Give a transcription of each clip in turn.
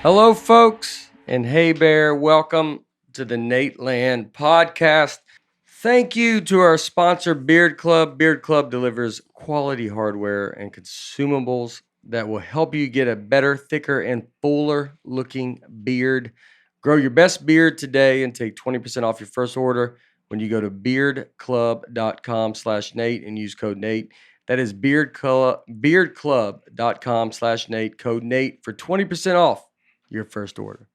Hello, folks, and hey, Bear. Welcome to the Nateland podcast. Thank you to our sponsor, Beard Club. Beard Club delivers quality hardware and consumables that will help you get a better, thicker, and fuller-looking beard. Grow your best beard today and take 20% off your first order when you go to beardclub.com/Nate and use code Nate. That is beardclub.com/Nate, code Nate for 20% off your first order.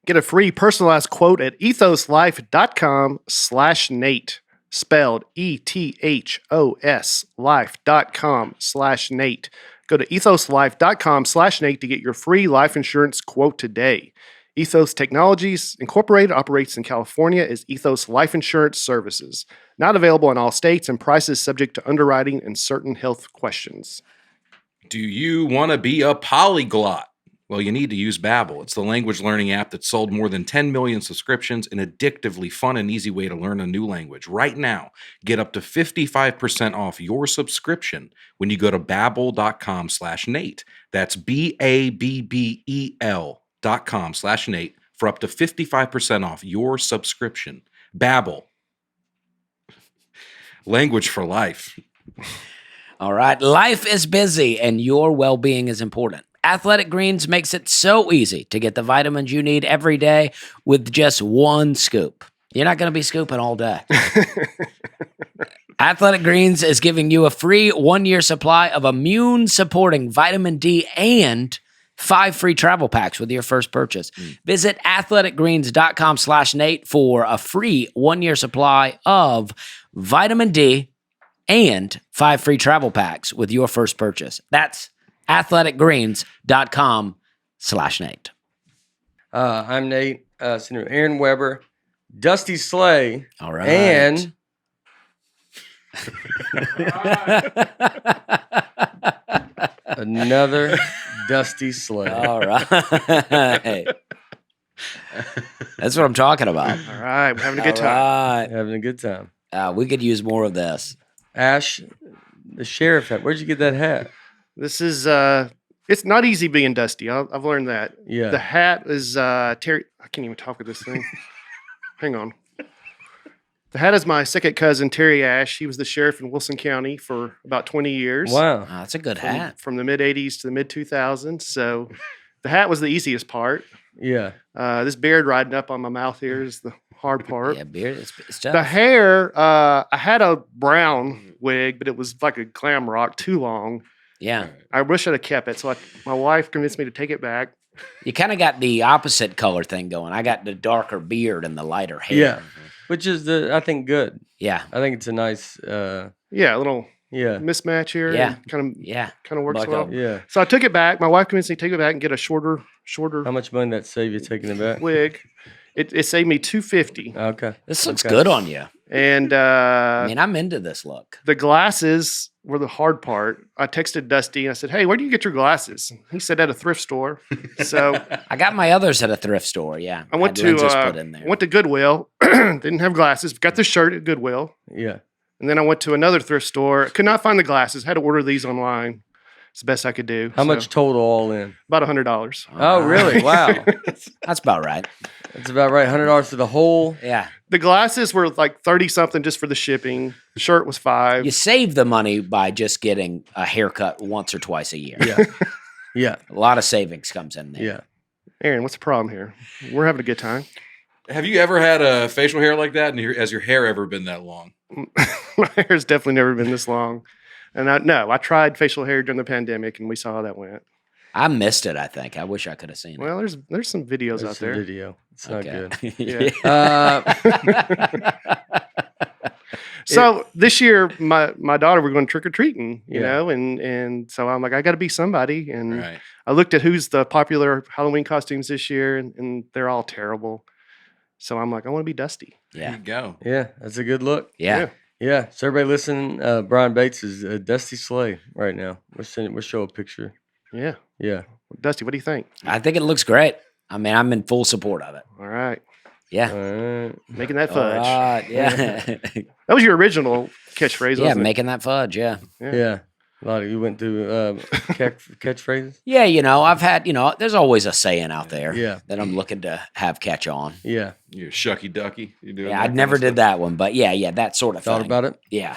Get a free personalized quote at ethoslife.com/Nate, spelled ETHOS life.com/Nate. Go to ethoslife.com/Nate to get your free life insurance quote today. Ethos Technologies Incorporated operates in California as Ethos Life Insurance Services. Not available in all states and prices subject to underwriting and certain health questions. Do you want to be a polyglot? Well, you need to use Babbel. It's the language learning app that sold more than 10 million subscriptions, an addictively fun and easy way to learn a new language. Right now, get up to 55% off your subscription when you go to babbel.com/Nate. That's BABBEL.com/Nate for up to 55% off your subscription. Babbel. Language for life. All right. Life is busy and your well-being is important. Athletic Greens makes it so easy to get the vitamins you need every day with just one scoop. You're not going to be scooping all day. Athletic Greens is giving you a free 1-year supply of immune-supporting vitamin D and 5 free travel packs with your first purchase. Visit athleticgreens.com/Nate for a free 1-year supply of vitamin D and 5 free travel packs with your first purchase. That's athleticgreens.com/Nate. I'm Nate, Senator Aaron Weber, Dusty Slay, All right. and another Dusty Slay. All right. That's what I'm talking about. All right, we're having a good All time. right. Having a good time. We could use more of this. Ash, the sheriff hat. Where'd you get that hat? This is it's not easy being Dusty. I've learned that. Yeah. The hat is Terry. I can't even talk with this thing. Hang on. The hat is my second cousin Terry Ash. He was the sheriff in Wilson County for about 20 years. Wow. That's a good hat. From the mid 80s to the mid 2000s. So the hat was the easiest part. Yeah. This beard riding up on my mouth here is the hard part. Yeah, beard. It's tough. The hair, I had a brown wig, but it was like a glam rock, too long. Yeah. I wish I'd have kept it. So my wife convinced me to take it back. You kind of got the opposite color thing going. I got the darker beard and the lighter hair. Yeah. Which is, I think, good. Yeah. I think it's a nice, Yeah, a little yeah. mismatch here. Yeah. Kind Yeah. of works Buck well. up. Yeah. So I took it back. My wife convinced me to take it back and get a shorter How much money did that save you taking it back? wig. It saved me $250. Okay. This looks Okay. good on you. And I mean, I'm into this look. the glasses were the hard part. I texted Dusty and I said, "Hey, where do you get your glasses?" He said at a thrift store. So I got my others at a thrift store. Yeah. I went Had lenses to put in there. went to Goodwill. Didn't have glasses. Got the shirt at Goodwill. Yeah. And then I went to another thrift store. Could not find the glasses. Had to order these online. It's the best I could do. How So, much total all in? About $100. Oh, really? Wow. That's about right. That's about right. $100 for the whole. Yeah. The glasses were like 30 something just for the shipping. The shirt was $5. You save the money by just getting a haircut once or twice a year. Yeah. Yeah. A lot of savings comes in there. Yeah. Aaron, what's the problem here? We're having a good time. Have you ever had a facial hair like that? And has your hair ever been that long? My hair's definitely never been this long. And I tried facial hair during the pandemic, and we saw how that went. I missed it, I think. I wish I could have seen it. Well, there's some videos There's out some there. video. It's not good. Yeah. Uh, So this year, my daughter, we're going trick or treating, you Yeah. know, and so I'm like, I got to be somebody, and Right. I looked at who's the popular Halloween costumes this year, and they're all terrible. So I'm like, I want to be Dusty. There Yeah. you go. yeah, that's a good look. Yeah. Yeah. So everybody listening, Brian Bates is Dusty Slay right now. We'll show a picture. Yeah, Yeah. Dusty, what do you think? I think it looks great. I mean, I'm in full support of it. All right, Yeah. All right. making that All fudge. right. Yeah. That was your original catchphrase, yeah. wasn't it? Making that fudge. Yeah. Yeah. A lot of you went through catchphrases. Yeah, I've had, there's always a saying out there Yeah. that I'm looking to have catch on. Yeah. You're shucky ducky. You doing Yeah, that I kind never of did stuff? that one, but yeah, that sort of Thought thing. about it. Yeah,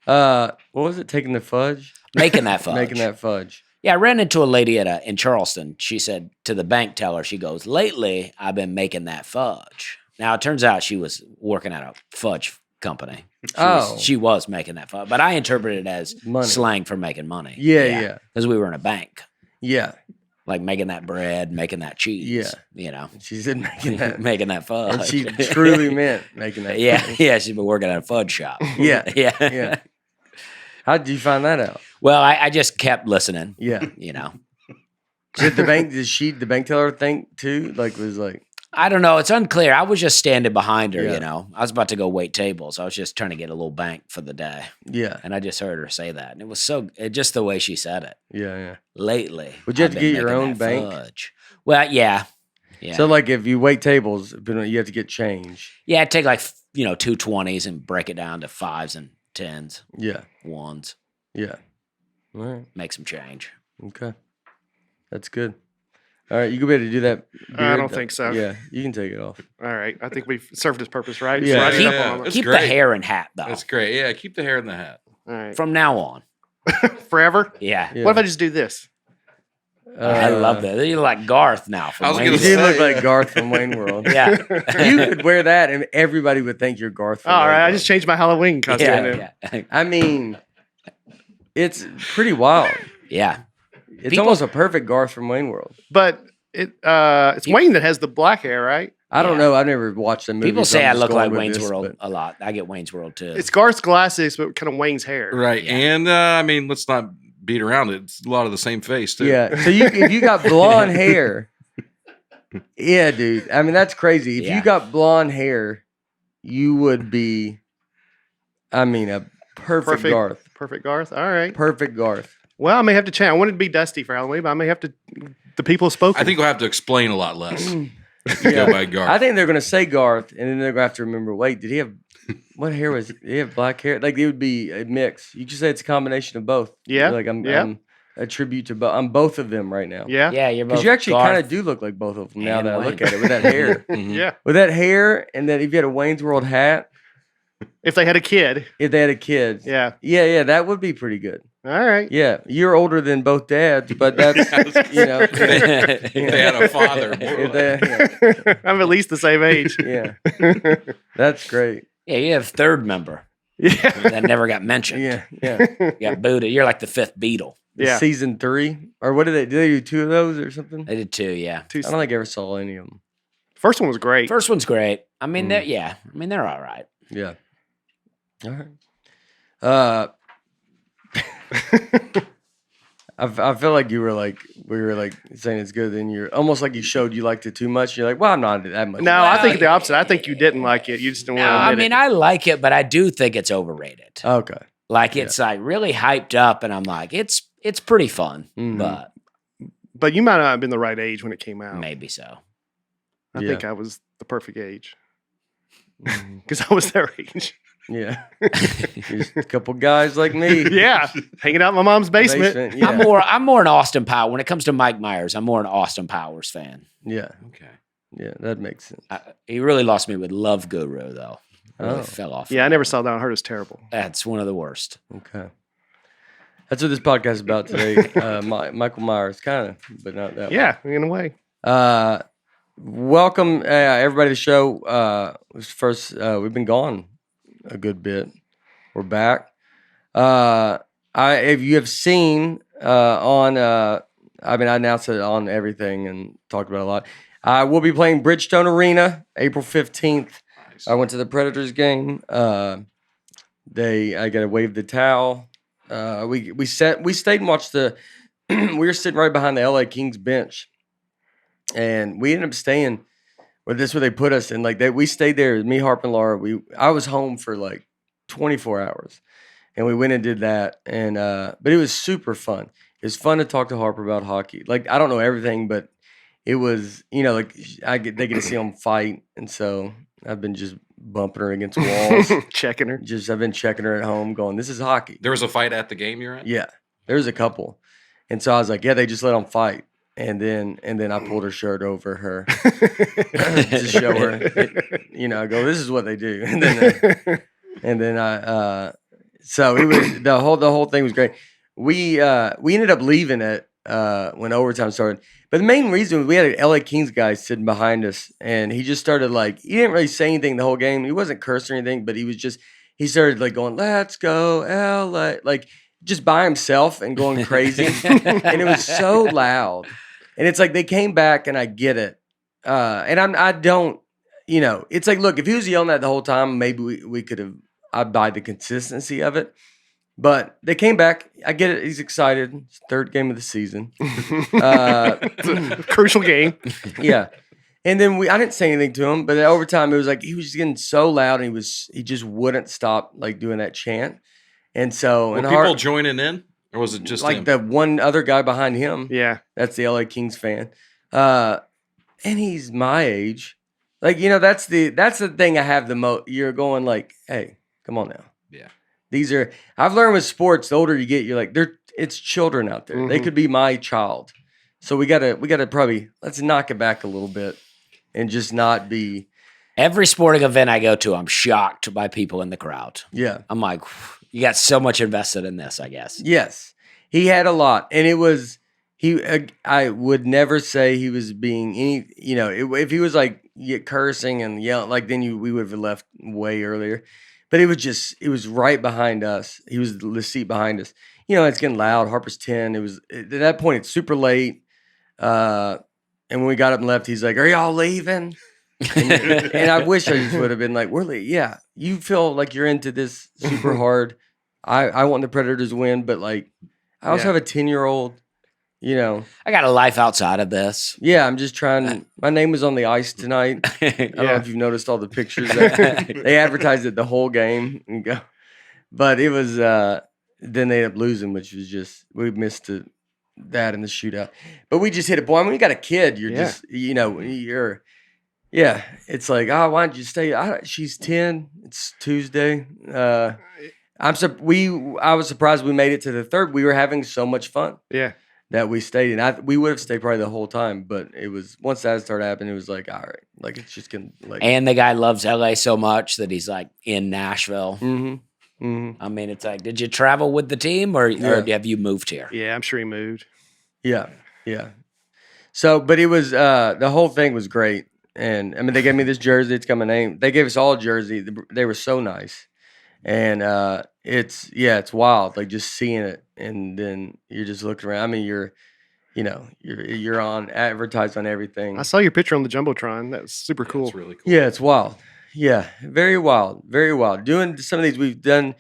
What was it? Taking the fudge? making that fudge. Making that fudge. Yeah, I ran into a lady in Charleston. She said to the bank teller, she goes, "Lately, I've been making that fudge." Now, it turns out she was working at a fudge company. She was making that fudge, but I interpreted it as Money. slang for making money. Yeah. Because we were in a bank, Yeah. like making that bread, making that cheese. She said making that. making that fudge. And she truly meant making that. Yeah, she's been working at a fudge shop. Yeah. Yeah. Yeah. How did you find that out? Well, I just kept listening. Yeah. Did the bank teller think too? Was like, I don't know. It's unclear. I was just standing behind her, Yeah. I was about to go wait tables. I was just trying to get a little bank for the day. yeah. And I just heard her say that. And it was just the way she said it. Yeah. Lately. Would you have I've to been get your making own that bank? fudge. Well, yeah. Yeah. So if you wait tables, you have to get change. Yeah, I'd take 2 20s and break it down to 5s and 10s, Yeah. 1s, Yeah. All right. make some change. Okay. That's good. All right. You go ahead to do that. I beard. don't think so. Yeah. You can take it off. All right. I think we've served its purpose, right? Yeah. Slide it up Yeah. on it. That's Keep the great. hair and hat, though. That's great. Yeah, keep the hair in the hat. All right. From now on. Forever? Yeah. Yeah. What if I just do this? I love that. You're like Garth now. From I was Wayne's You gonna did say- look like Garth from Wayne World. Yeah. You could wear that and everybody would think you're Garth from All Wayne right. I World. just changed my Halloween costume. then. Yeah. I mean, it's pretty wild. Yeah. It's People- almost a perfect Garth from Wayne World. But it's Wayne that has the black hair, right? I don't Yeah. know. I've never watched the movie. People so say I'm I just look going like with Wayne's this, World but- a lot. I get Wayne's World too. It's Garth's glasses, but kind of Wayne's hair. Right. Yeah. And let's not beat around it. It's a lot of the same face too. Yeah. So if you got blonde hair, yeah, dude. I mean, that's crazy. If Yeah. you got blonde hair, you would be, a perfect Garth. Perfect Garth. All right. Perfect Garth. Well, I may have to change. I wanted to be Dusty for Halloween, but I may have to. The people have spoken. I think we'll have to explain a lot less. If you Yeah. go by Garth. I think they're gonna say Garth, and then they're gonna have to remember. Wait, did he have what hair was? Did he have black hair? It would be a mix. You could say it's a combination of both. Yeah, I'm yeah. a tribute to both. I'm both of them right now. Yeah. Yeah, you're both Because you actually Garth. kind of do look like both of them now and that I Wayne. look at it with that hair. Mhm. Yeah. With that hair, and then if you had a Wayne's World hat, If they had a kid. if they had a kid, Yeah. yeah, that would be pretty good. All right. Yeah, you're older than both dads, but that's yeah. If they had a father. If they- I'm at least the same age. yeah, that's great. Yeah, you have third member Yeah. that never got mentioned. Yeah. You got booted. You're like the fifth Beatle. Yeah. Season 3, or what did they do? They do 2 of those or something? They did too, yeah. I don't think I ever saw any of them. First one was great. First one's great. I mean, they're all right. Yeah. All right. I feel like we were like saying it's good, then you're almost like you showed you liked it too much. You're like, well, I'm not that much. No, I think the opposite. I think you didn't like it. You just didn't No, want to I admit mean, it. I like it, but I do think it's overrated. Okay. Like it's like really hyped up, and I'm like, it's pretty fun, Mhm. but But you might not have been the right age when it came out. maybe so. I Yeah. think I was the perfect age Mhm. because I was their age. Yeah. Just a couple guys like me. Yeah, hanging out in my mom's basement. Yeah. I'm more an Austin Powers when it comes to Mike Myers. I'm more an Austin Powers fan. Yeah. Okay. Yeah. That makes sense. He really lost me with Love Guru though. I really Oh. fell off. Yeah, I never saw that. I heard it was terrible. That's one of the worst. Okay. That's what this podcast is about today. Michael Myers, kind of, but not that. Yeah, in a way. Welcome, everybody to the show. We've been gone a good bit. We're back. If you have seen I announced it on everything and talked about it a lot. I will be playing Bridgestone Arena April 15th. Nice. I went to the Predators game. I got to wave the towel. We stayed and watched the. We were sitting right behind the LA Kings bench, and we ended up staying. Well, this is where they put us, and we stayed there. Me, Harp, and Laura. I was home for 24 hours, and we went and did that. And but it was super fun. It was fun to talk to Harper about hockey. I don't know everything, but it was they get to see them fight, and so I've been just bumping her against walls. Checking her. I've been checking her at home, going, "This is hockey." There was a fight at the game you're at? Yeah, There's a couple. And so I was like, yeah, they just let them fight. And then I pulled her shirt over her to show her, I go, this is what they do. And then so it was the whole thing was great. We ended up leaving it when overtime started. But the main reason, we had an LA Kings guy sitting behind us, and he just started he didn't really say anything the whole game. He wasn't cursing or anything, but he started going, let's go LA, just by himself and going crazy. And it was so loud. And it's like they came back, and I get it. And I don't, it's like, look, if he was yelling that the whole time, maybe we could have, I'd buy the consistency of it. But they came back. I get it. He's excited. It's the third game of the season. Crucial game. Yeah. And then I didn't say anything to him, but at overtime, it was like he was just getting so loud, and he just wouldn't stop doing that chant. And so, Were people joining in, or was it just him? the one other guy behind him? Yeah, that's the LA Kings fan, and he's my age. That's the thing I have the most. You're going hey, come on now. Yeah. I've learned with sports, the older you get, you're like, it's children out there. Mm-hmm. They could be my child. So we gotta probably, let's knock it back a little bit and just not be. Every sporting event I go to, I'm shocked by people in the crowd. Yeah. I'm like, you got so much invested in this, I guess. Yes. He had a lot. And it was, I would never say he was being any, if he was cursing and yelling, then we would have left way earlier. But it was right behind us. He was the seat behind us. It's getting loud. Harper's 10. At that point, it's super late. And when we got up and left, he's like, are y'all leaving? And I wish I just would have been like, we're leaving. Yeah, you feel like you're into this super hard. I want the Predators to win, but I also have a 10-year-old. I got a life outside of this. Yeah, I'm just trying. My name was on the ice tonight. I don't know if you've noticed all the pictures. They advertised it the whole game. But it was, then they ended up losing, which was just, we missed that in the shootout. But we just hit a point. When you got a kid, you're just, it's like, oh, why don't you stay? She's 10. It's Tuesday. I was surprised we made it to the third. We were having so much fun. Yeah. That we stayed in. We would have stayed probably the whole time, but it was, once that started happening, it was like, all right, it's just gonna And the guy loves LA so much that he's in Nashville. Mm-hmm. Mm-hmm. I mean, it's did you travel with the team or have you moved here? Yeah, I'm sure he moved. Yeah, yeah. So, but it was the whole thing was great, and I mean, they gave me this jersey. It's got my name. They gave us all a jersey. They were so nice, and it's wild. Just seeing it. And then you're just looking around. I mean, you're on advertised on everything. I saw your picture on the Jumbotron. That's super cool. That's really cool. Yeah, it's wild. Yeah, very wild. Very wild. Doing some of these we've done.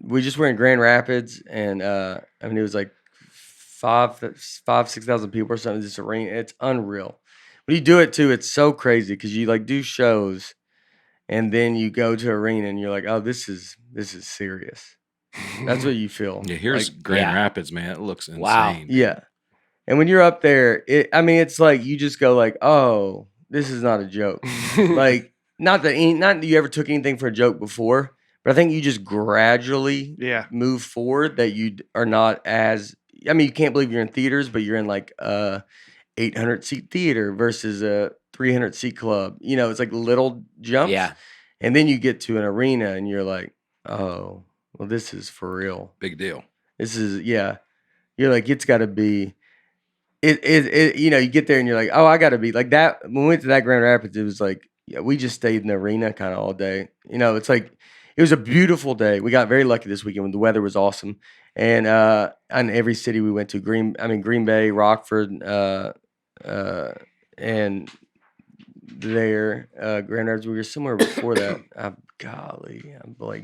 We just were in Grand Rapids, and I mean, it was 6,000 people or something. This arena, it's unreal. When you do it too, it's so crazy because you do shows, and then you go to arena, and you're like, oh, this is serious. That's what you feel. Yeah, here's Grand Rapids, man. It looks insane. Wow. Yeah. And when you're up there, it's like you just go oh, this is not a joke. Not that you ever took anything for a joke before, but I think you just gradually move forward that you are not as, I mean, you can't believe you're in theaters, but you're in a 800-seat theater versus a 300-seat club. It's little jumps. Yeah. And then you get to an arena and you're like, oh, well, this is for real. Big deal. This is, yeah. You're like, it's got to be, you get there and you're like, oh, I got to be like that. When we went to that Grand Rapids, it was we just stayed in the arena kind of all day. It's it was a beautiful day. We got very lucky this weekend when the weather was awesome. And on every city we went to, Green Bay, Rockford, and there, Grand Rapids, we were somewhere before that. I'm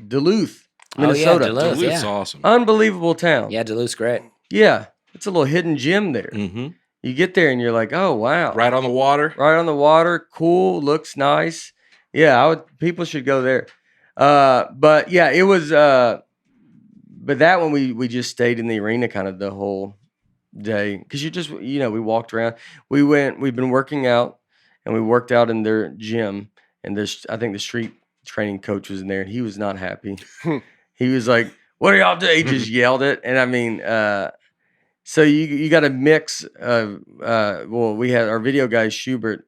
Duluth. Minnesota. Duluth's awesome. Unbelievable town. Yeah, Duluth's great. Yeah. It's a little hidden gem there. Mm-hmm. You get there and you're like, oh, wow. Right on the water. Right on the water. Cool. Looks nice. Yeah, people should go there. But yeah, it was, but that one we just stayed in the arena kind of the whole day. Because you just, we walked around. We've been working out, and we worked out in their gym. And I think the street training coach was in there, and he was not happy. He was like, what are y'all doing? He just yelled it. And I mean, so you got a mix of, well, we had our video guy, Schubert,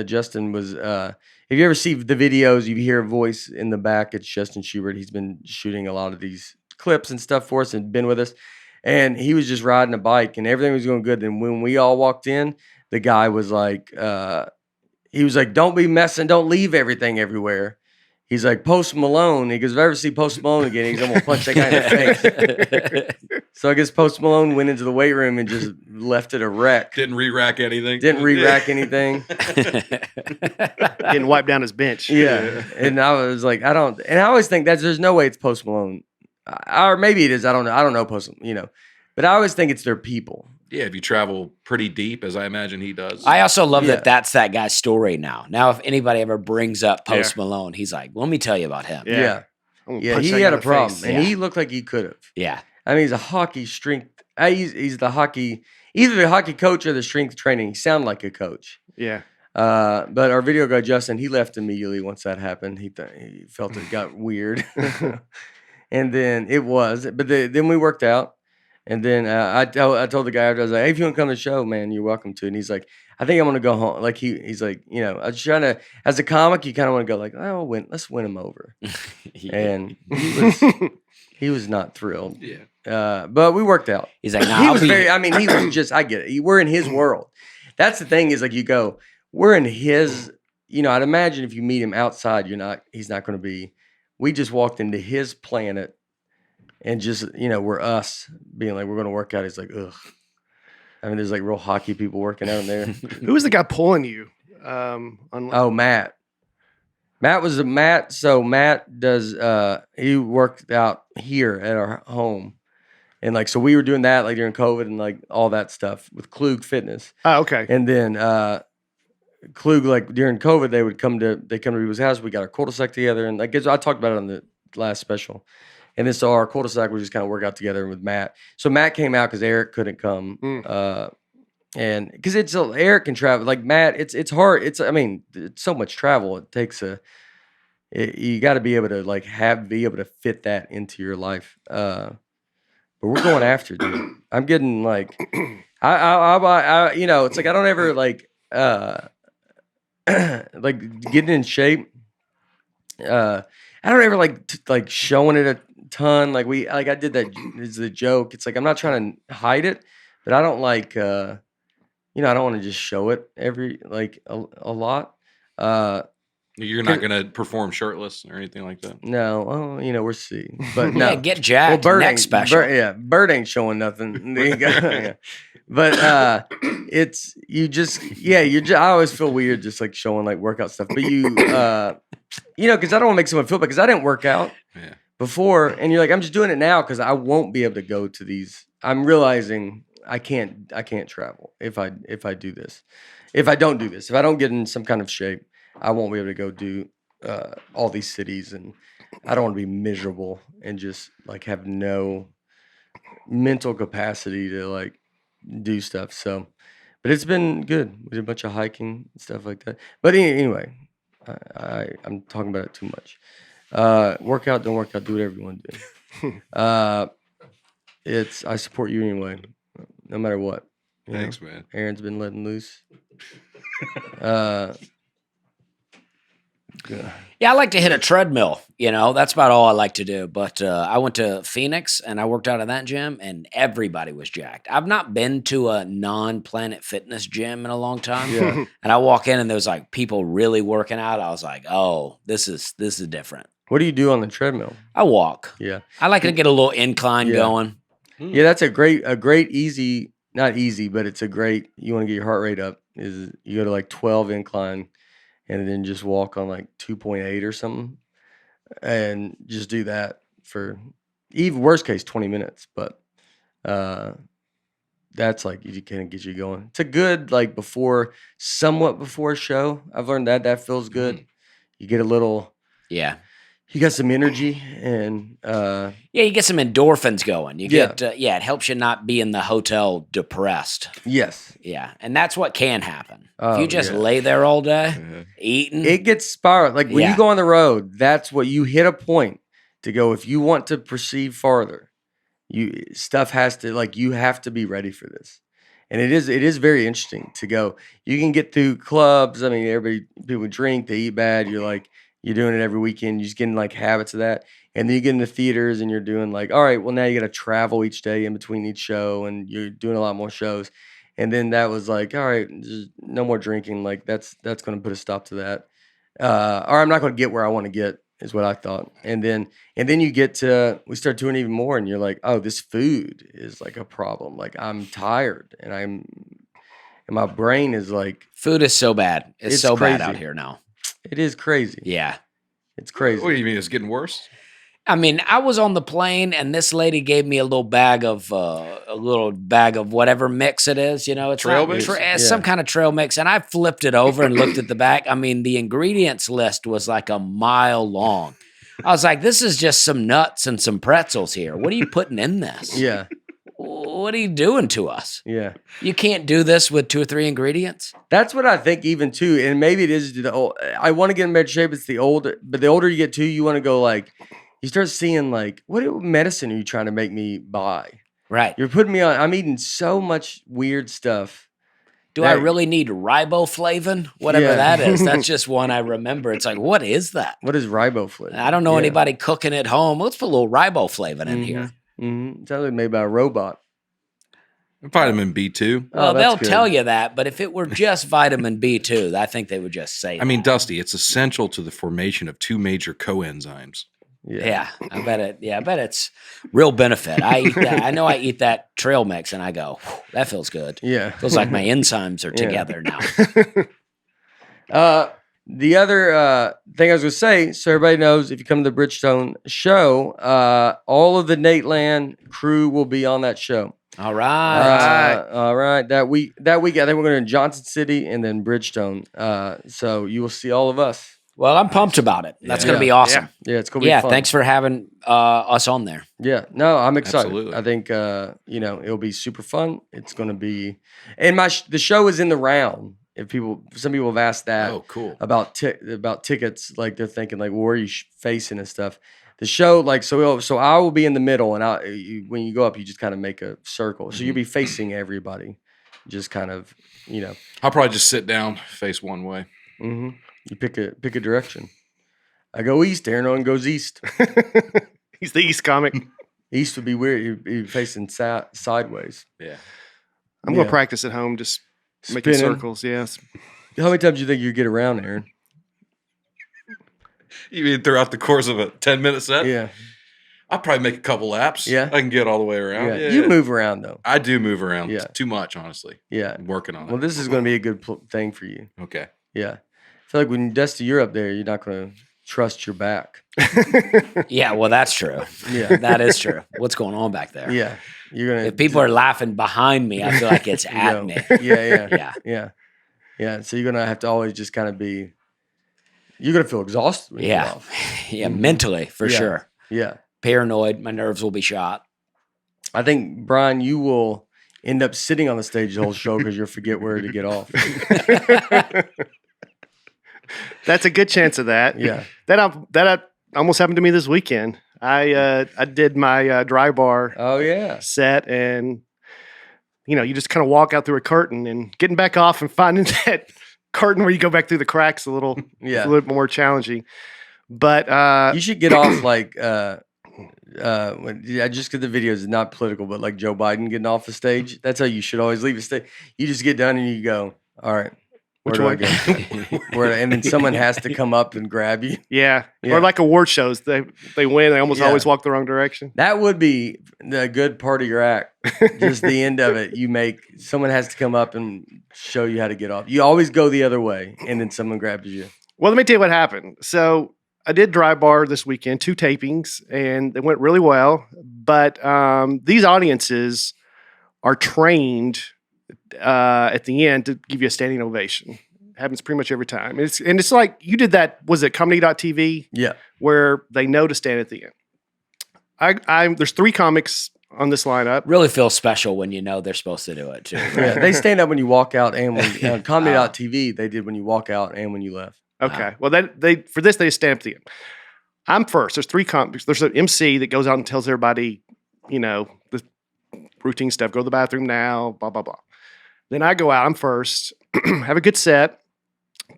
Justin was, if you ever see the videos, you hear a voice in the back, it's Justin Schubert. He's been shooting a lot of these clips and stuff for us and been with us. And he was just riding a bike and everything was going good. And when we all walked in, the guy was like, he was like, don't be messing, don't leave everything everywhere. He's like, Post Malone. He goes, if I ever see Post Malone again, he's going to punch that guy in the face. So I guess Post Malone went into the weight room and just left it a wreck. Didn't re-rack anything. Didn't re-rack anything. Didn't wipe down his bench. Yeah. And I was like, I always think that there's no way it's Post Malone. Or maybe it is. I don't know. I don't know Post, but I always think it's their people. Yeah, if you travel pretty deep, as I imagine he does. I also love that that's that guy's story now. Now, if anybody ever brings up Post Malone, he's like, let me tell you about him. Yeah. He had a problem, and he looked like he could have. Yeah. I mean, he's a hockey strength. He's the hockey, either the hockey coach or the strength training. He sounded like a coach. Yeah. But our video guy, Justin, he left immediately once that happened. He felt it got weird. And then then we worked out. And then I told the guy after, I was like, hey, if you want to come to the show, man, you're welcome to. And he's like, I think I'm going to go home. Like he's like, I was trying to, as a comic, you kind of want to go like, oh, let's win him over. And he was not thrilled. Yeah. But we worked out. He's like, nah, he was just, I get it. We're in his world. That's the thing is like you go, we're in his, I'd imagine if you meet him outside, he's not going to be, we just walked into his planet. And just, we're us being like, we're going to work out. He's like, ugh. I mean, there's like real hockey people working out in there. Who was the guy pulling you? Matt. So Matt does, he worked out here at our home. And like, so we were doing that like during COVID and like all that stuff with Klug Fitness. Oh, okay. And then Klug, like during COVID, they come to people's house. We got our cul-de-sac together. And I guess I talked about it on the last special. And then so our cul-de-sac would just kind of work out together with Matt. So Matt came out because Eric couldn't come. And because Eric can travel. Like Matt, it's hard. It's so much travel. It takes you got to be able to like be able to fit that into your life. But we're going after, dude. I'm getting like, it's like I don't ever like, like getting in shape. I don't ever like showing it a ton. Like I did that as a joke. It's like I'm not trying to hide it, but I don't like I don't want to just show it a lot. You're not gonna perform shirtless or anything like that. No, we'll see. But no, get jacked. Bird next special. Bird ain't showing nothing. Yeah. But it's I always feel weird just like showing like workout stuff. But because I don't want to make someone feel bad because I didn't work out before, and you're like, I'm just doing it now because I won't be able to go to these. I'm realizing I can't travel if I do this. If I don't do this, if I don't get in some kind of shape, I won't be able to go do all these cities, and I don't want to be miserable and just like have no mental capacity to like do stuff. So, but it's been good. We did a bunch of hiking and stuff like that. But anyway, I'm talking about it too much. Work out, don't work out, do whatever you want to do. I support you anyway, no matter what. Thanks, man. Aaron's been letting loose. Yeah, I like to hit a treadmill. That's about all I like to do. But I went to Phoenix and I worked out in that gym, and everybody was jacked. I've not been to a non-Planet Fitness gym in a long time. Yeah. And I walk in and there's like people really working out. I was like, oh, this is different. What do you do on the treadmill? I walk. Yeah, I like to get a little incline going. Yeah, that's a great easy. Not easy, but it's a great. You want to get your heart rate up. Is you go to like 12 incline. And then just walk on like 2.8 or something, and just do that for even worst case 20 minutes. But that's like you can get you going. It's a good like somewhat before a show. I've learned that feels good. You get a little you got some energy and you get some endorphins going. You get it helps you not be in the hotel depressed. Yes. Yeah, and that's what can happen. If you just lay there all day eating. It gets spiraled. Like when you go on the road, that's what you hit a point. to go, if you want to proceed farther, you have to be ready for this. And it is very interesting to go. You can get through clubs. I mean, people drink, they eat bad. You're doing it every weekend. You're just getting like habits of that. And then you get into theaters and you're doing like, all right, well, now you got to travel each day in between each show and you're doing a lot more shows. And then that was like, all right, just no more drinking. Like that's going to put a stop to that. Or I'm not going to get where I want to get is what I thought. And then we start doing even more and you're like, oh, this food is like a problem. Like I'm tired and my brain is like, Food is so bad. It's so crazy. bad out here now. It is crazy. Yeah. It's crazy. What do you mean? It's getting worse? I mean, I was on the plane and this lady gave me a little bag of whatever mix it is. You know, it's Trail not- mix? it's some kind of trail mix. And I flipped it over and looked at the back. I mean, the ingredients list was like a mile long. I was like, this is just some nuts and some pretzels here. What are you putting in this? Yeah. What are you doing to us? Yeah. You can't do this with 2 or 3 ingredients. That's what I think even too. And maybe it is I want to get in better shape. But the older you get too, you want to go like, you start seeing like, what medicine are you trying to make me buy? Right. You're putting me on, I'm eating so much weird stuff. Do I really need riboflavin? Whatever Yeah. that is. That's just one I remember. It's like, what is that? What is riboflavin? I don't know Yeah. anybody cooking at home. Let's put a little riboflavin in here. Mm-hmm. Sounds like made by a robot. Vitamin B2. Well, that's they'll good. tell you that, but if it were just vitamin B2, I think they would just say I mean, that. Dusty, it's essential to the formation of 2 major coenzymes. Yeah. I bet it's real benefit. I eat that. I know I eat that trail mix and I go, "Whew, that feels good. Yeah. Feels like my enzymes are together now. The other thing I was going to say, so everybody knows, if you come to the Bridgestone show, all of the Nateland crew will be on that show. All right. All right. That week, I think we're going to in Johnson City and then Bridgestone. So you will see all of us. Well, I'm pumped about it. That's going to Yeah. be awesome. Yeah, it's going to be Yeah, fun. thanks for having us on there. Yeah, no, I'm excited. Absolutely. I think it'll be super fun. It's going to be, and the show is in the round. Some people have asked that. Oh, cool. About tickets, like they're thinking like, well, where are you facing and stuff. The show, like, so I will be in the middle, and when you go up, you just kind of make a circle, so you'll be facing everybody, just kind of, I'll probably just sit down, face one way. Mm-hmm. You pick a direction. I go east. Aaron goes east. He's the East comic. East would be weird. You're facing sideways. Yeah. I'm going to practice at home, just making Spinning. circles. Yes. How many times do you think you get around, Aaron? You mean throughout the course of a 10-minute set? Yeah. I'll probably make a couple laps. Yeah. I can get all the way around. Yeah. Yeah. You move around though. I do move around Yeah. too much, honestly. Yeah. I'm working on Well, it. this is going to be a good thing for you. Okay. Yeah. I feel like when Dusty, you're up there, you're not going to trust your back. Yeah, well, that's true. Yeah. That is true. What's going on back there? Yeah. You're going to. If people are laughing behind me, I feel like it's at me. Yeah. Yeah. Yeah. So you're going to have to always just kind of be. You're going to feel exhausted. When you get Yeah. off. Yeah, mentally, for Yeah. sure. Yeah. Paranoid. My nerves will be shot. I think, Brian, you will end up sitting on the stage the whole show because you'll forget where to get off. That's a good chance of that. Yeah. That almost happened to me this weekend. I did my dry bar Oh, yeah. set, and you just kind of walk out through a curtain, and getting back off and finding that curtain where you go back through the cracks a little more challenging. But You should get off like just because the videos is not political, but like Joe Biden getting off the stage. That's how you should always leave a stage. You just get done and you go, all right, where Which do one? I go? And then someone has to come up and grab you. yeah. Yeah. Or like award shows, they win. They almost Yeah. always walk the wrong direction. That would be the good part of your act. Just the end of it. Someone has to come up and show you how to get off. You always go the other way, and then someone grabs you. Well, let me tell you what happened. So I did dry bar this weekend, 2 tapings, and they went really well. But these audiences are trained at the end to give you a standing ovation. Happens pretty much every time. It's like you did that. Was it comedy.tv? Yeah. Where they know to stand at the end. There's 3 comics on this lineup. Really feels special when you know they're supposed to do it, too. Yeah. They stand up when you walk out, and when comedy.tv, they did when you walk out and when you left. Okay. Well, they for this they stand up at the end. I'm first. There's 3 comics. There's an MC that goes out and tells everybody, the routine stuff. Go to the bathroom now, blah, blah, blah. Then I go out. I'm first. Have a good set.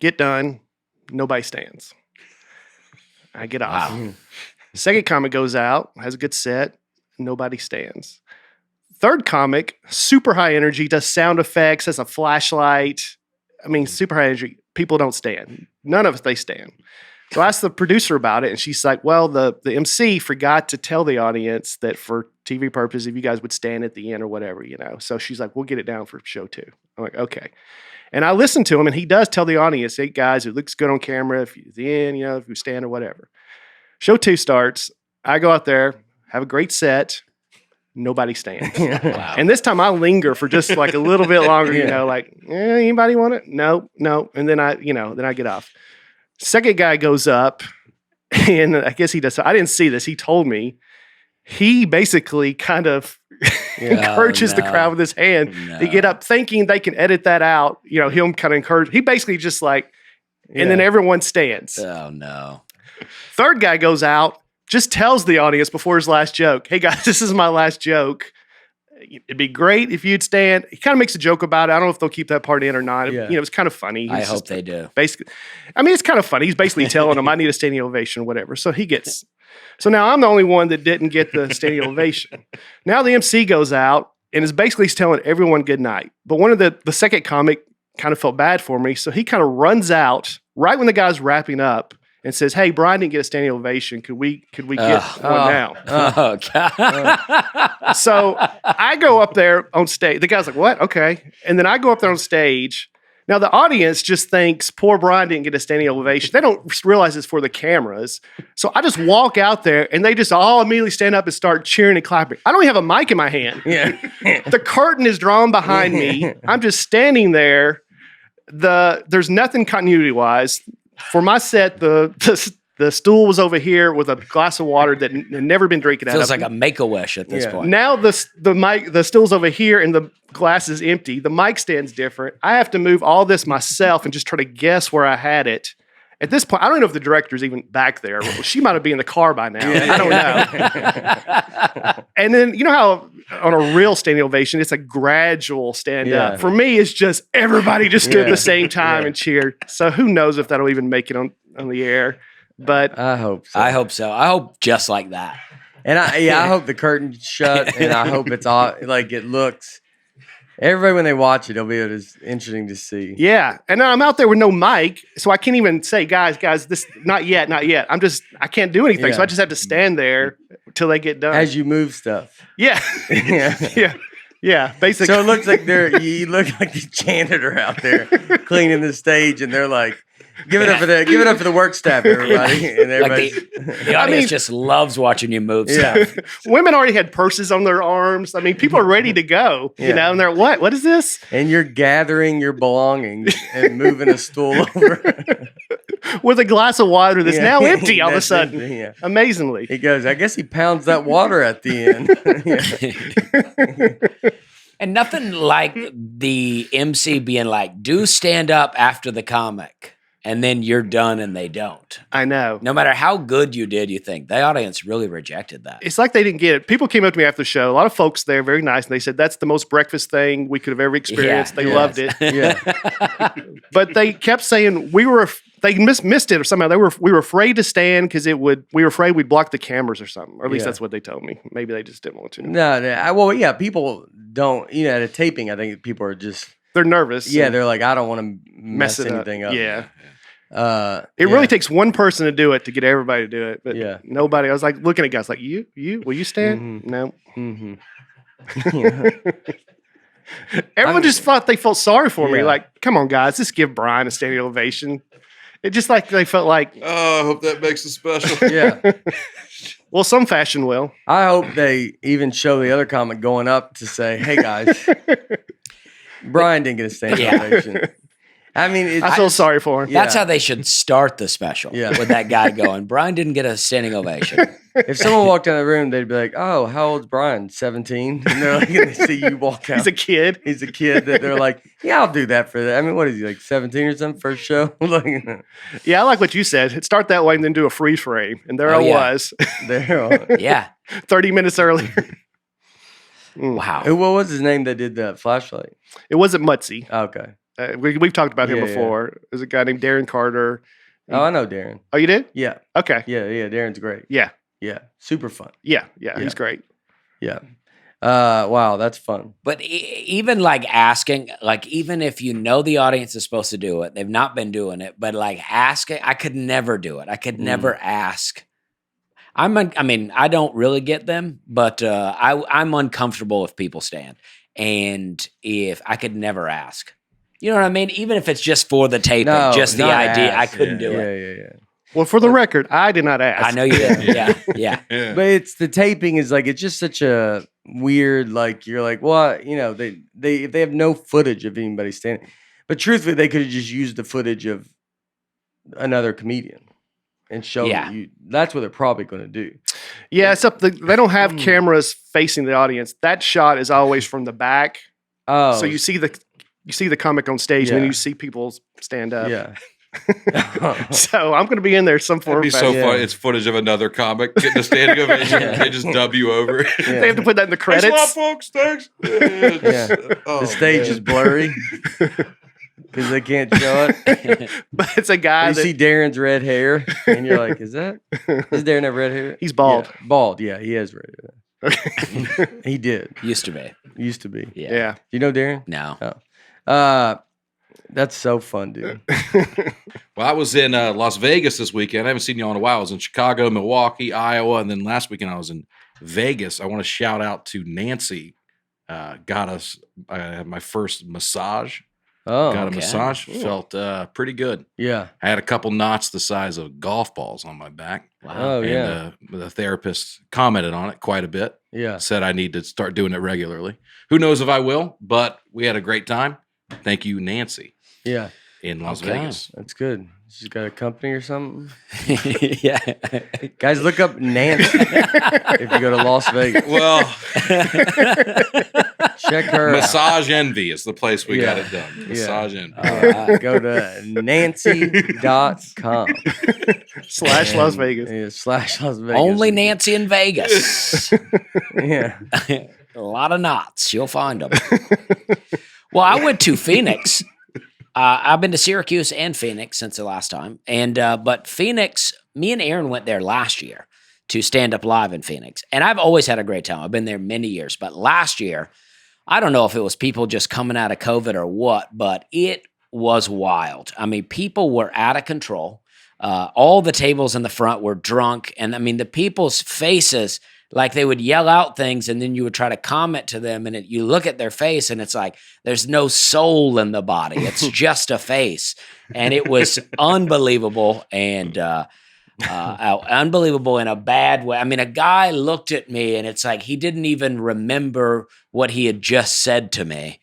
Get done. Nobody stands. I get off. Wow. The second comic goes out. Has a good set. Nobody stands. Third comic, super high energy, does sound effects, has a flashlight. I mean, super high energy. People don't stand. None of us, they stand. So I asked the producer about it, and she's like, well, the MC forgot to tell the audience that for TV purposes, if you guys would stand at the end or whatever, So she's like, we'll get it down for show 2. I'm like, okay. And I listened to him, and he does tell the audience, hey, guys, it looks good on camera if you're at the end, if you stand or whatever. Show 2 starts. I go out there, have a great set. Nobody stands. Wow. And this time I linger for just like a little bit longer, anybody want it? No. And then I get off. Second guy goes up, and I guess he does. I didn't see this. He told me he basically kind of encourages the crowd with his hand to get up, thinking they can edit that out. Him kind of encourage. He basically just and then everyone stands. Oh no. Third guy goes out, just tells the audience before his last joke, hey guys, this is my last joke. It'd be great if you'd stand. He kind of makes a joke about it. I don't know if they'll keep that part in or not. Yeah. It was kind of funny. I hope they do. Basically, it's kind of funny. He's basically telling them, I need a standing ovation or whatever. So he gets, so now I'm the only one that didn't get the standing ovation. Now the MC goes out and is basically telling everyone good night. But one of the second comic kind of felt bad for me. So he kind of runs out right when the guy's wrapping up and says, hey, Brian didn't get a standing ovation. Could we get one now? Oh, God. So I go up there on stage. The guy's like, what? Okay. And then I go up there on stage. Now the audience just thinks poor Brian didn't get a standing ovation. They don't realize it's for the cameras. So I just walk out there and they just all immediately stand up and start cheering and clapping. I don't even have a mic in my hand. Yeah. The curtain is drawn behind me. I'm just standing there. There's nothing continuity-wise. For my set, the stool was over here with a glass of water that had never been drinking out of. Feels like a Make-A-Wish at this point. Now the stool's over here and the glass is empty. The mic stand's different. I have to move all this myself and just try to guess where I had it. At this point, I don't know if the director's even back there. She might have been in the car by now. I don't know. And then, how on a real standing ovation, it's a gradual stand up. For me, it's just everybody just stood at the same time and cheered. So who knows if that'll even make it on the air. But I hope so. I hope so. I hope just like that. And I hope the curtain's shut, and I hope it's all like it looks. Everybody, when they watch it, it'll be interesting to see. Yeah. And I'm out there with no mic, so I can't even say, guys, this, not yet. I can't do anything. Yeah. So I just have to stand there till they get done. As you move stuff. Yeah. Yeah. Basically. So it looks like you look like the janitor out there cleaning the stage, and they're like, give it up for the work staff, everybody. And everybody, The audience just loves watching you move stuff. Women already had purses on their arms. People are ready to go, and they're, what is this? And you're gathering your belongings and moving a stool over. With a glass of water that's now empty all of a That's sudden. empty, yeah. Amazingly. He goes, I guess he pounds that water at the end. And nothing like the MC being like, do stand up after the comic. And then you're done and they don't. I know. No matter how good you did, you think the audience really rejected that. It's like they didn't get it. People came up to me after the show. A lot of folks there, very nice, and they said that's the most breakfast thing we could have ever experienced. They loved it. Yeah. But they kept saying they missed it or somehow we were afraid to stand because we were afraid we'd block the cameras or something. Or at least that's what they told me. Maybe they just didn't want to. No. People don't. At a taping, I think people are just they're nervous. Yeah, they're like, I don't want to mess it anything up. Yeah. It really takes one person to do it to get everybody to do it. But nobody. I was like looking at guys like, you, will you stand? Mm-hmm. No. Mm-hmm. Everyone just thought they felt sorry for me. Like, come on, guys, just give Brian a standing ovation. It just like they felt like, oh, I hope that makes it special. Yeah. Well, some fashion will. I hope they even show the other comic going up to say, hey, guys, Brian didn't get a standing ovation. I mean, I feel sorry for him. Yeah. That's how they should start the special. Yeah. With that guy going, Brian didn't get a standing ovation. If someone walked in the room, they'd be like, "Oh, how old's Brian? 17?" And they're like, and they see you walk out. He's a kid. He's a kid that they're like, "Yeah, I'll do that for that." I mean, what is he like, 17 or something? First show? Like, Yeah, I like what you said. Start that way and then do a freeze frame. And there Oh, I yeah. was, there. Yeah. 30 minutes earlier. Wow. What was his name that did the flashlight? It wasn't Mutzy. Okay. We've talked about him Yeah, before. There's a guy named Darren Carter. Oh, I know Darren. Oh, you did? Yeah. Okay. Yeah. Darren's great. Yeah. Yeah. Super fun. Yeah. Yeah. He's great. Yeah. Wow, that's fun. But even like asking, like even if you know the audience is supposed to do it, they've not been doing it, but like asking, I could never do it. I could never ask. I mean, I don't really get them, but I'm uncomfortable if people stand. And if I could never ask. You know what I mean? Even if it's just for the taping, No, just the not idea, ask. I couldn't do Yeah, it. yeah. Well, for the record, I did not ask. I know you did. Yeah. Yeah. But it's the taping is like it's just such a weird like you're like what they if they have no footage of anybody standing, but truthfully they could have just used the footage of another comedian and show you. That's what they're probably going to do. Yeah, except they don't have cameras facing the audience. That shot is always from the back. Oh, So you see the comic on stage, and then Yeah. you see people stand up. yeah. So I'm going to be in there some It'd form. be or so fashion. Yeah. fun. It's footage of another comic getting a standing ovation. They just dub you over. They have to put that in the Thanks a lot, credits. folks. Thanks. Yeah. Oh, The stage man. is blurry because they can't show it. But it's a guy You that see Darren's red hair, and you're like, does Darren have red hair? he's bald. Yeah, bald. Yeah, he has red hair. Okay. He did. Used to be. Used to be. Yeah. Yeah. You know Darren? No. That's so fun, dude. Well, I was in Las Vegas this weekend. I haven't seen you in a while. I was in Chicago, Milwaukee, Iowa, and then last weekend I was in Vegas. I want to shout out to Nancy. Got us my first massage. Oh, Got a okay. massage. Cool. Felt pretty good. yeah. I had a couple knots the size of golf balls on my back. Wow. Oh, And yeah. the therapist commented on it quite a bit. Yeah. Said I need to start doing it regularly. Who knows if I will, but we had a great time. Thank you, Nancy, Yeah. in Las Okay. Vegas. That's good. She's got a company or something. Yeah. Guys, look up Nancy if you go to Las Vegas. Well, Check her out. Massage Envy is the place we got Yeah. it done. Yeah. Massage Envy. Go to nancy.com. / Las Vegas. Yeah, / Las Vegas. Only Nancy in Vegas. Yeah. A lot of knots. You'll find them. Well, I went to Phoenix. I've been to Syracuse and Phoenix since the last time. And but Phoenix, me and Aaron went there last year to stand up live in Phoenix. And I've always had a great time. I've been there many years. But last year, I don't know if it was people just coming out of COVID or what, but it was wild. I mean, people were out of control. All the tables in the front were drunk. And I mean, the people's faces, like they would yell out things and then you would try to comment to them and you look at their face and it's like, there's no soul in the body. It's just a face. And it was unbelievable and unbelievable in a bad way. I mean, a guy looked at me and it's like, he didn't even remember what he had just said to me.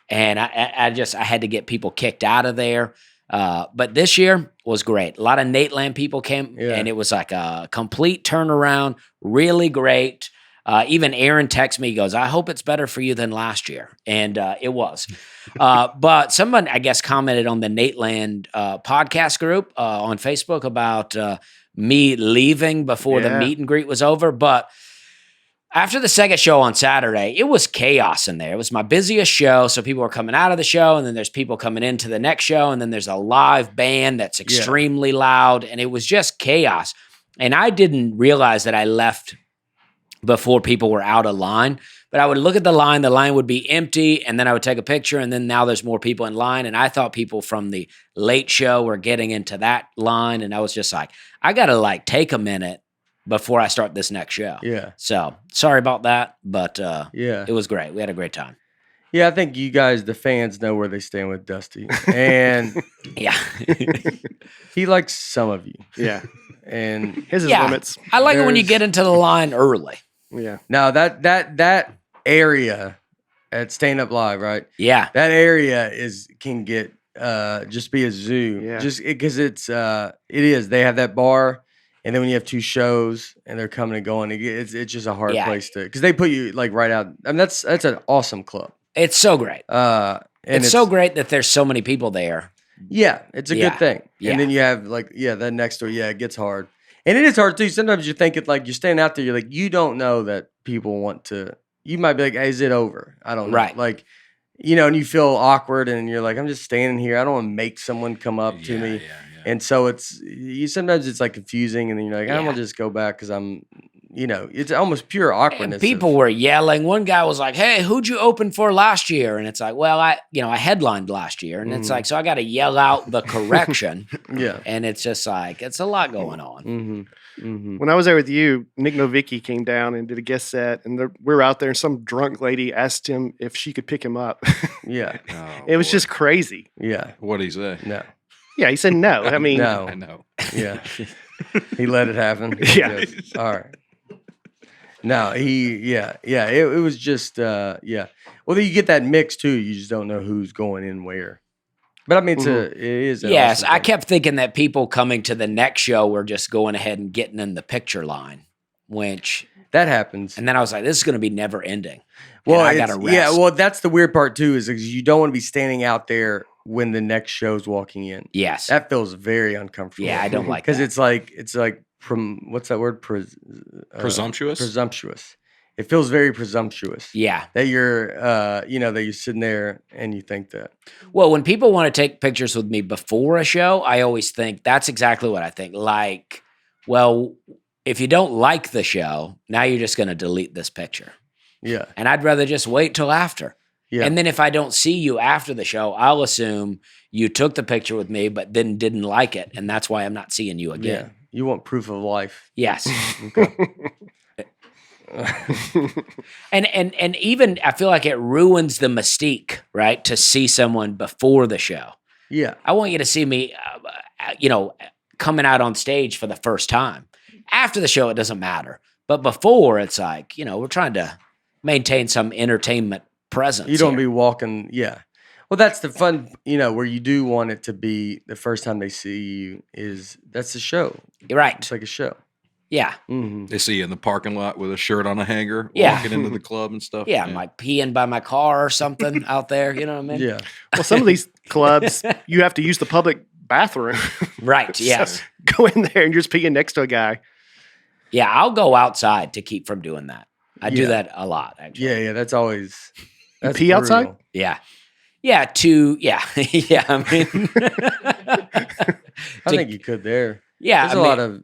And I had to get people kicked out of there. But this year was great. A lot of Nateland people came, and it was like a complete turnaround. Really great. Even Aaron texted me, he goes, I hope it's better for you than last year. And it was. But someone, I guess, commented on the Nateland podcast group on Facebook about me leaving before the meet and greet was over. But after the second show on Saturday, it was chaos in there. It was my busiest show. So people were coming out of the show, and then there's people coming into the next show, and then there's a live band that's extremely loud, and it was just chaos. And I didn't realize that I left before people were out of line. But I would look at the line would be empty, and then I would take a picture, and then now there's more people in line. And I thought people from the late show were getting into that line, and I was just like, I got to take a minute before I start this next show. Yeah. So sorry about that, but Yeah. it was great. We had a great time. Yeah, I think you guys, the fans, know where they stand with Dusty. And Yeah. he likes some of you. Yeah. And His Yeah. limits. I like it when you There's- get into the line early. Yeah. now that area at Stand Up Live, right? Yeah. That area can get just be a zoo. Yeah. Just because it is. They have that bar, and then when you have 2 shows and they're coming and going, it's just a hard Yeah. place to, because they put you like right out. I mean, that's an awesome club. It's so great. And It's so great that there's so many people there. Yeah, it's a Yeah. good thing. Yeah. And then you have that next door. Yeah, it gets hard. And it is hard too. Sometimes you think it like you're standing out there, you're like, you don't know that people want to, you might be like, hey, is it over? I don't know. Right. Like, and you feel awkward and you're like, I'm just standing here. I don't want to make someone come up to me. Yeah. And so sometimes it's like confusing, and then you're like, I'm Yeah. gonna just go back because I'm, it's almost pure awkwardness. And people were yelling. One guy was like, "Hey, who'd you open for last year?" And it's like, "Well, I headlined last year." And it's like, so I got to yell out the correction. Yeah. And it's just like, it's a lot going on. Mm-hmm. Mm-hmm. When I was there with you, Nick Novicki came down and did a guest set, and we were out there, and some drunk lady asked him if she could pick him up. Yeah. Oh, It was boy. just crazy. Yeah. What'd he say? No. Yeah, he said no. I mean, No. I know. Yeah. He let it happen. Yeah. Yes. All right. No, it was just, yeah. Well, then you get that mix too. You just don't know who's going in where. But I mean, it is. An Yes, awesome I thing. kept thinking that people coming to the next show were just going ahead and getting in the picture line, That happens. and then I was like, this is going to be never ending. Well, I got to rest. yeah. Well, that's the weird part too, is you don't want to be standing out there when the next show's walking in. Yes. That feels very uncomfortable. Yeah, I don't like because that. it's like what's that word? Presumptuous? Presumptuous. It feels very presumptuous. Yeah. That you're, that you're sitting there and you think that. Well, when people want to take pictures with me before a show, I always think that's exactly what I think. Like, well, if you don't like the show, now you're just going to delete this picture. Yeah. And I'd rather just wait till after. Yeah. And then if I don't see you after the show, I'll assume you took the picture with me, but then didn't like it. And that's why I'm not seeing you Yeah. again. You want proof of life. Yes. Okay. And even I feel like it ruins the mystique, right? To see someone before the show. Yeah. I want you to see me, coming out on stage for the first time. After the show, it doesn't matter. But before, it's like, we're trying to maintain some entertainment presence. You don't here. be walking. Yeah. Well, that's the fun, where you do want it to be the first time they see you that's the show. You're right. It's like a show. Yeah. Mm-hmm. They see you in the parking lot with a shirt on a hanger, Yeah. walking into the club and stuff. Yeah. I'm like peeing by my car or something out there. You know what I mean? Yeah. well, some of these clubs, you have to use the public bathroom. Right. So Yes. go in there and you're just peeing next to a guy. Yeah. I'll go outside to keep from doing that. I do Yeah. that a lot, actually. Yeah. Yeah. That's always. That's pee outside? brutal. Yeah. Yeah. Yeah. I mean, I think you could there. yeah.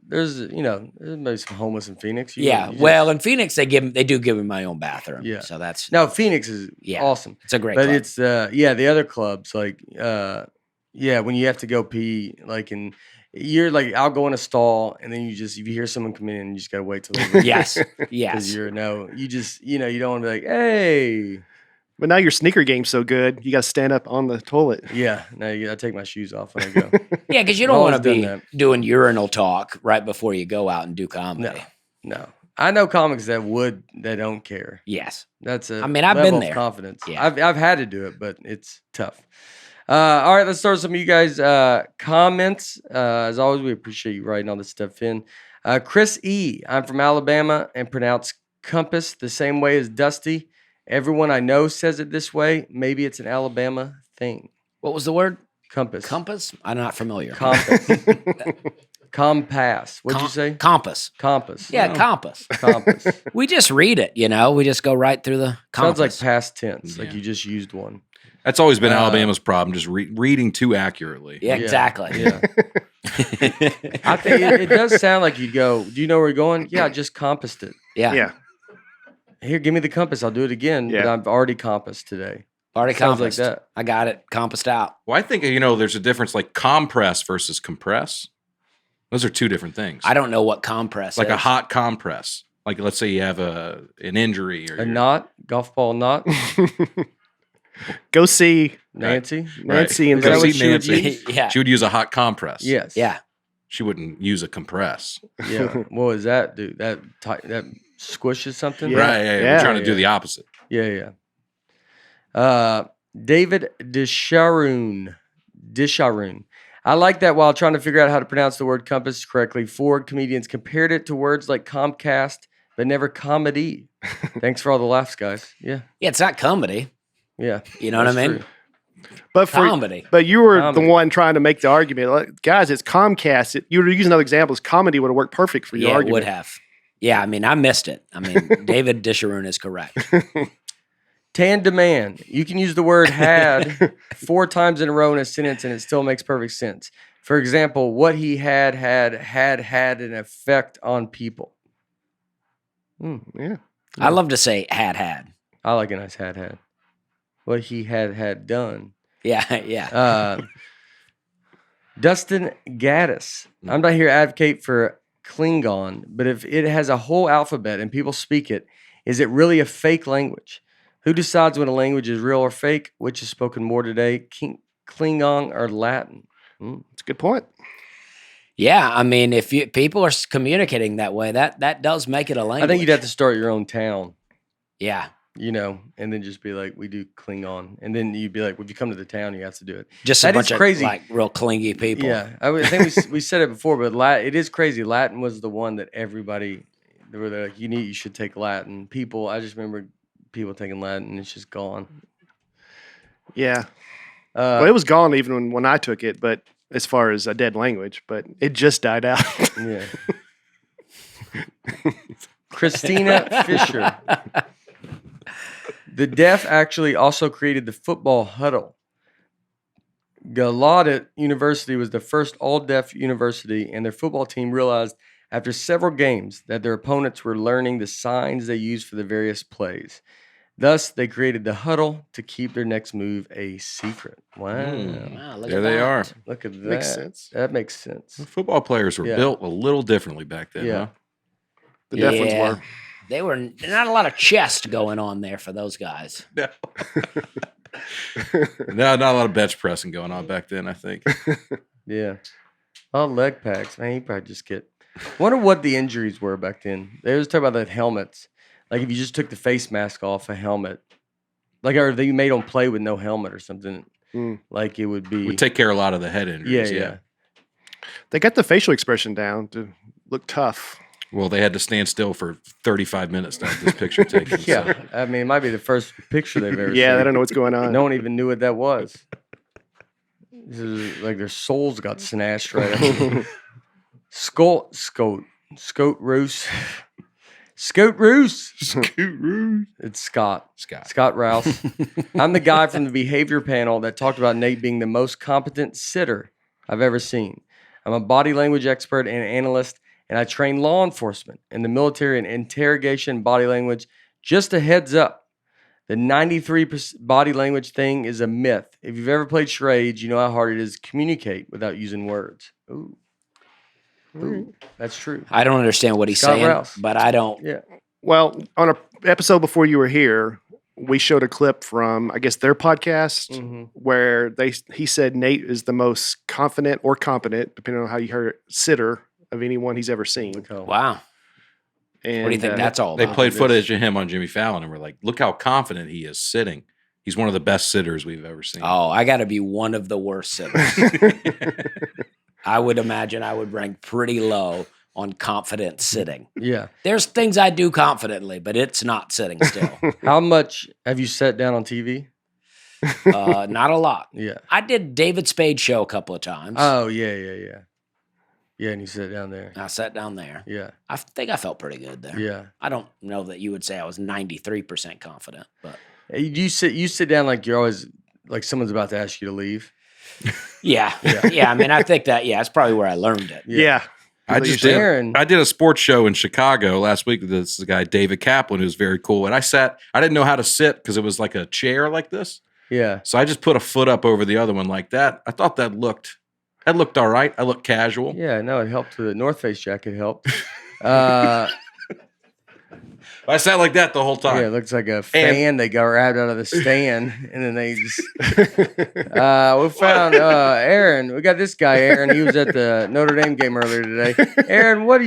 There's maybe some homeless in Phoenix. Well, in Phoenix, they do give me my own bathroom. Yeah. So that's, No, Phoenix is Yeah. awesome. it's a great But club. it's the other clubs like when you have to go pee, like, and you're like, I'll go in a stall, and then if you hear someone come in, you just gotta wait till they leave. Yes. Because Yes. you just you don't want to be like, hey. But now your sneaker game's so good, you got to stand up on the toilet. Yeah, no, I take my shoes off when I go. Yeah. Because you I've don't want always to be done doing urinal talk right before you go out and do comedy. No. I know comics that don't care. Yes. That's a I mean, I've level been of there. confidence. Yeah. I've had to do it, but it's tough. All right, let's start with some of you guys' comments. As always, we appreciate you writing all this stuff in. Chris E. I'm from Alabama and pronounce compass the same way as Dusty. Everyone I know says it this way. Maybe it's an Alabama thing. What was the word? Compass. Compass? I'm not familiar. Compass. Compass. What'd you say? Compass. Compass. Yeah, compass. Compass. We just read it, We just go right through the compass. Sounds like past tense, like Yeah. you just used one. That's always been Alabama's problem, just reading too accurately. Yeah, exactly. Yeah. I think it does sound like you'd go, do you know where you're going? Yeah, I just compassed it. Yeah. Yeah. Here, give me the compass. I'll do it again. But Yeah. I've already compassed today. Already Sounds like compassed. that. I got it. Compassed out. Well, I think, there's a difference like compress versus compress. Those are two different things. I don't know what compress like is. a hot compress. Like, let's say you have an injury or A knot, golf ball knot, Go see Nancy. Nancy and Is that Go what see she would Nancy. use? Yeah. She would use a hot compress. Yes. Yeah. She wouldn't use a compress. Yeah. What does that do? That squishes something? Yeah. Right. Yeah. Yeah. We're trying to do Yeah. the opposite. Yeah. David Desharoon. Disharoon. I like that while trying to figure out how to pronounce the word compass correctly, Ford comedians compared it to words like Comcast, but never comedy. Thanks for all the laughs, guys. Yeah. Yeah, it's not comedy. Yeah. You know what I mean? True. Comedy. But you were Comedy. the one trying to make the argument. Like, guys, it's Comcast. You were using other examples. Comedy would have worked perfect for your Yeah, it argument. would have. Yeah, I mean, I missed it. I mean, David Disharoon is correct. Tandeman. You can use the word had 4 times in a row in a sentence and it still makes perfect sense. For example, what he had an effect on people. Yeah. I love to say had. I like a nice had. What he had done. Yeah. Dustin Gaddis. I'm not here to advocate for Klingon, but if it has a whole alphabet and people speak it, is it really a fake language? Who decides when a language is real or fake? Which is spoken more today, Klingon or Latin? That's a good point. Yeah, I mean, if people are communicating that way, that does make it a language. I think you'd have to start your own town. Yeah. And then just be like, we do Klingon. And then you'd be like, well, if you come to the town, you have to do it. Just That a is bunch crazy. of like real clingy people. Yeah. I think we said it before, but it is crazy. Latin was the one that everybody, they were like, you should take Latin. I just remember people taking Latin and it's just gone. Yeah. Well, it was gone even when I took it, but as far as a dead language, but it just died out. Yeah. Christina Fisher. The deaf actually also created the football huddle. Gallaudet University was the first all-deaf university, and their football team realized after several games that their opponents were learning the signs they used for the various plays. Thus, they created the huddle to keep their next move a secret. Wow. Wow, look There at they that. are. Look at that. Makes sense. That makes sense. Football players were Yeah. built a little differently back then, Yeah. huh? The deaf ones Yeah. were. They were not a lot of chest going on there for those guys. No. No, not a lot of bench pressing going on back then, I think. Yeah. Oh, leg packs. Man, you probably just get. Wonder what the injuries were back then. They was talking about the helmets. Like if you just took the face mask off a helmet, like or they made them play with no helmet or something. Like it would be. We take care of a lot of the head injuries. Yeah. They got the facial expression down to look tough. Well, they had to stand still for 35 minutes to have this picture taken. Yeah. So. I mean, it might be the first picture they've ever Yeah, seen. they don't know what's going on. No one even knew what that was. This is like their souls got snatched right out. Scout Roos. Scout Roos. It's Scott. Scott Rouse. I'm the guy from the behavior panel that talked about Nate being the most competent sitter I've ever seen. I'm a body language expert and analyst, and I train law enforcement in the military and interrogation body language. Just a heads up, the 93% body language thing is a myth. If you've ever played charades, you know how hard it is to communicate without using words. Ooh, that's true. I don't understand what he's Scott saying, Rouse. but I don't. Yeah. Well, on an episode before you were here, we showed a clip from, I guess, their podcast where he said Nate is the most confident or competent, depending on how you heard it, sitter of anyone he's ever seen. Wow. And, What do you think that's all They about? played footage of him on Jimmy Fallon and we're like, look how confident he is sitting. He's one of the best sitters we've ever seen. Oh, I got to be one of the worst sitters. I would imagine I would rank pretty low on confident sitting. Yeah. There's things I do confidently, but it's not sitting still. How much have you sat down on TV? Not a lot. Yeah. I did David Spade's show a couple of times. Oh, yeah. Yeah, and you sit down there. I sat down there. Yeah. I think I felt pretty good there. Yeah. I don't know that you would say I was 93% confident, but You sit down like you're always like someone's about to ask you to leave. yeah. I mean, I think that's probably where I learned it. Yeah. I Aaron. did a sports show in Chicago last week with this guy, David Kaplan, who's very cool. And I didn't know how to sit because it was like a chair like this. Yeah. So I just put a foot up over the other one like that. I thought that looked all right. I looked casual. Yeah, no, it helped. The North Face jacket helped. I sat like that the whole time. Yeah, it looks like a fan they got grabbed out of the stand, and then they just. We found Aaron. We got this guy, Aaron. He was at the Notre Dame game earlier today. Aaron, how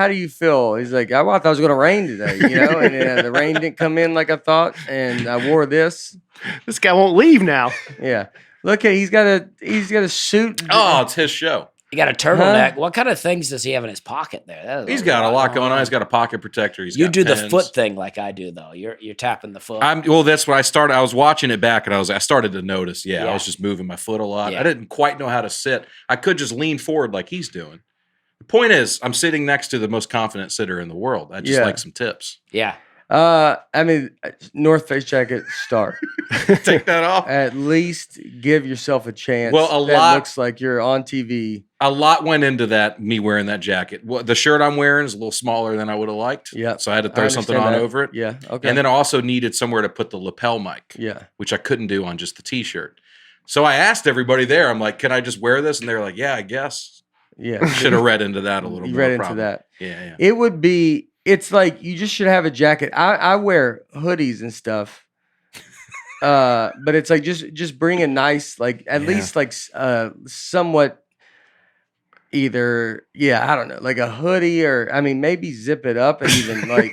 do you feel? He's like, I thought it was going to rain today, and the rain didn't come in like I thought, and I wore this. This guy won't leave now. Yeah. Look at he's got a suit. Oh, it's his show. You got a turtleneck. What kind of things does he have in his pocket there? That is He's got a lot going on. He's got a pocket protector. You do the foot thing like I do, though. You're tapping the foot. Well, that's what I started. I was watching it back, and I started to notice. Yeah, I was just moving my foot a lot. Yeah. I didn't quite know how to sit. I could just lean forward like he's doing. The point is, I'm sitting next to the most confident sitter in the world. I just like some tips. Yeah. I mean, North Face jacket, start. Take that off. At least give yourself a chance. Well, that looks like you're on TV. A lot went into that, me wearing that jacket. The shirt I'm wearing is a little smaller than I would have liked. Yeah. So I had to throw something on over it. Yeah. Okay. And then I also needed somewhere to put the lapel mic. Yeah. Which I couldn't do on just the t-shirt. So I asked everybody there, I'm like, can I just wear this? And they're like, yeah, I guess. Yeah. Should have read into that a little You more. read into that. Yeah. It would be, it's like you just should have a jacket. I wear hoodies and stuff. But it's like just bring a nice, like at least like somewhat either, I don't know, like a hoodie or I mean maybe zip it up and even like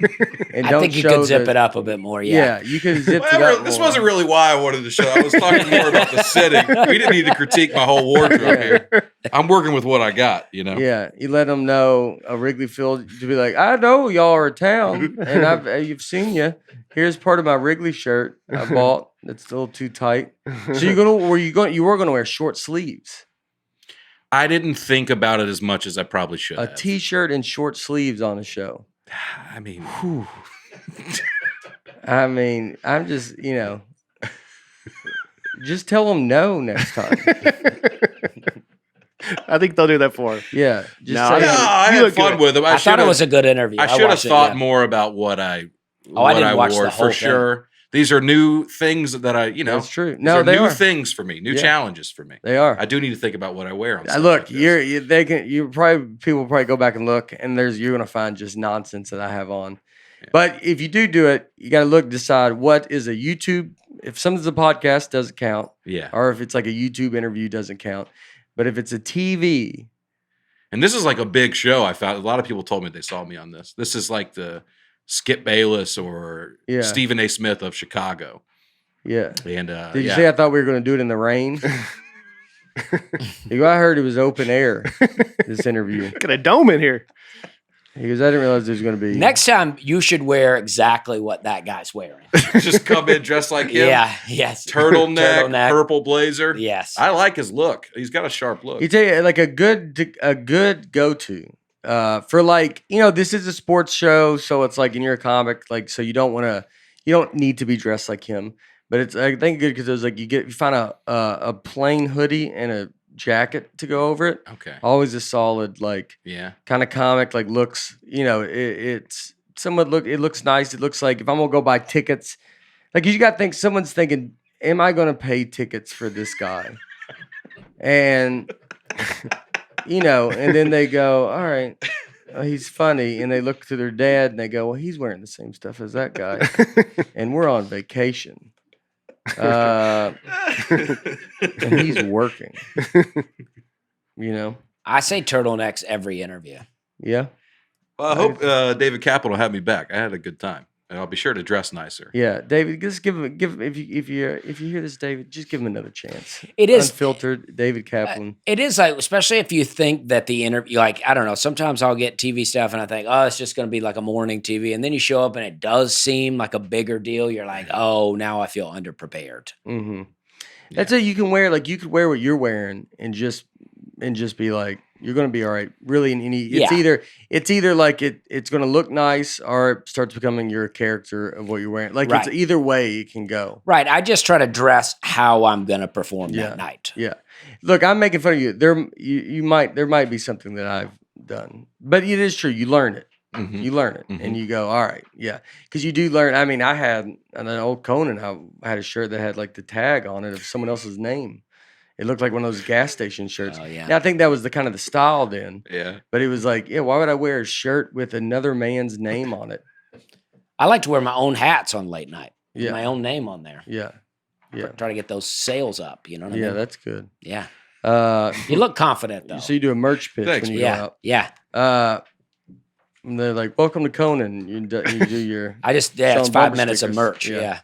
and I think you could zip it up a bit more. Yeah, you could zip it up. This wasn't really why I wanted to show. I was talking more about the sitting. We didn't need to critique my whole wardrobe here. I'm working with what I got, you know. Yeah, you let them know a Wrigley Field to be like, I know y'all are town, and you've seen you. Here's part of my Wrigley shirt I bought. That's a little too tight. So you were gonna wear short sleeves. I didn't think about it as much as I probably should have. A t-shirt and short sleeves on a show. I mean, I'm just, just tell them no next time. I think they'll do that for him. Yeah. I had fun with them. I thought it was a good interview. I should have thought more about what I didn't watch wore the whole for sure. These are new things that I, That's true. No, they are new things for me, new challenges for me. They are. I do need to think about what I wear. On look, like people probably go back and look, and you're gonna find just nonsense that I have on. Yeah. But if you do it, you got to decide what is a YouTube. If something's a podcast, doesn't count. Yeah. Or if it's like a YouTube interview, doesn't count. But if it's a TV, and this is like a big show, I found a lot of people told me they saw me on this. This is like the Skip Bayless or Stephen A. Smith of Chicago. Yeah. And did you say I thought we were going to do it in the rain? I heard it was open air, this interview. Got a dome in here. He goes, I didn't realize there was going to be. Next time, you should wear exactly what that guy's wearing. Just come in dressed like him. Yeah, yes. Turtleneck, purple blazer. Yes. I like his look. He's got a sharp look. You tell you, like a good go-to. For like, this is a sports show, so it's like, and you're a comic, like, so you don't need to be dressed like him, but it's, I think, good because it was like, you find a plain hoodie and a jacket to go over it. Okay. Always a solid, like, kind of comic, like looks, it's somewhat it looks nice. It looks like if I'm going to go buy tickets, like you got to think, someone's thinking, am I going to pay tickets for this guy? And and then they go, all right, he's funny. And they look to their dad and they go, well, he's wearing the same stuff as that guy. And we're on vacation. And he's working. I say turtlenecks every interview. Yeah. Well, I hope David Kaplan will have me back. I had a good time. And I'll be sure to dress nicer. Yeah, David, just give him if you hear this, David, just give him another chance. It is unfiltered, David Kaplan. It is like, especially if you think that the interview, like, I don't know. Sometimes I'll get TV stuff and I think, oh, it's just going to be like a morning TV, and then you show up and it does seem like a bigger deal. You're like, oh, now I feel underprepared. Mm-hmm. That's it. You can wear you could wear what you're wearing and just be like, you're going to be all right. Really, it's either like it's going to look nice or it starts becoming your character of what you're wearing. Like, it's either way it can go. Right. I just try to dress how I'm going to perform that night. Yeah. Look, I'm making fun of you. There might be something that I've done, but it is true. You learn it. Mm-hmm. You learn it, and you go, all right, because you do learn. I mean, I had an old Conan. I had a shirt that had like the tag on it of someone else's name. It looked like one of those gas station shirts. Oh, yeah. Now, I think that was the kind of the style then. Yeah. But it was like, why would I wear a shirt with another man's name on it? I like to wear my own hats on late night. Yeah. My own name on there. Yeah. Yeah. Try to get those sales up. You know what I mean? Yeah, that's good. Yeah. You look confident, though. So you do a merch pitch when you go out. Yeah. And they're like, welcome to Conan. You do your... it's 5 minutes of merch. Yeah.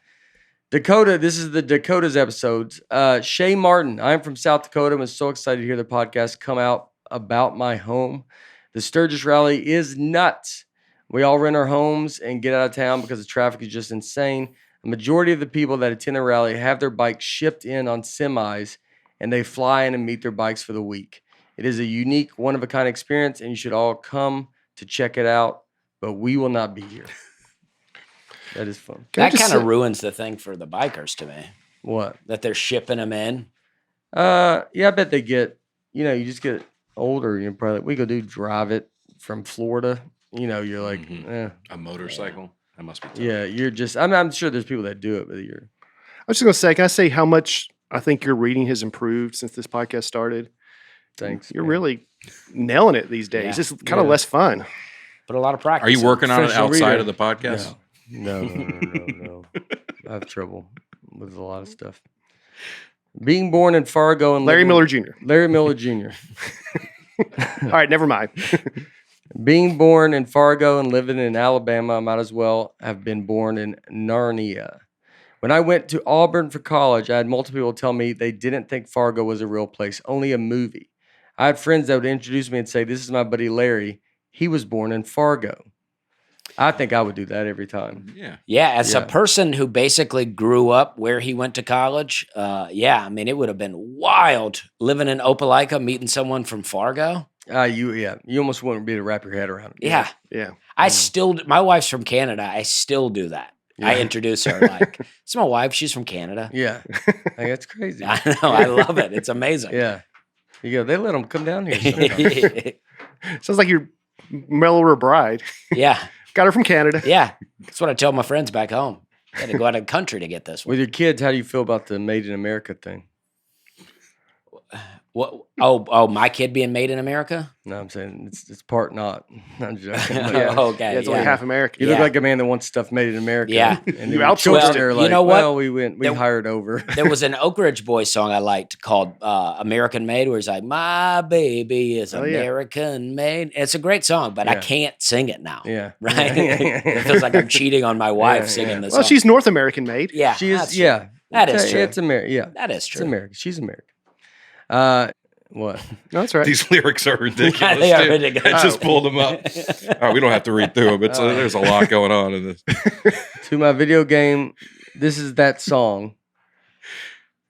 Dakota, this is the Dakota's episodes. Shay Martin, I'm from South Dakota. I'm so excited to hear the podcast come out about my home. The Sturgis Rally is nuts. We all rent our homes and get out of town because the traffic is just insane. A majority of the people that attend the rally have their bikes shipped in on semis, and they fly in and meet their bikes for the week. It is a unique, one-of-a-kind experience, and you should all come to check it out, but we will not be here. That is fun. That kind of ruins the thing for the bikers to me. What? That they're shipping them in. Yeah, I bet they get, you just get older. You probably, we go drive it from Florida. You're like, A motorcycle? That must be tough. Yeah, you're just, I'm sure there's people that do it, but you're. I was just going to say, can I say how much I think your reading has improved since this podcast started? Thanks. You're man. really nailing it these days. Yeah. It's kind of less fun. Put a lot of practice. Are you working on it Professional outside reader. of the podcast? No. I have trouble with a lot of stuff. Being born in Fargo and Larry living- Miller Jr. Larry Miller Jr. All right, never mind. Being born in Fargo and living in Alabama, I might as well have been born in Narnia. When I went to Auburn for college, I had multiple people tell me they didn't think Fargo was a real place, only a movie. I had friends that would introduce me and say, "This is my buddy Larry. He was born in Fargo." I think I would do that every time. Yeah. Yeah, as a Yeah. person who basically grew up where he went to college, I mean, it would have been wild living in Opelika, meeting someone from Fargo. You almost wouldn't be able to wrap your head around it. Yeah. Yeah. I still, my wife's from Canada. I still do that. I Yeah. introduce her like, it's my wife. She's from Canada. Yeah. Like, that's crazy. I know. I love it. It's amazing. Yeah. You go, they let them come down here sometimes. Sounds like your Mellower bride. yeah. Got her from Canada. Yeah. That's what I tell my friends back home. I had to go out of the country to get this one. With your kids, how do you feel about the Made in America thing? What? Oh, my kid being made in America? No, I'm saying it's part not. I'm joking. Yeah. Okay. Yeah, it's only half American. You look Yeah. like a man that wants stuff made in America. Yeah. And You the outsource children it. are You like, know what? well, we There- hired over. There was an Oak Ridge Boys song I liked called American Made, where he's like, "My baby is Oh, yeah. American made." It's a great song, but I Yeah. can't sing it now. Yeah. Right? It feels like I'm cheating on my wife Yeah, singing yeah. this Well, song. she's North American made. yeah, She is, that's true. yeah. That is true. It's American. Yeah. That is It's true. American. She's American. What? No, that's right. These lyrics are ridiculous. They are dude. ridiculous. I just pulled them up. Oh, we don't have to read through them. There's a lot going on in this. To my video game, this is that song.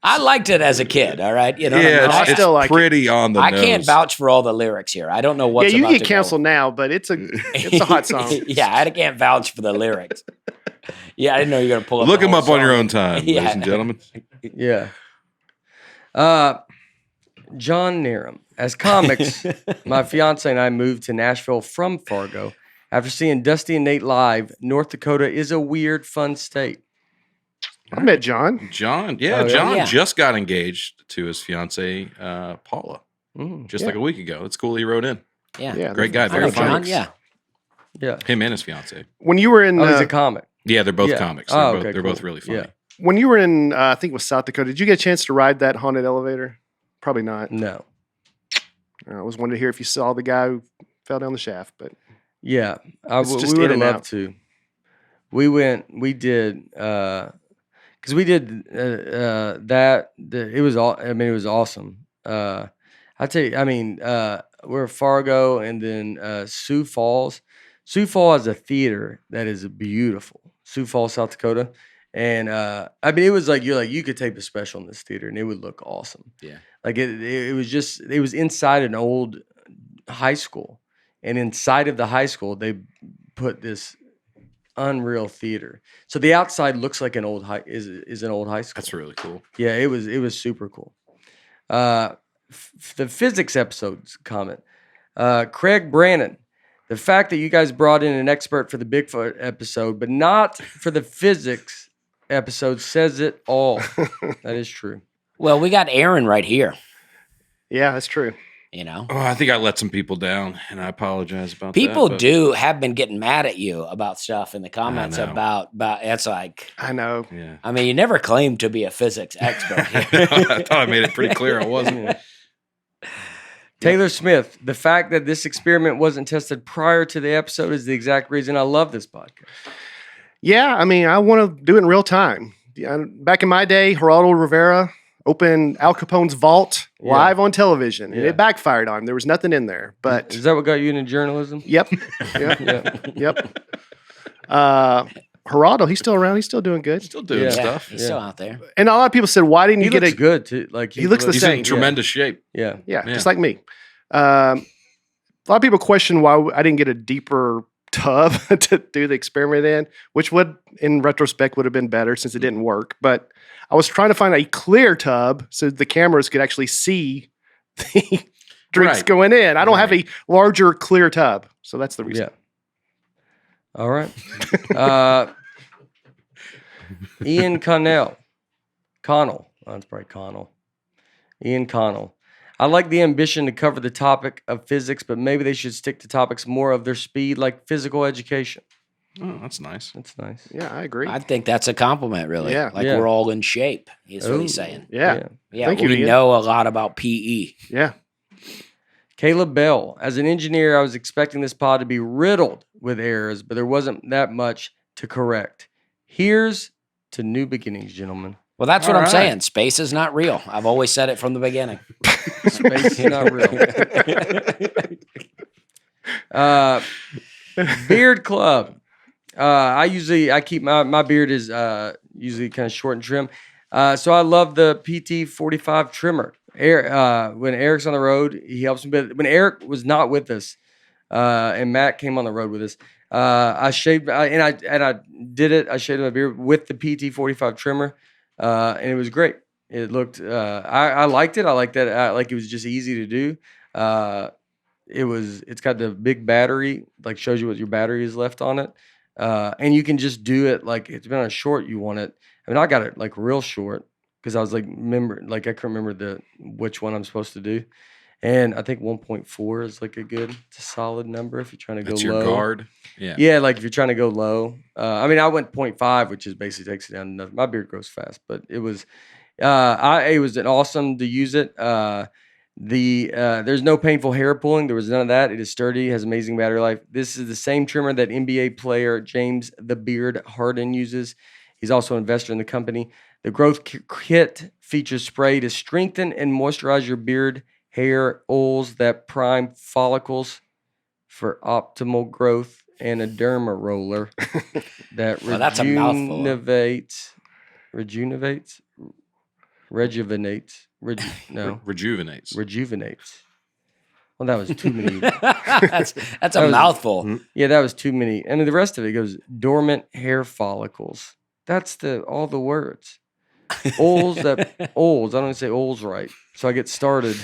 I liked it as a kid. All right, you know. Yeah, I it's still like it. pretty on the I nose. can't vouch for all the lyrics here. I don't know what's Yeah, you about get to canceled now, but it's a hot song. yeah, I can't vouch for the lyrics. Yeah, I didn't know you were gonna pull up. Look the them whole up on your song. own time, Yeah. ladies and gentlemen. Yeah. John Nerum. As comics, my fiance and I moved to Nashville from Fargo. After seeing Dusty and Nate live, North Dakota is a weird, fun state. I met John. John Yeah. just got engaged to his fiancee, Paula, just Yeah. like a week ago. It's cool he wrote in. Yeah, Yeah, Great guy, I very know funny. John. Yeah, Yeah. Him and his fiance. When you were in, Oh, he's a comic. Yeah, they're both Yeah. comics. Oh, They're, okay, they're both cool. really funny. Yeah. when you were in, I think it was South Dakota. Did you get a chance to ride that haunted elevator? Probably not. No. I was wanting to hear if you saw the guy who fell down the shaft, but Yeah. It's We just would in have and loved out. to. We did, because we did it was all, I mean, it was awesome. I tell you, I mean, we're at Fargo and then Sioux Falls. Sioux Falls has a theater that is beautiful. Sioux Falls, South Dakota. And I mean, it was like, you could tape a special in this theater and it would look awesome. Yeah. Like it was inside an old high school. And inside of the high school, they put this unreal theater. So the outside looks like an old is an old high school. That's really cool. Yeah, it was super cool. The physics episodes comment. Craig Brannon, the fact that you guys brought in an expert for the Bigfoot episode, but not for the physics episode, says it all. That is true. well, we got Aaron right here. yeah, that's true. You know, Oh, I think I let some people down, and I apologize about people that. but- have been getting mad at you about stuff in the comments know. about. It's like, I know. Yeah. I mean, you never claimed to be a physics expert. I thought I made it pretty clear I wasn't. Taylor Smith, the fact that this experiment wasn't tested prior to the episode is the exact reason I love this podcast. Yeah, I mean, I want to do it in real time. Back in my day, Geraldo Rivera opened Al Capone's vault live on television, and it backfired on him. There was nothing in there. But is that what got you into journalism? Yep. Yep. Geraldo, he's still around. He's still doing good. Still doing stuff. He's still out there. And a lot of people said, "Why didn't you get looks good too? Like he looks the He's same. in tremendous shape. Yeah, just like me." A lot of people question why I didn't get a deeper tub to do the experiment in, which would, in retrospect, would have been better since it didn't work. But I was trying to find a clear tub so the cameras could actually see the drinks going in. I don't have a larger clear tub, so that's the reason. Yeah. All right. Ian Connell. Oh, that's probably Connell. Ian Connell. I like the ambition to cover the topic of physics, but maybe they should stick to topics more of their speed, like physical education. Oh, that's nice. That's nice. Yeah, I agree. I think that's a compliment, really. Yeah. We're all in shape, is what he's saying. Yeah. Thank you, we know a lot about PE. Yeah. Caleb Bell. As an engineer, I was expecting this pod to be riddled with errors, but there wasn't that much to correct. Here's to new beginnings, gentlemen. Well, that's what I'm saying. Space is not real. I've always said it from the beginning. Space is not real. Beard Club. I keep my beard is usually kind of short and trim. So I love the PT45 trimmer. When Eric's on the road, he helps me. But when Eric was not with us, and Matt came on the road with us, I shaved and I did it. I shaved my beard with the PT45 trimmer, and it was great. It looked. I liked it. I liked that. Like it was just easy to do. It's got the big battery, like shows you what your battery is left on it. And you can just do it like it's been on short you want it. I mean, I got it like real short because I was like I couldn't remember which one I'm supposed to do. And I think 1.4 is like it's a solid number if you're trying to go low. That's your guard. Yeah. Yeah, like if you're trying to go low. I mean, I went 0.5, which is basically takes it down to nothing. My beard grows fast, but it was an awesome to use it. There's no painful hair pulling. There was none of that. It is sturdy, has amazing battery life. This is the same trimmer that NBA player James the Beard Harden uses. He's also an investor in the company. The growth kit features spray to strengthen and moisturize your beard hair oils that prime follicles for optimal growth, and a derma roller that that's a mouthful. Rejuvenates. Well, that was too many. that's a mouthful. Yeah, that was too many. I mean, the rest of it goes dormant hair follicles. That's all the words. Oils. I don't even say oils right. So I get started.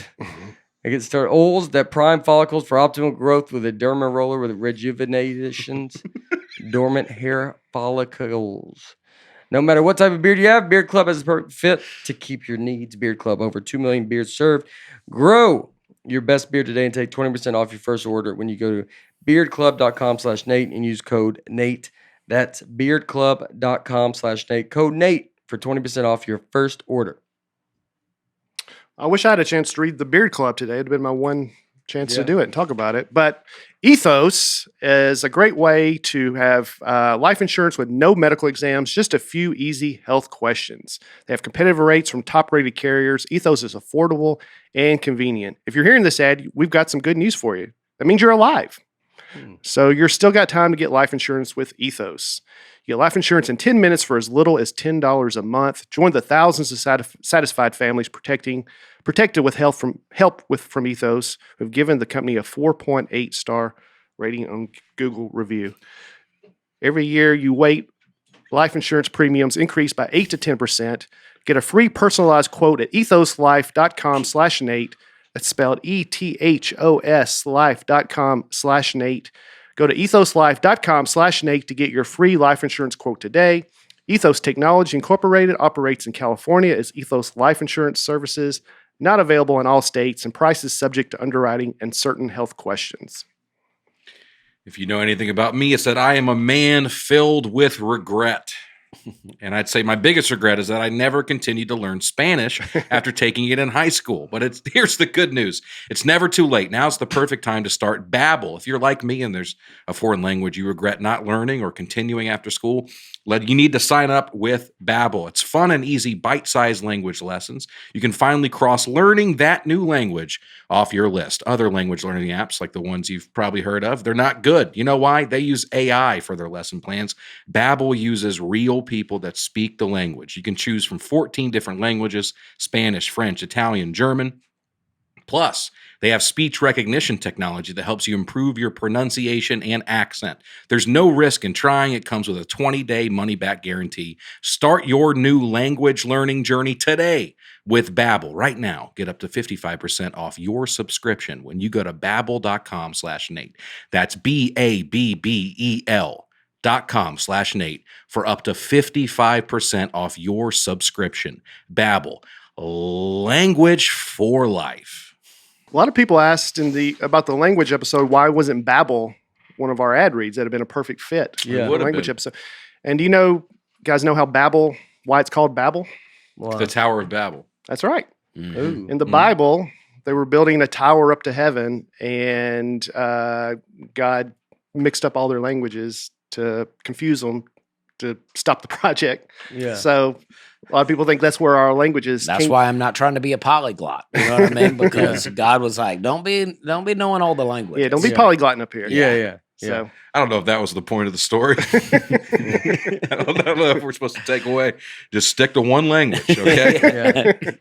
Oils that prime follicles for optimal growth with a derma roller with rejuvenations, dormant hair follicles. No matter what type of beard you have, Beard Club has a perfect fit to keep your needs. Beard Club, over 2 million beards served. Grow your best beard today and take 20% off your first order when you go to beardclub.com/Nate and use code Nate. That's beardclub.com/Nate. Code Nate for 20% off your first order. I wish I had a chance to read the Beard Club today. It'd been my one chance to do it and talk about it. But Ethos is a great way to have life insurance with no medical exams, just a few easy health questions. They have competitive rates from top-rated carriers. Ethos is affordable and convenient. If you're hearing this ad, we've got some good news for you. That means you're alive. So you're still got time to get life insurance with Ethos. You get life insurance in 10 minutes for as little as $10 a month. Join the thousands of satisfied families protected with help from Ethos, who've given the company a 4.8 star rating on Google review. Every year you wait, life insurance premiums increase by 8 to 10%. Get a free personalized quote at ethoslife.com/Nate. That's spelled ETHOS life.com/Nate. Go to ethoslife.com/Nate to get your free life insurance quote today. Ethos Technology Incorporated operates in California as Ethos Life Insurance Services, not available in all states, and prices subject to underwriting and certain health questions. If you know anything about me, it's that I am a man filled with regret. And I'd say my biggest regret is that I never continued to learn Spanish after taking it in high school. But here's the good news. It's never too late. Now's the perfect time to start Babbel. If you're like me and there's a foreign language you regret not learning or continuing after school, you need to sign up with Babbel. It's fun and easy, bite-sized language lessons. You can finally cross learning that new language off your list. Other language learning apps, like the ones you've probably heard of, they're not good. You know why? They use AI for their lesson plans. Babbel uses real people that speak the language. You can choose from 14 different languages: Spanish, French, Italian, German. Plus, they have speech recognition technology that helps you improve your pronunciation and accent. There's no risk in trying. It comes with a 20-day money-back guarantee. Start your new language learning journey today with Babbel. Right now, get up to 55% off your subscription when you go to babbel.com/Nate. That's BABBEL.com/Nate for up to 55% off your subscription. Babbel, language for life. A lot of people asked about the language episode, why wasn't Babbel one of our ad reads? That'd have been a perfect fit. Yeah. For Would the have language been. episode. And do you guys know why it's called Babbel? Wow. The Tower of Babel. That's right. Ooh. In the Bible, they were building a tower up to heaven, and God mixed up all their languages to confuse them to stop the project. Yeah. So a lot of people think that's where our languages That's why I'm not trying to be a polyglot. You know what I mean? Because God was like, don't be knowing all the languages. Yeah, don't be Yeah. polyglotting up here. Yeah. So I don't know if that was the point of the story. I don't know if we're supposed to take away. Just stick to one language, okay? Yeah.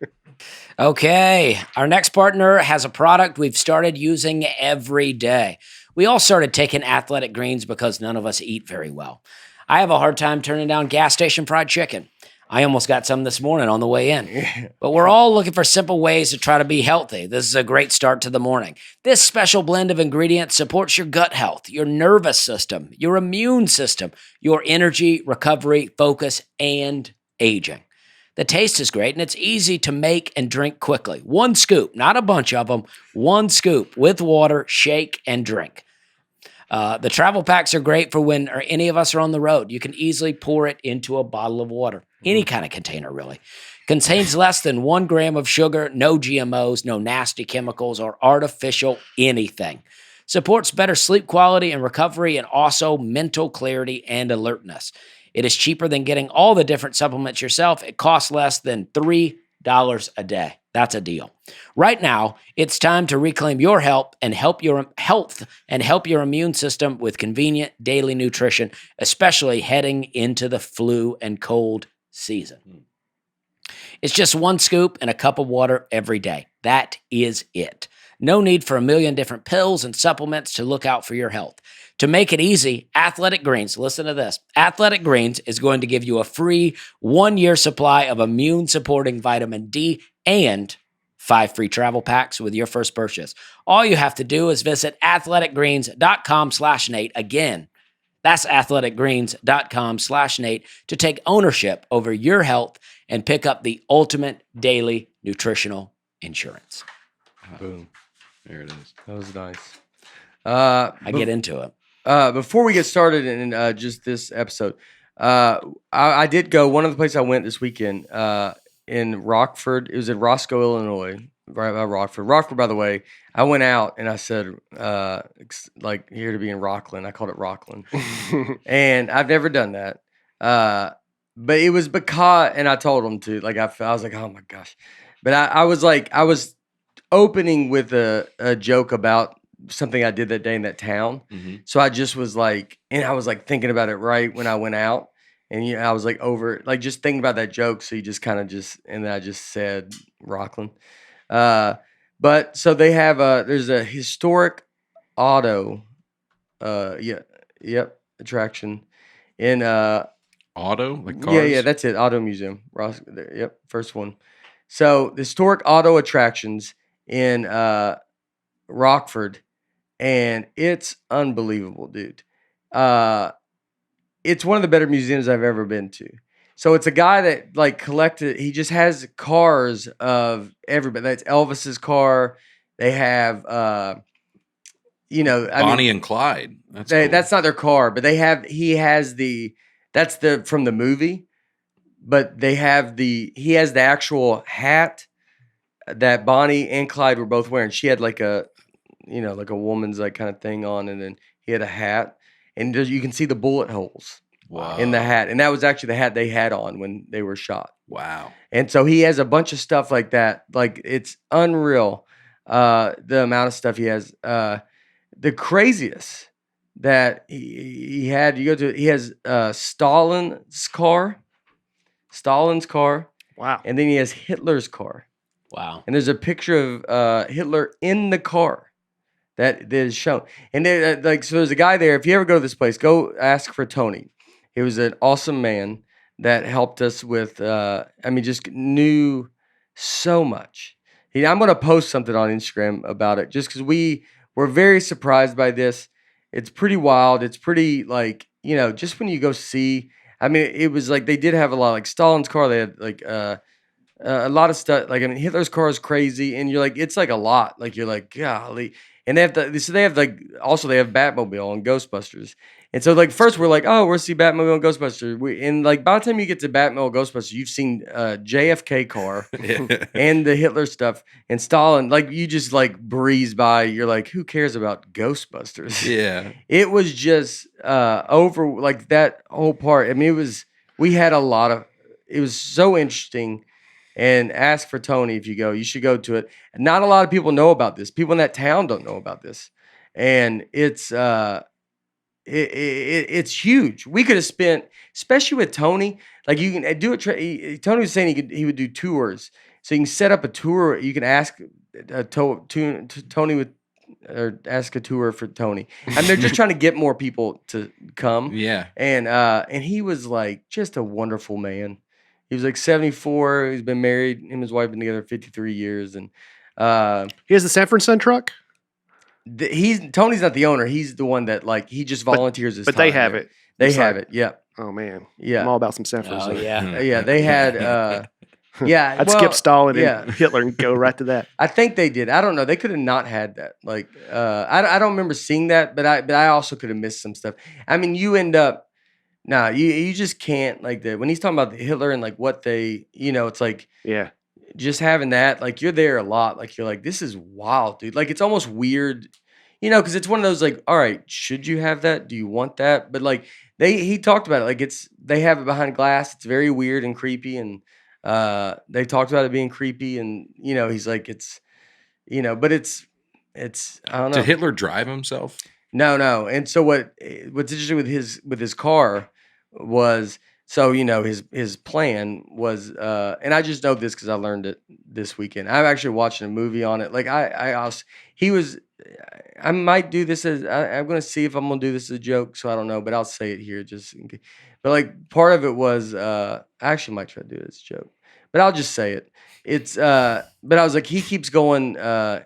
Okay. Our next partner has a product we've started using every day. We all started taking Athletic Greens because none of us eat very well. I have a hard time turning down gas station fried chicken. I almost got some this morning on the way in. But we're all looking for simple ways to try to be healthy. This is a great start to the morning. This special blend of ingredients supports your gut health, your nervous system, your immune system, your energy, recovery, focus, and aging. The taste is great, and it's easy to make and drink quickly. One scoop, not a bunch of them, one scoop with water, shake, and drink. The travel packs are great for when any of us are on the road. You can easily pour it into a bottle of water. Any kind of container, really. Contains less than 1 gram of sugar, no GMOs, no nasty chemicals, or artificial anything. Supports better sleep quality and recovery, and also mental clarity and alertness. It is cheaper than getting all the different supplements yourself. It costs less than $3 a day. That's a deal. Right now, it's time to reclaim your health and help your immune system with convenient daily nutrition, especially heading into the flu and cold season. It's just 1 scoop and a cup of water every day. That is it. No need for a million different pills and supplements to look out for your health. To make it easy, Athletic Greens, listen to this. Athletic Greens is going to give you a free 1-year supply of immune-supporting vitamin D and 5 free travel packs with your first purchase. All you have to do is visit athleticgreens.com/Nate. Again, that's athleticgreens.com/Nate to take ownership over your health and pick up the ultimate daily nutritional insurance. Boom. There it is. That was nice. I get into it. Before we get started in just this episode, I did go. One of the places I went this weekend in Rockford. It was in Roscoe, Illinois, right by Rockford. Rockford, by the way, I went out and I said, like, here to be in Rockland. I called it Rockland. And I've never done that. But it was because, and I told them to, like, I was like, oh my gosh. But I was opening with a joke about something I did that day in that town. Mm-hmm. So I just was like, and I was like thinking about it right when I went out. And I was like just thinking about that joke. So you just kind of and then I just said Rockland. But so they have there's a historic auto, attraction in Auto? Like cars? yeah, that's it. Auto Museum. Yep, first one. So the historic auto attractions in Rockford, and it's unbelievable, dude. It's one of the better museums I've ever been to. So it's a guy that like collected. He just has cars of everybody. That's Elvis's car. They have, Bonnie and Clyde. That's cool. That's not their car, but they have. He has the. That's from the movie. but he has the actual hat that Bonnie and Clyde were both wearing. She had like a woman's like kind of thing on, and then he had a hat, and you can see the bullet holes in the hat, and that was actually the hat they had on when they were shot. Wow. And so he has a bunch of stuff like that. Like, it's unreal, the amount of stuff he has. The craziest that he had, he has Stalin's car. Wow. And then he has Hitler's car. Wow. And there's a picture of Hitler in the car that is shown. And so there's a guy there. If you ever go to this place, go ask for Tony. He was an awesome man that helped us with, just knew so much. I'm going to post something on Instagram about it just because we were very surprised by this. It's pretty wild. It's pretty, like, just when you go see, it was like they did have a lot, like Stalin's car. They had like a lot of stuff. Like, Hitler's car is crazy. And you're like, it's like a lot. Like, you're like, golly. And they have also they have Batmobile and Ghostbusters. And so, like, first we're like, oh, we'll see Batmobile and Ghostbusters. And like, by the time you get to Batmobile Ghostbusters, you've seen JFK car and the Hitler stuff and Stalin. Like, you just like breeze by. You're like, who cares about Ghostbusters? Yeah. It was just over, like, that whole part. It was so interesting. And ask for Tony if you go. You should go to it. Not a lot of people know about this. People in that town don't know about this, and it's huge. We could have spent, especially with Tony. Like, you can do it. Tony was saying he would do tours, so you can set up a tour. You can ask Tony with, or ask a tour for Tony. They're just trying to get more people to come. Yeah, and he was like just a wonderful man. He was like 74. He's been married. Him and his wife been together 53 years. And he has the Sanford Son truck? Tony's not the owner. He's the one that, like, he just volunteers his time. But they have it. They have it. Yeah. Oh, man. Yeah. I'm all about some Sanford Son. Yeah. Yeah. They had, yeah. I'd skip Stalin and Hitler and go right to that. I think they did. I don't know. They could have not had that. Like, I don't remember seeing that, but I also could have missed some stuff. You end up, nah, you just can't, like, when he's talking about the Hitler and like what they, it's like, yeah, just having that, like, you're there a lot. Like, you're like, this is wild, dude. Like, it's almost weird, because it's one of those, like, all right, should you have that? Do you want that? But like, he talked about it. Like, they have it behind glass. It's very weird and creepy. And they talked about it being creepy. And, he's like, it's, but it's, I don't know. Did Hitler drive himself? No. And so what's interesting with his car was, so, his plan was, and I just know this because I learned it this weekend. I'm actually watching a movie on it. Like, I might do this as, I'm going to see if I'm going to do this as a joke. So I don't know, but I'll say it here just in case. But like, part of it was, I actually might try to do it as a joke, but I'll just say it. It's, but I was like, he keeps going.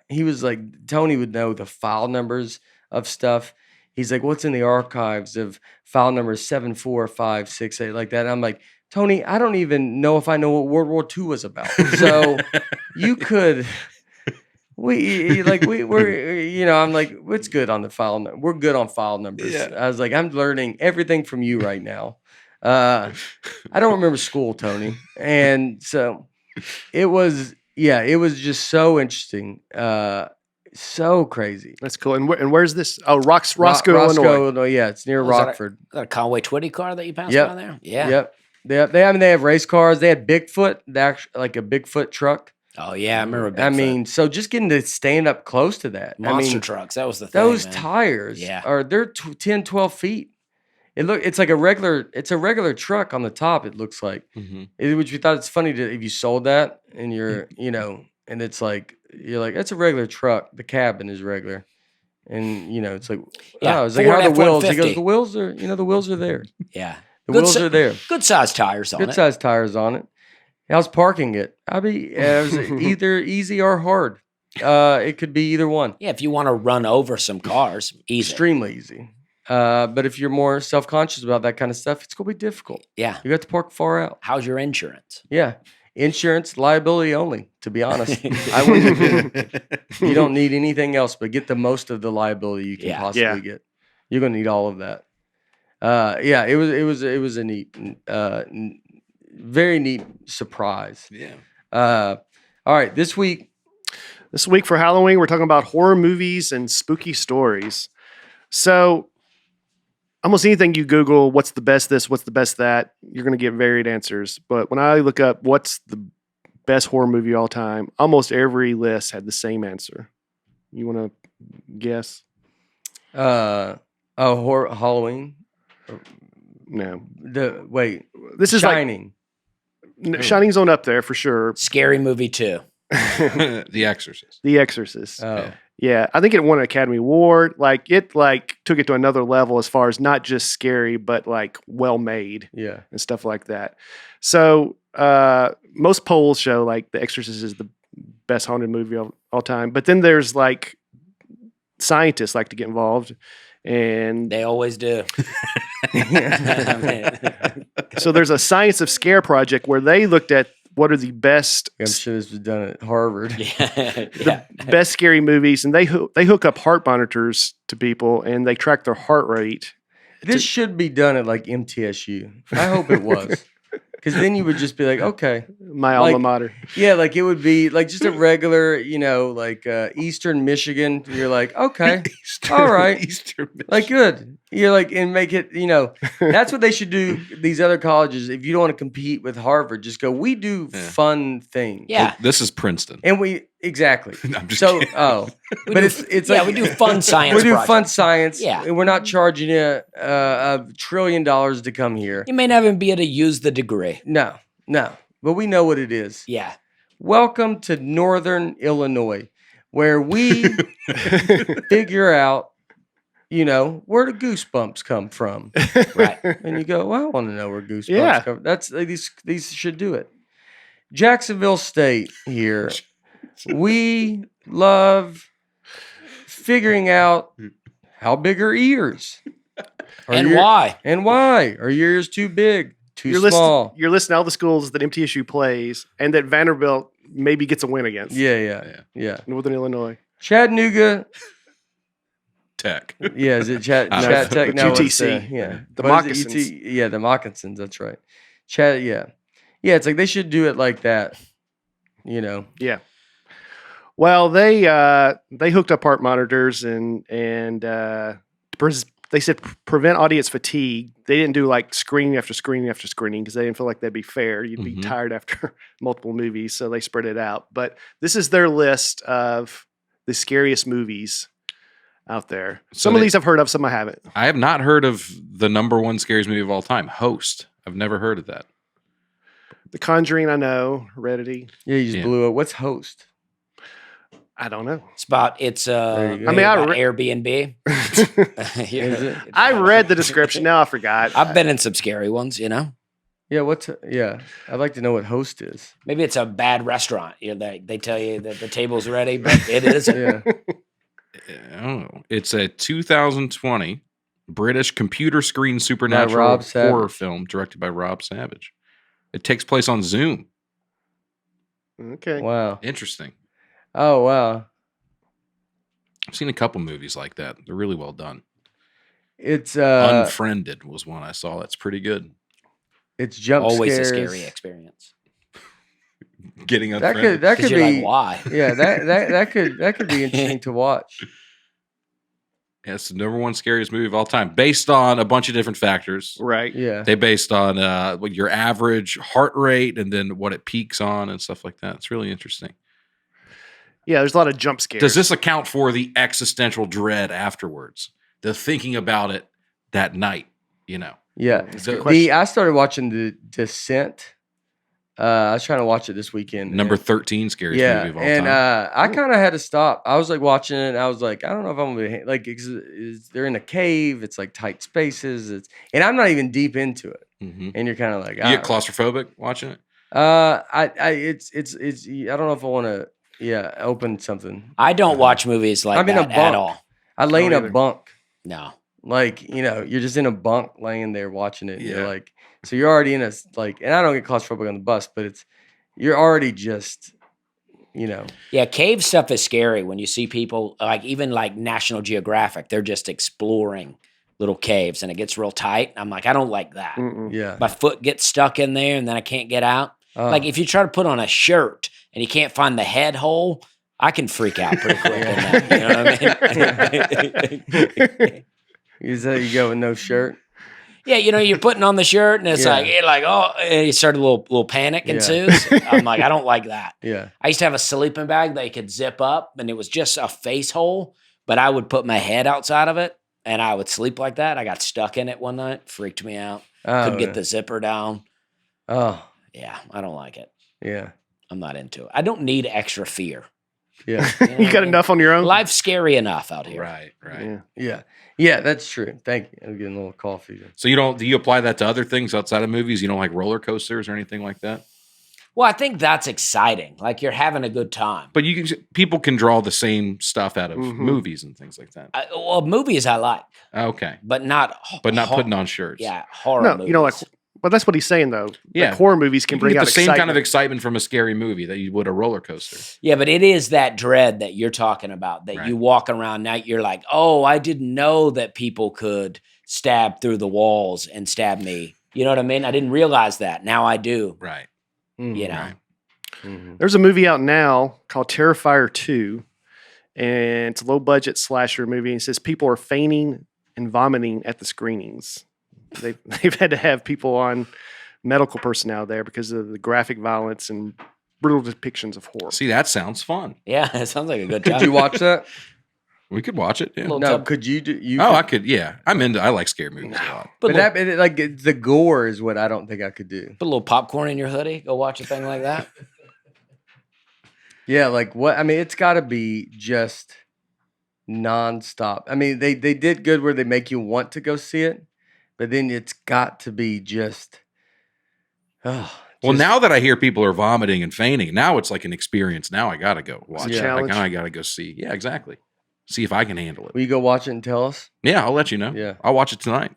He was like, Tony would know the file numbers of stuff. He's like, what's in the archives of file number 74568, like that. And I'm like, Tony, I don't even know if I know what World War II was about. So you could, we're, I'm like, it's good on the file. We're good on file numbers. Yeah. I was like, I'm learning everything from you right now. I don't remember school, Tony. And so it was just so interesting. So crazy. That's cool. And where's this? Oh, Roscoe, Illinois. Yeah, it's near Rockford. Is that a Conway Twitty car that you passed by there? Yeah. Yep. They have race cars. They had Bigfoot, like a Bigfoot truck. Oh yeah, I remember Bigfoot. So just getting to stand up close to that. Monster trucks. That was the thing. Those tires they're 10, 12 feet. It's like a regular truck on the top, it looks like. Mm-hmm. Which we thought it's funny if you sold that and you're, and it's like, you're like, that's a regular truck. The cabin is regular. And, it's like, it's like, how are the wheels? He goes, the wheels are there. Yeah. The wheels are there. Good sized tires on it. Good sized tires on it. I was parking it. It was either easy or hard. It could be either one. Yeah, if you want to run over some cars, easy. Extremely easy. But if you're more self-conscious about that kind of stuff, it's going to be difficult. Yeah. You got to park far out. How's your insurance? Yeah. Insurance, liability only, to be honest. I wouldn't. You don't need anything else, but get the most of the liability you can possibly get. You're going to need all of that. It was a neat, very neat surprise. Yeah. All right, this week. This week for Halloween, we're talking about horror movies and spooky stories. So, almost anything you Google, what's the best this, what's the best that, you're going to get varied answers. But when I look up what's the best horror movie of all time, almost every list had the same answer. You want to guess? Horror Halloween. No. This is Shining. Shining's on up there for sure. Scary Movie 2. The Exorcist. The Exorcist. Oh. Yeah, I think it won an Academy Award. It took it to another level as far as not just scary, but well made. Yeah. And stuff like that. So most polls show The Exorcist is the best haunted movie of all time. But then there's scientists like to get involved, and They always do. so there's a Science of Scare project where they looked at what are the best I'm sure this was done at Harvard. Yeah. best scary movies, and they hook up heart monitors to people and they track their heart rate. This should be done at MTSU. I hope it was. Because then you would just be like, okay. My alma mater. Yeah, it would be just a regular, Eastern Michigan. You're like, okay, all right. Eastern Michigan. Good. You're and make it, that's what they should do. These other colleges, if you don't want to compete with Harvard, just go, we do fun things. Yeah. This is Princeton. And exactly. I'm just kidding. But it's we do fun science. We do projects. fun science. Yeah. And we're not charging you $1 trillion to come here. You may not even be able to use the degree. No. But we know what it is. Yeah. Welcome to Northern Illinois, where we figure out, where the goosebumps come from. Right. And you go, well, I want to know where goosebumps come from. That's these should do it. Jacksonville State here. We love figuring out how big are ears. Why? And why? Are your ears too big? Too small? You're listing all the schools that MTSU plays and that Vanderbilt maybe gets a win against. Yeah. Northern Illinois. Chattanooga. Tech. Yeah, is it Chat Tech? No, UTC. The What is it? Moccasins. Yeah, the Moccasins. That's right. Yeah. It's they should do it like that. Yeah. Well, they hooked up heart monitors and they said prevent audience fatigue. They didn't do screening after screening after screening because they didn't feel like that'd be fair. You'd be tired after multiple movies, so they spread it out. But this is their list of the scariest movies out there. Some of these I've heard of, some I haven't. I have not heard of the number one scariest movie of all time, Host. I've never heard of that. The Conjuring, I know. Heredity. Yeah, you just blew up. What's Host? I don't know. It's about Airbnb. Is it? I read the description. Now I forgot. I've been in some scary ones, Yeah, I'd like to know what Host is. Maybe it's a bad restaurant. They tell you that the table's ready, but it isn't. Yeah. Oh, it's a 2020 British computer screen Rob supernatural Savage. horror film directed by Rob Savage. It takes place on Zoom. Okay. Wow. Interesting. Oh, wow. I've seen a couple movies like that. They're really well done. It's Unfriended was one I saw. That's pretty good. It's jump Always scares. a scary experience. Getting That unfriended. could You're be like, why? Yeah, that could be interesting to watch. Yeah, it's the number one scariest movie of all time, based on a bunch of different factors. Right. Yeah. They based on your average heart rate and then what it peaks on and stuff like that. It's really interesting. Yeah, there's a lot of jump scares. Does this account for the existential dread afterwards? The thinking about it that night, Yeah. I started watching The Descent. I was trying to watch it this weekend. number 13 scariest movie of all time. I kind of had to stop. I was watching it, and I was like, I don't know if I'm gonna be they're in a cave. It's tight spaces. And I'm not even deep into it. Mm-hmm. And you're kind of like, You get claustrophobic watching it? I don't know if I want to. Yeah, open something. I don't watch movies like I'm in a that at bunk. all. I lay in a either. bunk. No. You're just in a bunk laying there watching it. And Yeah. you're like, so you're already in and I don't get claustrophobic on the bus, but you're already just, Yeah, cave stuff is scary when you see people even National Geographic. They're just exploring little caves and it gets real tight. I'm like, I don't like that. Mm-mm. Yeah. My foot gets stuck in there and then I can't get out. Oh. Like if you try to put on a shirt and you can't find the head hole, I can freak out pretty quick in that. You know what I mean? You say you go with no shirt? Yeah, you're putting on the shirt and it's Yeah. like, you're like, oh, and you start a little panic Yeah. ensues. I'm like, I don't like that. Yeah. I used to have a sleeping bag that you could zip up and it was just a face hole, but I would put my head outside of it and I would sleep like that. I got stuck in it one night, freaked me out. Couldn't get the zipper down. Oh, Yeah, I don't like it. yeah. I'm not into it. I don't need extra fear. Yeah. You know what You I got mean? enough on your own? Life's scary enough out here. Right. Yeah. Yeah. Yeah, that's true. Thank you. I'm getting a little coffee. So do you apply that to other things outside of movies? You don't like roller coasters or anything like that? Well, I think that's exciting. Like you're having a good time. But people can draw the same stuff out of Mhm. movies and things like that. Well, movies I like, Okay. but not Putting on shirts. Yeah, horror No, movies. you know, like, well, that's what he's saying, though. Yeah. Like, horror movies can You bring get out the same excitement. kind of excitement from a scary movie that you would a roller coaster. Yeah, but it is that dread that you're talking about that Right. you walk around now. You're like, oh, I didn't know that people could stab through the walls and stab me. You know what I mean? I didn't realize that. Now I do. Right. You know, Right. Mhm. There's a movie out now called Terrifier 2, and it's a low-budget slasher movie. And it says people are fainting and vomiting at the screenings. They've had to have people on medical personnel there because of the graphic violence and brutal depictions of horror. See, that sounds fun. yeah, it sounds like a good Could time. you watch that? We could watch it. Yeah. Little No, tub- could you do you Oh, could- I could. Yeah, I like scary movies a lot. but little, that like the gore is what I don't think I could do. put a little popcorn in your hoodie. Go watch a thing like that. Yeah, like what I mean, it's gotta be just nonstop. I mean, they did good where they make you want to go see it, but then it's got to be just Well, just- now that I hear people are vomiting and fainting, now it's like an experience. Now I gotta go watch a it. challenge. Now I gotta go see. Yeah, exactly. See if I can handle it. will you go watch it and tell us? Yeah, I'll let you know. Yeah. I'll watch it tonight.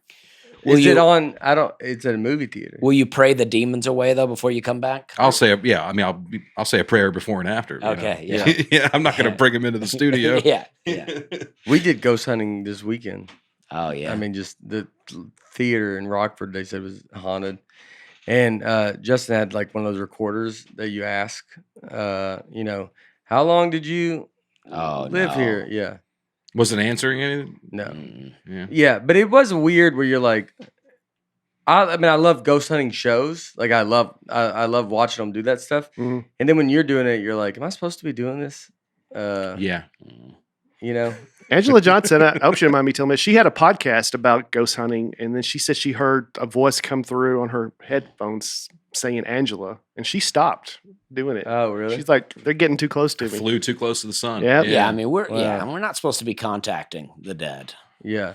Will Is you- it on it's at a movie theater. Will you pray the demons away though before you come back? I'll say, I'll say a prayer before and after. you know. Okay, Yeah. yeah. Yeah, I'm not going to bring him into the studio. yeah, yeah. We did ghost hunting this weekend. Oh yeah. I mean, just the theater in Rockford, they said was haunted. And Justin had like one of those recorders that you ask, how long did you live no. here? Yeah. Was it answering anything? No. Mm. Yeah. Yeah, but it was weird where you're like, I mean, I love ghost hunting shows. Like I love watching them do that stuff. Mhm. And then when you're doing it, you're like, am I supposed to be doing this? Yeah. You know? Angela Johnson, I hope she didn't mind me telling me, she had a podcast about ghost hunting, and then she said she heard a voice come through on her headphones saying Angela, and she stopped doing it. Oh, really? She's like, they're getting too close to me. Flew too close to the sun. Yep. Yeah, I mean we're Wow. we're not supposed to be contacting the dead. Yeah.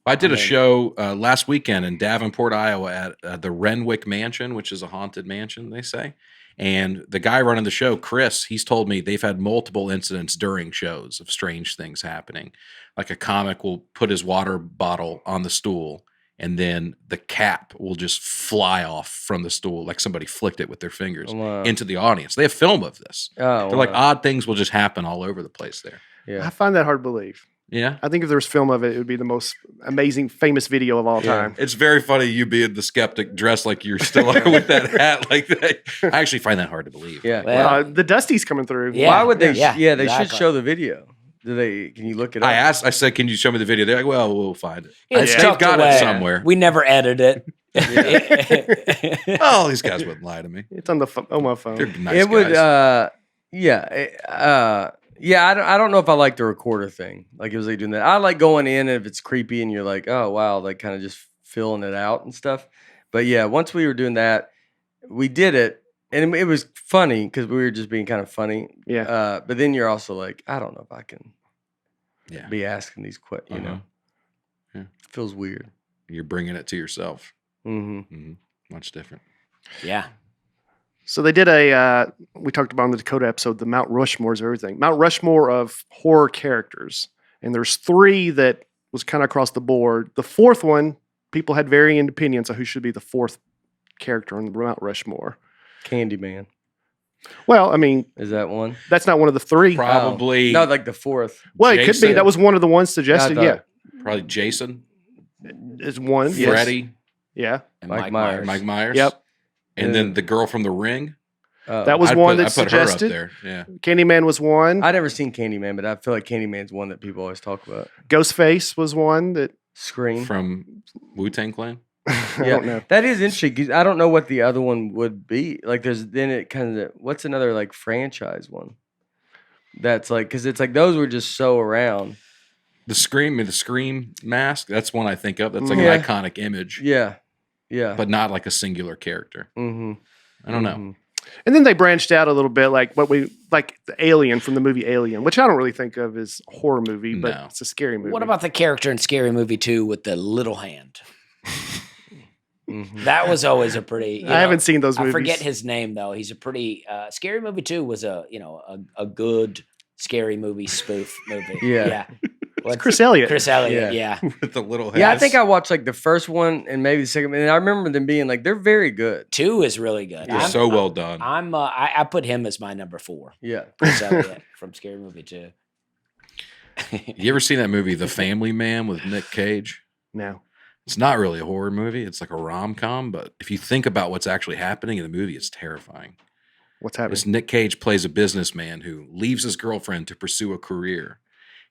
I did I a mean- show last weekend in Davenport, Iowa at the Renwick Mansion, which is a haunted mansion, they say. And the guy running the show, Chris, he's told me they've had multiple incidents during shows of strange things happening. Like a comic will put his water bottle on the stool and then the cap will just fly off from the stool like somebody flicked it with their fingers Wow. into the audience. They have film of this. Oh, They're like wow. odd things will just happen all over the place there. I Yeah. find that hard to believe. Yeah. I think if there was film of it, it would be the most amazing, famous video of all Yeah. time. It's very funny you being the skeptic dressed like you're still with that hat like that. I actually find that hard to believe. Yeah. Well, The Dusty's coming through. Yeah. Why would they? Yeah, They should exactly. show the video. Do they? Can you look it up? I said, can you show me the video? They're like, well, we'll find it. it's They've tucked got away. it somewhere. We never edit it. Oh, these guys wouldn't lie to me. It's on my They're phone. nice It would. guys. Yeah. I don't know if I like the recorder thing. Like it was like doing that. I like going in and if it's creepy and you're like, oh wow, like kind of just filling it out and stuff. But yeah, once we were doing that, we did it, and it was funny because we were just being kind of funny. Yeah. But then you're also like, I don't know if I can Yeah. be asking these questions. You know, Uh-huh. Yeah. feels weird. You're bringing it to yourself. Mm-hmm. Much different. yeah. So they did we talked about on the Dakota episode, the Mount Rushmores of everything. Mount Rushmore of horror characters. And there's 3 that was kind of across the board. The 4th one, people had varying opinions on who should be the 4th character on the Mount Rushmore. Candyman, Well, I mean, is that one? that's not one of the 3. Probably, No, like the 4th. Well, it could be. Jason. That was one of the ones suggested. I Yeah. thought- probably Jason. is one. Yes. Freddy, Yeah. And Mike Myers. Mike Myers. Yep. And then the girl from The Ring. That was one that's I put her up suggested. there. Yeah. Candyman was one. I've never seen Candyman, but I feel like Candyman's one that people always talk about. Ghostface was one that Scream. From Wu-Tang Clan. I don't know. That is interesting because I don't know what the other one would be. Like, there's then it kind of what's another like franchise one that's like because it's like those were just so around. The Scream mask. That's one I think of. That's like Yeah. an iconic image, Yeah, but not like a singular character. Mm-hmm. I don't know. And then they branched out a little bit, like the Alien from the movie Alien, which I don't really think of as a horror movie, but No. it's a scary movie. What about the character in Scary Movie 2 with the little hand? Mm-hmm. That was always a pretty. I haven't seen those movies. I forget his name though. He's a pretty. Scary Movie 2 was a good scary movie spoof movie. Yeah. It's Chris Elliott. Chris Elliott. Yeah. With the little Yeah, I heads. think I watched like the first one and maybe the second one. And I remember them being like, they're very good. 2 is really good. They're so well done. I put him as my number 4. Yeah. Chris Elliott from Scary Movie 2. You ever seen that movie, The Family Man, with Nick Cage? No. It's not really a horror movie. It's like a rom-com, but if you think about what's actually happening in the movie, it's terrifying. What's happening? This Nick Cage plays a businessman who leaves his girlfriend to pursue a career.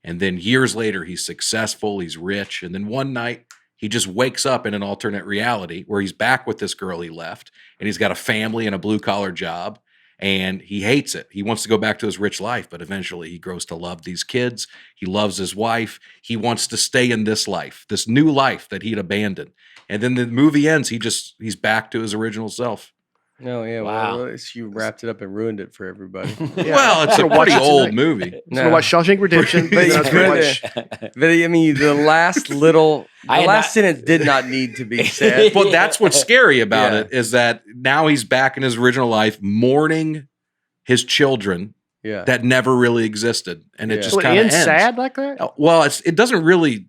And then years later, he's successful, he's rich. And then one night, he just wakes up in an alternate reality where he's back with this girl he left. And he's got a family and a blue-collar job. And he hates it. He wants to go back to his rich life, but eventually he grows to love these kids. He loves his wife. He wants to stay in this life, this new life that he'd abandoned. And then the movie ends. He's back to his original self. No, yeah. Wow. Well, at least you wrapped it up and ruined it for everybody. Well, it's a gonna watch pretty it old tonight. movie. I'm gonna watch Shawshank Redemption. But and I was gonna watch- But I mean, the last sentence did not need to be said. Well, that's what's scary about Yeah. it is that now he's back in his original life, mourning his children Yeah. that never really existed, and it Yeah. just So it kind of ends sad like that? Well, it doesn't really.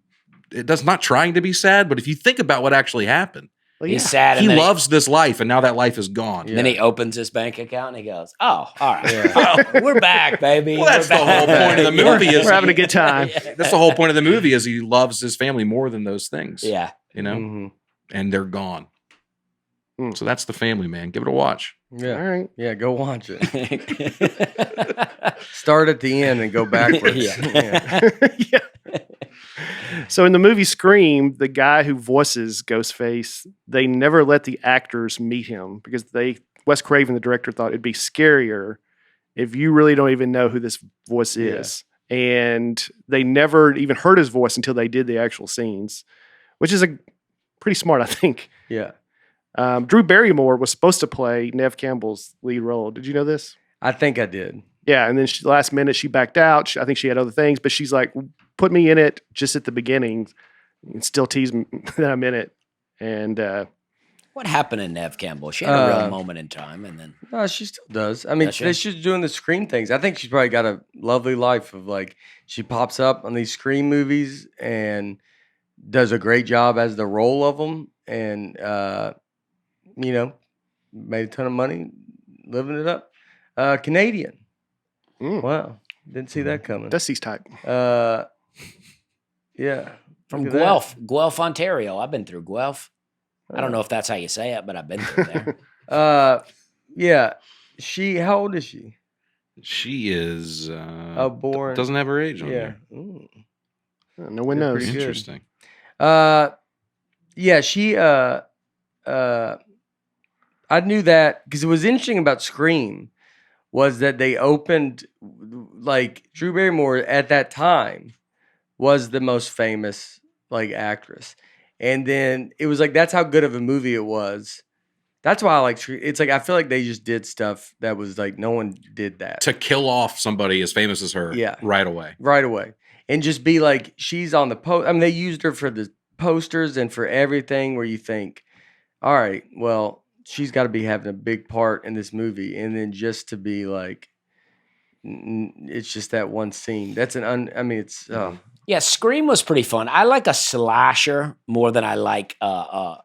It does not trying to be sad, but if you think about what actually happened, Well, He's yeah. sad. he And then loves this life, and now that life is gone. Yeah. Then he opens his bank account and he goes, "Oh, all right, Yeah. well, we're back, baby." Well, that's We're the whole back." point of the movie is We're having a good time. that's the whole point of the movie is he loves his family more than those things. Yeah. you know, Mhm. and they're gone. Mm. So that's The Family Man. Give it a watch. Yeah. All right. Yeah, go watch it. Start at the end and go backwards. Yeah. Yeah. So in the movie Scream, the guy who voices Ghostface, they never let the actors meet him because Wes Craven, the director, thought it'd be scarier if you really don't even know who this voice is. And they never even heard his voice until they did the actual scenes, which is a pretty smart, I think. Yeah. Drew Barrymore was supposed to play Neve Campbell's lead role. Did you know this? I think I did. Yeah, and then last minute she backed out. I think she had other things, but she's like, put me in it just at the beginning and still tease me that I'm in it. And What happened to Neve Campbell? She had a real moment in time, and then No, she still does. I mean, Does she? she's doing the Scream things. I think she's probably got a lovely life of like, she pops up on these Scream movies and does a great job as the role of them. And, you know, made a ton of money living it up. Canadian. Mm. Wow. Didn't see that coming. Dusty's type. Yeah. from Look at that. Guelph, Ontario. I've been through Guelph. I don't know if that's how you say it, but I've been through there. Yeah. How old is she? She is Born. doesn't have her age on Yeah. there. Ooh. No one They're knows. pretty good. Interesting. Yeah, she I knew that because it was interesting about Scream was that they opened like Drew Barrymore at that time was the most famous like actress. And then it was like that's how good of a movie it was. That's why I like Scream. It's like I feel like they just did stuff that was like no one did that. To kill off somebody as famous as her Yeah. right away. Right away. And just be like, she's on the post. I mean, they used her for the posters and for everything where you think, all right, well, she's got to be having a big part in this movie. And then just to be like, it's just that one scene. That's it's, Yeah, Scream was pretty fun. I like a slasher more than I like a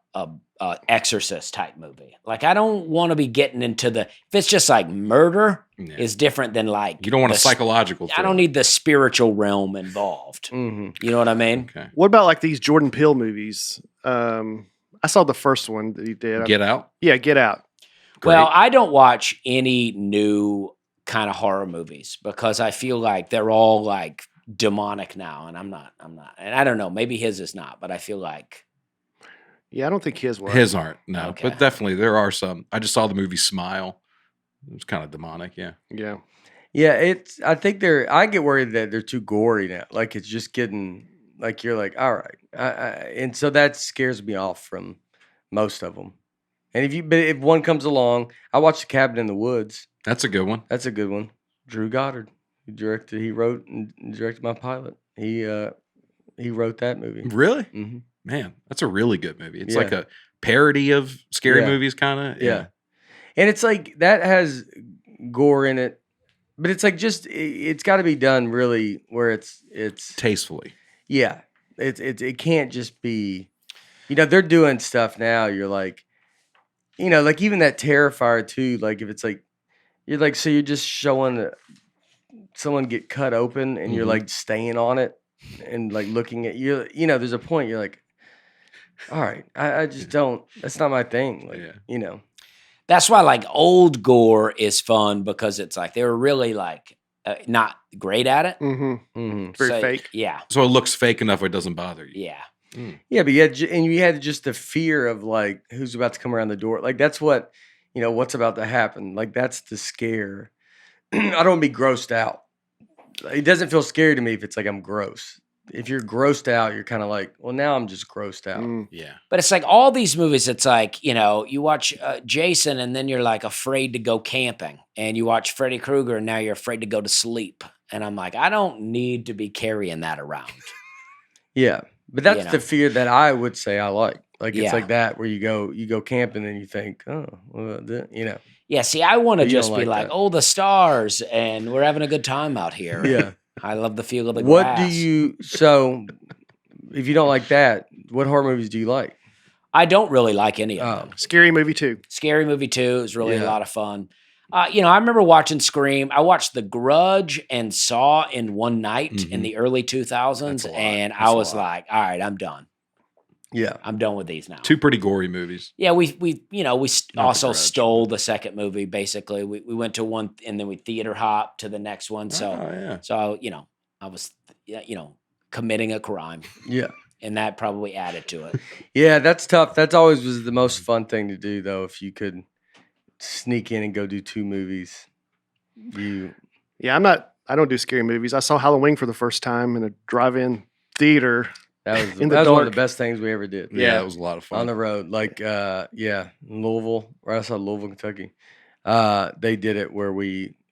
Exorcist type movie. Like, I don't want to be getting into if it's just like murder is different than like. You don't want a psychological I don't need the spiritual realm involved. Mm-hmm. You know what I mean? Okay. What about like these Jordan Peele movies? I saw the first one that he did. Get Out? Yeah, Get Out. Great. Well, I don't watch any new kind of horror movies because I feel like they're all like demonic now, and I'm not. And I don't know, maybe his is not, but I feel like Yeah, I don't think his was. His aren't, no. Okay. But definitely there are some. I just saw the movie Smile. It was kind of demonic, yeah. Yeah. Yeah, I think I get worried that they're too gory now. Like it's just getting like you're like, all right, and so that scares me off from most of them. And if one comes along, I watched The Cabin in the Woods. That's a good one. That's a good one. Drew Goddard, he wrote and directed my pilot. He wrote that movie. Really? Mm-hmm. Man, that's a really good movie. It's Yeah. like a parody of scary Yeah. movies, kind of. Yeah. And it's like that has gore in it, but it's like just it's got to be done really where it's Tastefully. yeah. It can't just be, they're doing stuff now. You're like, like even that Terrifier too. Like if it's like you're like so you're just showing someone get cut open and you're Mhm. like staying on it and like looking at you. There's a point you're like, all right, I just don't. That's not my thing. Like Yeah. that's why like old gore is fun because it's like they were really like not great at it. Mm-hmm. Mm-hmm. Very So, fake. Yeah, So it looks fake enough where it doesn't bother you. yeah. Yeah, but you had just the fear of like who's about to come around the door. Like that's what what's about to happen. Like that's the scare. I don't want to be grossed out. It doesn't feel scary to me if it's like I'm gross. If you're grossed out, you're kind of like, well, now I'm just grossed out. Mm. Yeah. But it's like all these movies, it's like, you watch Jason and then you're like afraid to go camping. And you watch Freddy Krueger and now you're afraid to go to sleep. And I'm like, I don't need to be carrying that around. Yeah, but that's the fear that I would say I like. Like it's Yeah. like that where you go camping and you think, oh, well, Yeah, see, I want to You just don't be like like, that. oh, the stars, and we're having a good time out here. Yeah. I love the feel of the What grass. so if you don't like that, what horror movies do you like? I don't really like any of Oh. them. Scary Movie 2. Scary Movie 2 is really a Yeah. lot of fun. I remember watching Scream. I watched The Grudge and Saw in one night in Mhm. the early 2000s, That's a lot. and That's I a was lot. like, all right, I'm done. Yeah. I'm done with these now. Two pretty gory movies. Yeah, we also Grudge. stole the second movie. Basically, we went to one and then we theater hopped to the next one. So yeah. I was committing a crime, Yeah. and that probably added to it. Yeah, that's tough. That's always was the most fun thing to do though, if you could sneak in and go do two movies. Yeah, I don't do scary movies. I saw Halloween for the first time in a drive-in theater. That was In the one of dark. the best things we ever did. Yeah, it was a lot of fun. On the road, like in Louisville, right outside Louisville, Kentucky. They did it where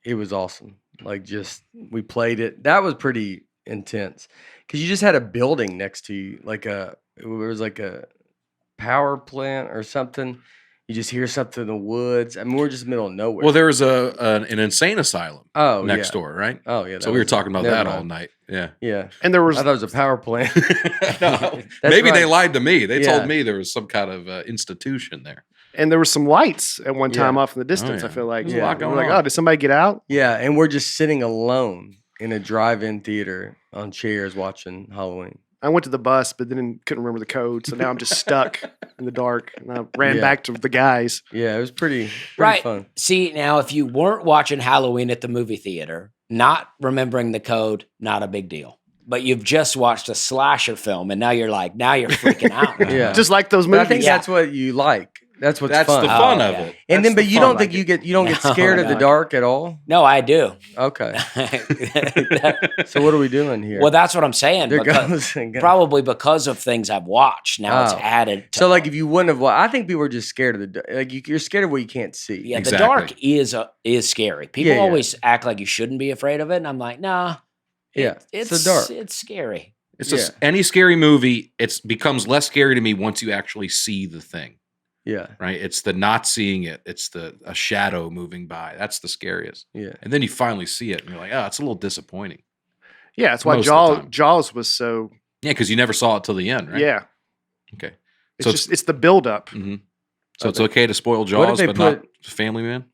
it was awesome. Like we played it. That was pretty intense because you just had a building next to you, it was like a power plant or something. You just hear something in the woods. I mean, we're just in the middle of nowhere. Well, there was an insane asylum next yeah. door, right? Oh yeah. So we were talking about that all night. Yeah. Yeah. And there was I thought it was a power plant. No, That's maybe they right. lied to me. They Yeah. told me there was some kind of institution there. and there was some lights at one time Yeah. off in the distance. yeah. I feel like There's a lot We're going like, on. oh, did somebody get out? Yeah, and we're just sitting alone in a drive-in theater on chairs watching Halloween. I went to the bus, but then couldn't remember the code, so now I'm just stuck in the dark. And I ran Yeah. back to the guys. Yeah, it was pretty Right. fun. See, now if you weren't watching Halloween at the movie theater, not remembering the code, not a big deal. But you've just watched a slasher film, and now you're freaking out. Yeah. Just like those But I movies. think Yeah. that's what you like. That's what's That's fun. the fun Oh, of yeah. it. And then, That's but the you fun. don't think you don't get No, scared of the no. dark at all? No, I do. Okay. So what are we doing here? Well, that's what I'm saying. there because- goes. Probably because of things I've watched. Now it's Oh. added. To, So like if you wouldn't have, I think people are just scared of the dark. Like you're scared of what you can't see. yeah, Exactly. the dark is scary. People Yeah. always act like you shouldn't be afraid of it, and I'm like, nah. Yeah, it's it's the dark. It's scary. It's just any scary movie, it becomes less scary to me once you actually see the thing, Yeah, right? It's the not seeing it. It's a shadow moving by. That's the scariest. yeah. And then you finally see it and you're like, oh, it's a little disappointing. Yeah, that's why Most of the time. Jaws was so. Yeah, because you never saw it till the end, right? Yeah. Okay. It's the buildup. Mm-hmm. So it's okay to spoil What if Jaws, they but put- not Family Man?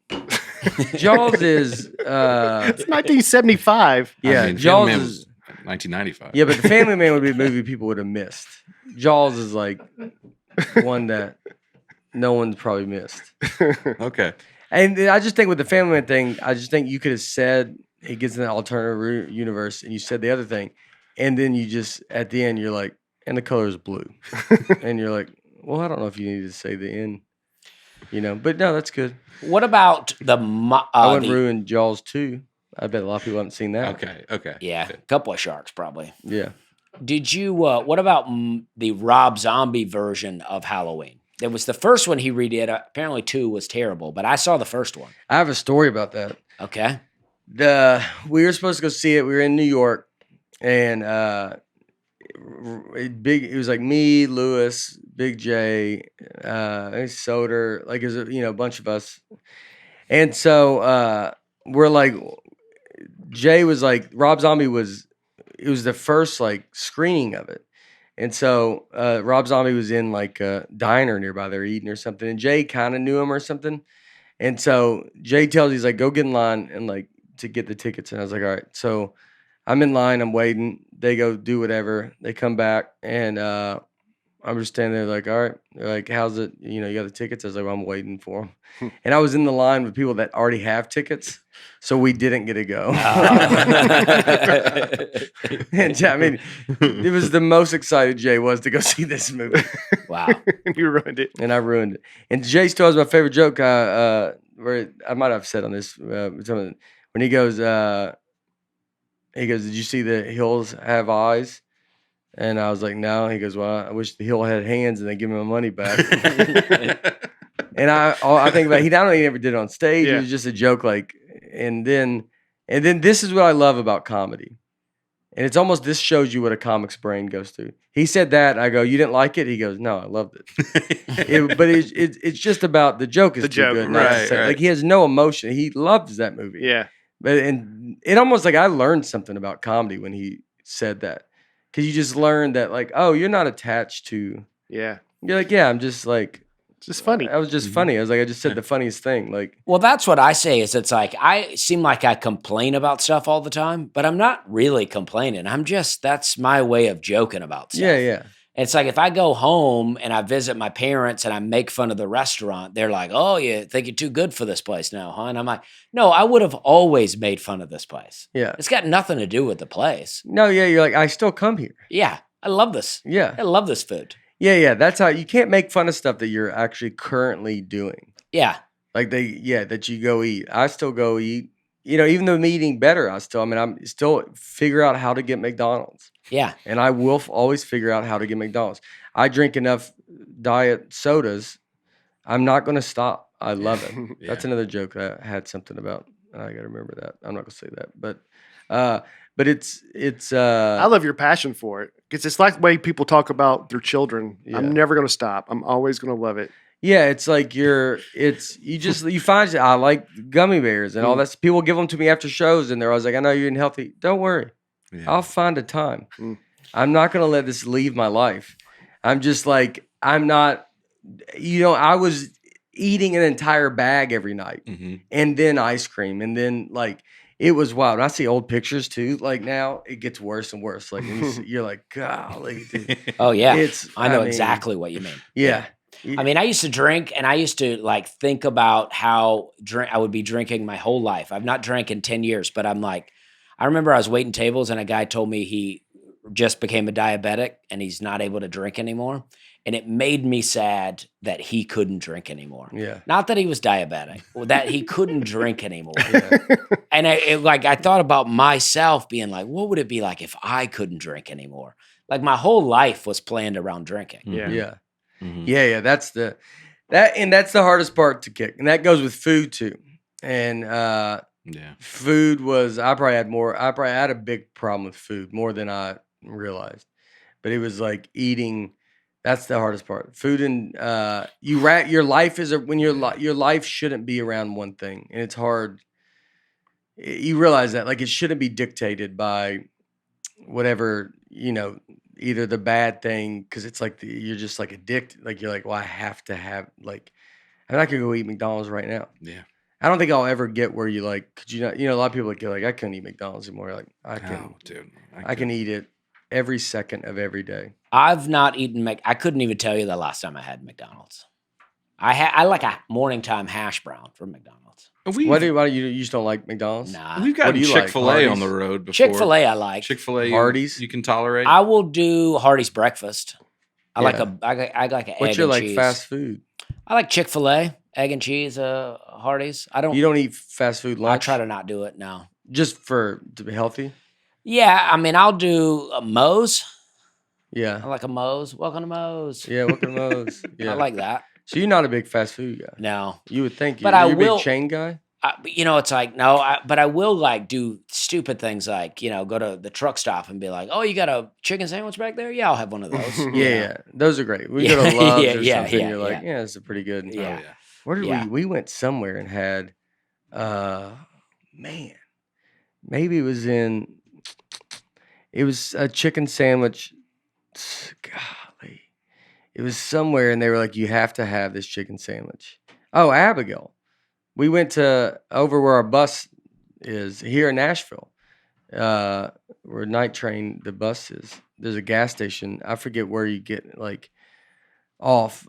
Jaws is It's 1975. yeah, I mean, Jaws Family Man is was 1995. yeah, but the Family Man would be a movie people would have missed. Jaws is like one that no one's probably missed. Okay. And I just think with the Family Man thing, I just think you could have said he gets in the alternative universe, and you said the other thing, and then you just at the end you're like, and the color is blue, and you're like, well, I don't know if you need to say the end, but no, that's good. What about I wouldn't ruin Jaws 2. I bet a lot of people haven't seen that. Okay. Yeah, a couple of sharks probably. Yeah. Did you? What about the Rob Zombie version of Halloween? It was the first one he redid. Apparently, 2 was terrible, but I saw the first one. I have a story about that. Okay. We were supposed to go see it. We were in New York, and it was like me, Lewis, Big J, Soder, like it was a bunch of us, and so we're like, Jay was like, Rob Zombie was. It was the first like screening of it. And so Rob Zombie was in like a diner nearby. They were eating or something. And Jay kind of knew him or something. And so Jay tells he's like, go get in line and like to get the tickets. And I was like, all right. So I'm in line. I'm waiting. They go do whatever. They come back. And I'm just standing there like, all right. They're like, how's it? You got the tickets? I was like, well, I'm waiting for them. And I was in the line with people that already have tickets. So we didn't get to go. And I mean, it was the most excited Jay was to go see this movie. Wow. You ruined it. And I ruined it. And Jay still has my favorite joke. Where I might have said on this when he goes, did you see the hills have eyes? And I was like, no. He goes, well, I wish the hill had hands and they give me my money back. And I think about he not only never did it on stage, it was just a joke. Like, and then this is what I love about comedy. And it's almost, this shows you what a comic's brain goes through. He said that, and I go, you didn't like it? He goes, no, I loved it. But it's just about the joke is The too joke, good. right. Like he has no emotion. He loves that movie. Yeah. But and it almost like I learned something about comedy when he said that. Because you just learned that like, oh, you're not attached to. Yeah. You're like, yeah, I'm just like. It's just funny. I was just funny. I was like, I just said the funniest thing. Like, Well, that's what I say is it's like I seem like I complain about stuff all the time, but I'm not really complaining. That's my way of joking about stuff. yeah. It's like if I go home and I visit my parents and I make fun of the restaurant, they're like, oh, you think you're too good for this place now, huh? And I'm like, no, I would have always made fun of this place. Yeah. It's got nothing to do with the place. No, yeah, you're like, I still come here. Yeah. I love this. Yeah. I love this food. Yeah. That's how you can't make fun of stuff that you're actually currently doing. Yeah. Like that you go eat. I still go eat. Even though I'm eating better, I'm still figure out how to get McDonald's. Yeah. And I will always figure out how to get McDonald's. I drink enough diet sodas. I'm not going to stop. I love it. Yeah. That's another joke that I had something about. I got to remember that. I'm not going to say that. But it's I love your passion for it because it's like the way people talk about their children. Yeah. I'm never going to stop. I'm always going to love it. yeah, it's like you find I like gummy bears and all that. People give them to me after shows and they're always like, I know you're eating healthy. Don't worry. Yeah. I'll find a time. Mm. I'm not going to let this leave my life. I'm just like, I'm not, I was eating an entire bag every night and then ice cream. And then like, it was wild. I see old pictures too. Like now it gets worse and worse. Like you're like, golly, dude. Oh, yeah. I know mean, exactly what you mean. Yeah. I mean, I used to drink and I used to like think about how I would be drinking my whole life. I've not drank in 10 years, but I'm like, I remember I was waiting tables and a guy told me he just became a diabetic and he's not able to drink anymore. And it made me sad that he couldn't drink anymore. Yeah. Not that he was diabetic, that he couldn't drink anymore. And I thought about myself being like, what would it be like if I couldn't drink anymore? Like my whole life was planned around drinking. Yeah. Yeah. Mhm. Yeah. That's the hardest part to kick. And that goes with food too. And, Yeah. food was, I probably had a big problem with food more than I realized, but it was like eating. That's the hardest part. Food and your life is your life shouldn't be around one thing, and it's hard. You realize that like it shouldn't be dictated by whatever either the bad thing because it's like you're just like addicted. Like you're like, well, I have to have like. I mean, I could go eat McDonald's right now. Yeah. I don't think I'll ever get where you like. Could you not? You know, a lot of people get like, I couldn't eat McDonald's anymore. Like I can, Oh, dude. I can eat it every second of every day. I've not eaten I couldn't even tell you the last time I had McDonald's. I like a morning time hash brown from McDonald's. Why do you just don't like McDonald's? Nah. We've got do you like, Chick-fil-A on Hardee's? the road before. Chick-fil-A I like. Chick-fil-A, Hardee's? you can tolerate. I will do Hardee's breakfast. I like Yeah. I like an What's egg your and like cheese. fast food? I like Chick-fil-A, egg and cheese, Hardee's. You don't eat fast food I lunch? try to not do it, no. Just to be healthy? Yeah, I mean, I'll do Moe's. Yeah. I like a Moe's. Welcome to Moe's. Yeah, what can those? Yeah. I like that. So you're not a big fast food guy. No. You would think But you're I a will- big chain guy? You know, it's like, no, but I will like do stupid things like, you know, go to the truck stop and be like, oh, you got a chicken sandwich back there? Yeah, I'll have one of those. Yeah. Those are great. We Yeah, go to Love's yeah, or yeah, something. yeah, You're like, yeah. this is pretty good. Oh, Yeah. yeah. Where did Yeah. we went somewhere and had man, maybe it was a chicken sandwich. Golly. It was somewhere and they were like, you have to have this chicken sandwich. Oh, Abigail. We went to over where our bus is here in Nashville. Where night train the bus is. There's a gas station. I forget where you get like off.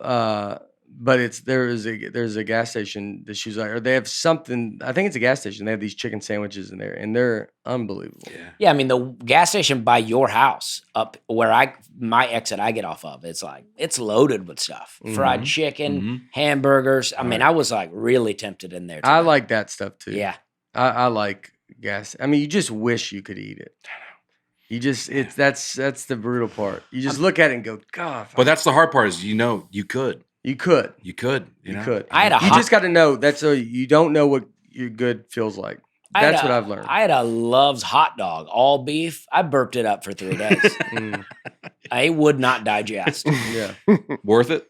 But there's a gas station that she's like, or they have something. I think it's a gas station. They have these chicken sandwiches in there, and they're unbelievable. Yeah. Yeah, I mean, the gas station by your house up where my exit I get off of, it's like, it's loaded with stuff. Fried chicken, Mhm. hamburgers. I mean, I was like really tempted in there. I tonight. like that stuff too. Yeah. I like gas. I mean, you just wish you could eat it. You just that's the brutal part. You just look at it and go, God. But that's the hard part is, you could. You could. You could. You know? could. I had a You hot- just got to know you don't know what your good feels like. That's what I've learned. I had a Love's hot dog, all beef. I burped it up for 3 days. Mm, I would not digest. yeah. Worth it?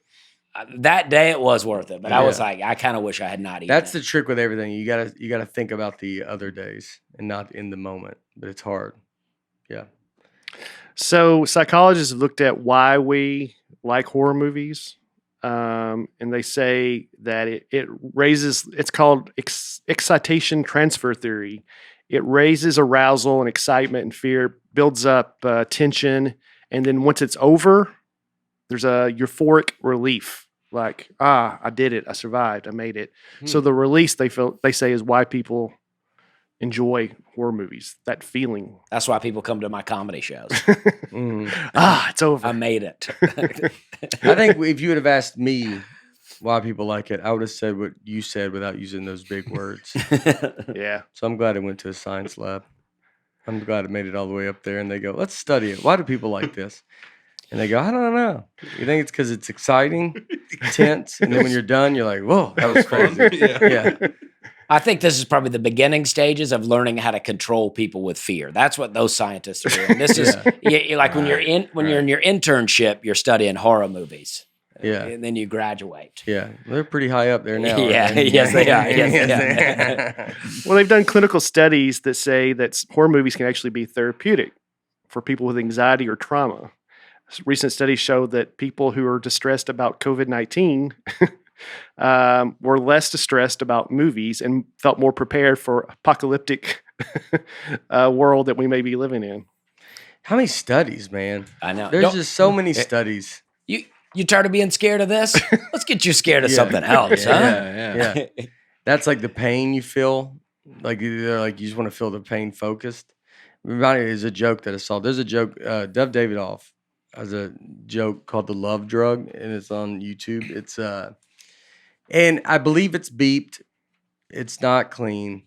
That day it was worth it, but I was Yeah. like, I kind of wish I had not eaten That's it. the trick with everything. You gotta think about the other days and not in the moment. But it's hard. Yeah. So psychologists have looked at why we like horror movies, and they say that it raises. It's called excitation transfer theory. It raises arousal and excitement and fear, builds up tension, and then once it's over, there's a euphoric relief. Like, I did it, I survived, I made it. So the release they say is why people enjoy horror movies. That feeling. That's why people come to my comedy shows. Mm. It's over. I made it. I think if you would have asked me why people like it, I would have said what you said without using those big words. Yeah. So I'm glad I went to a science lab. I'm glad I made it all the way up there. And they go, let's study it. Why do people like this? And they go, I don't know. You think it's because it's exciting, tense, and then when you're done, you're like, whoa, that was crazy. Yeah. I think this is probably the beginning stages of learning how to control people with fear. That's what those scientists are doing. This is like when you're in your internship, you're studying horror movies. Yeah. And then you graduate. Yeah. They're pretty high up there now. Yeah, aren't they? yes, they are. Yes, they Yes, Well, they've done clinical studies that say that horror movies can actually be therapeutic for people with anxiety or trauma. Recent studies show that people who are distressed about COVID-19 were less distressed about movies and felt more prepared for apocalyptic world that we may be living in. How many studies, man? I know. There's just so many studies. You tired of being scared of this? Let's get you scared of Yeah. something else, huh? Yeah. That's like the pain you feel. Like they're like you just want to feel the pain focused. Reminded me, there's a joke that I saw. There's a joke. Dove Davidoff has a joke called "The Love Drug," and it's on YouTube. It's and I believe it's beeped. It's not clean.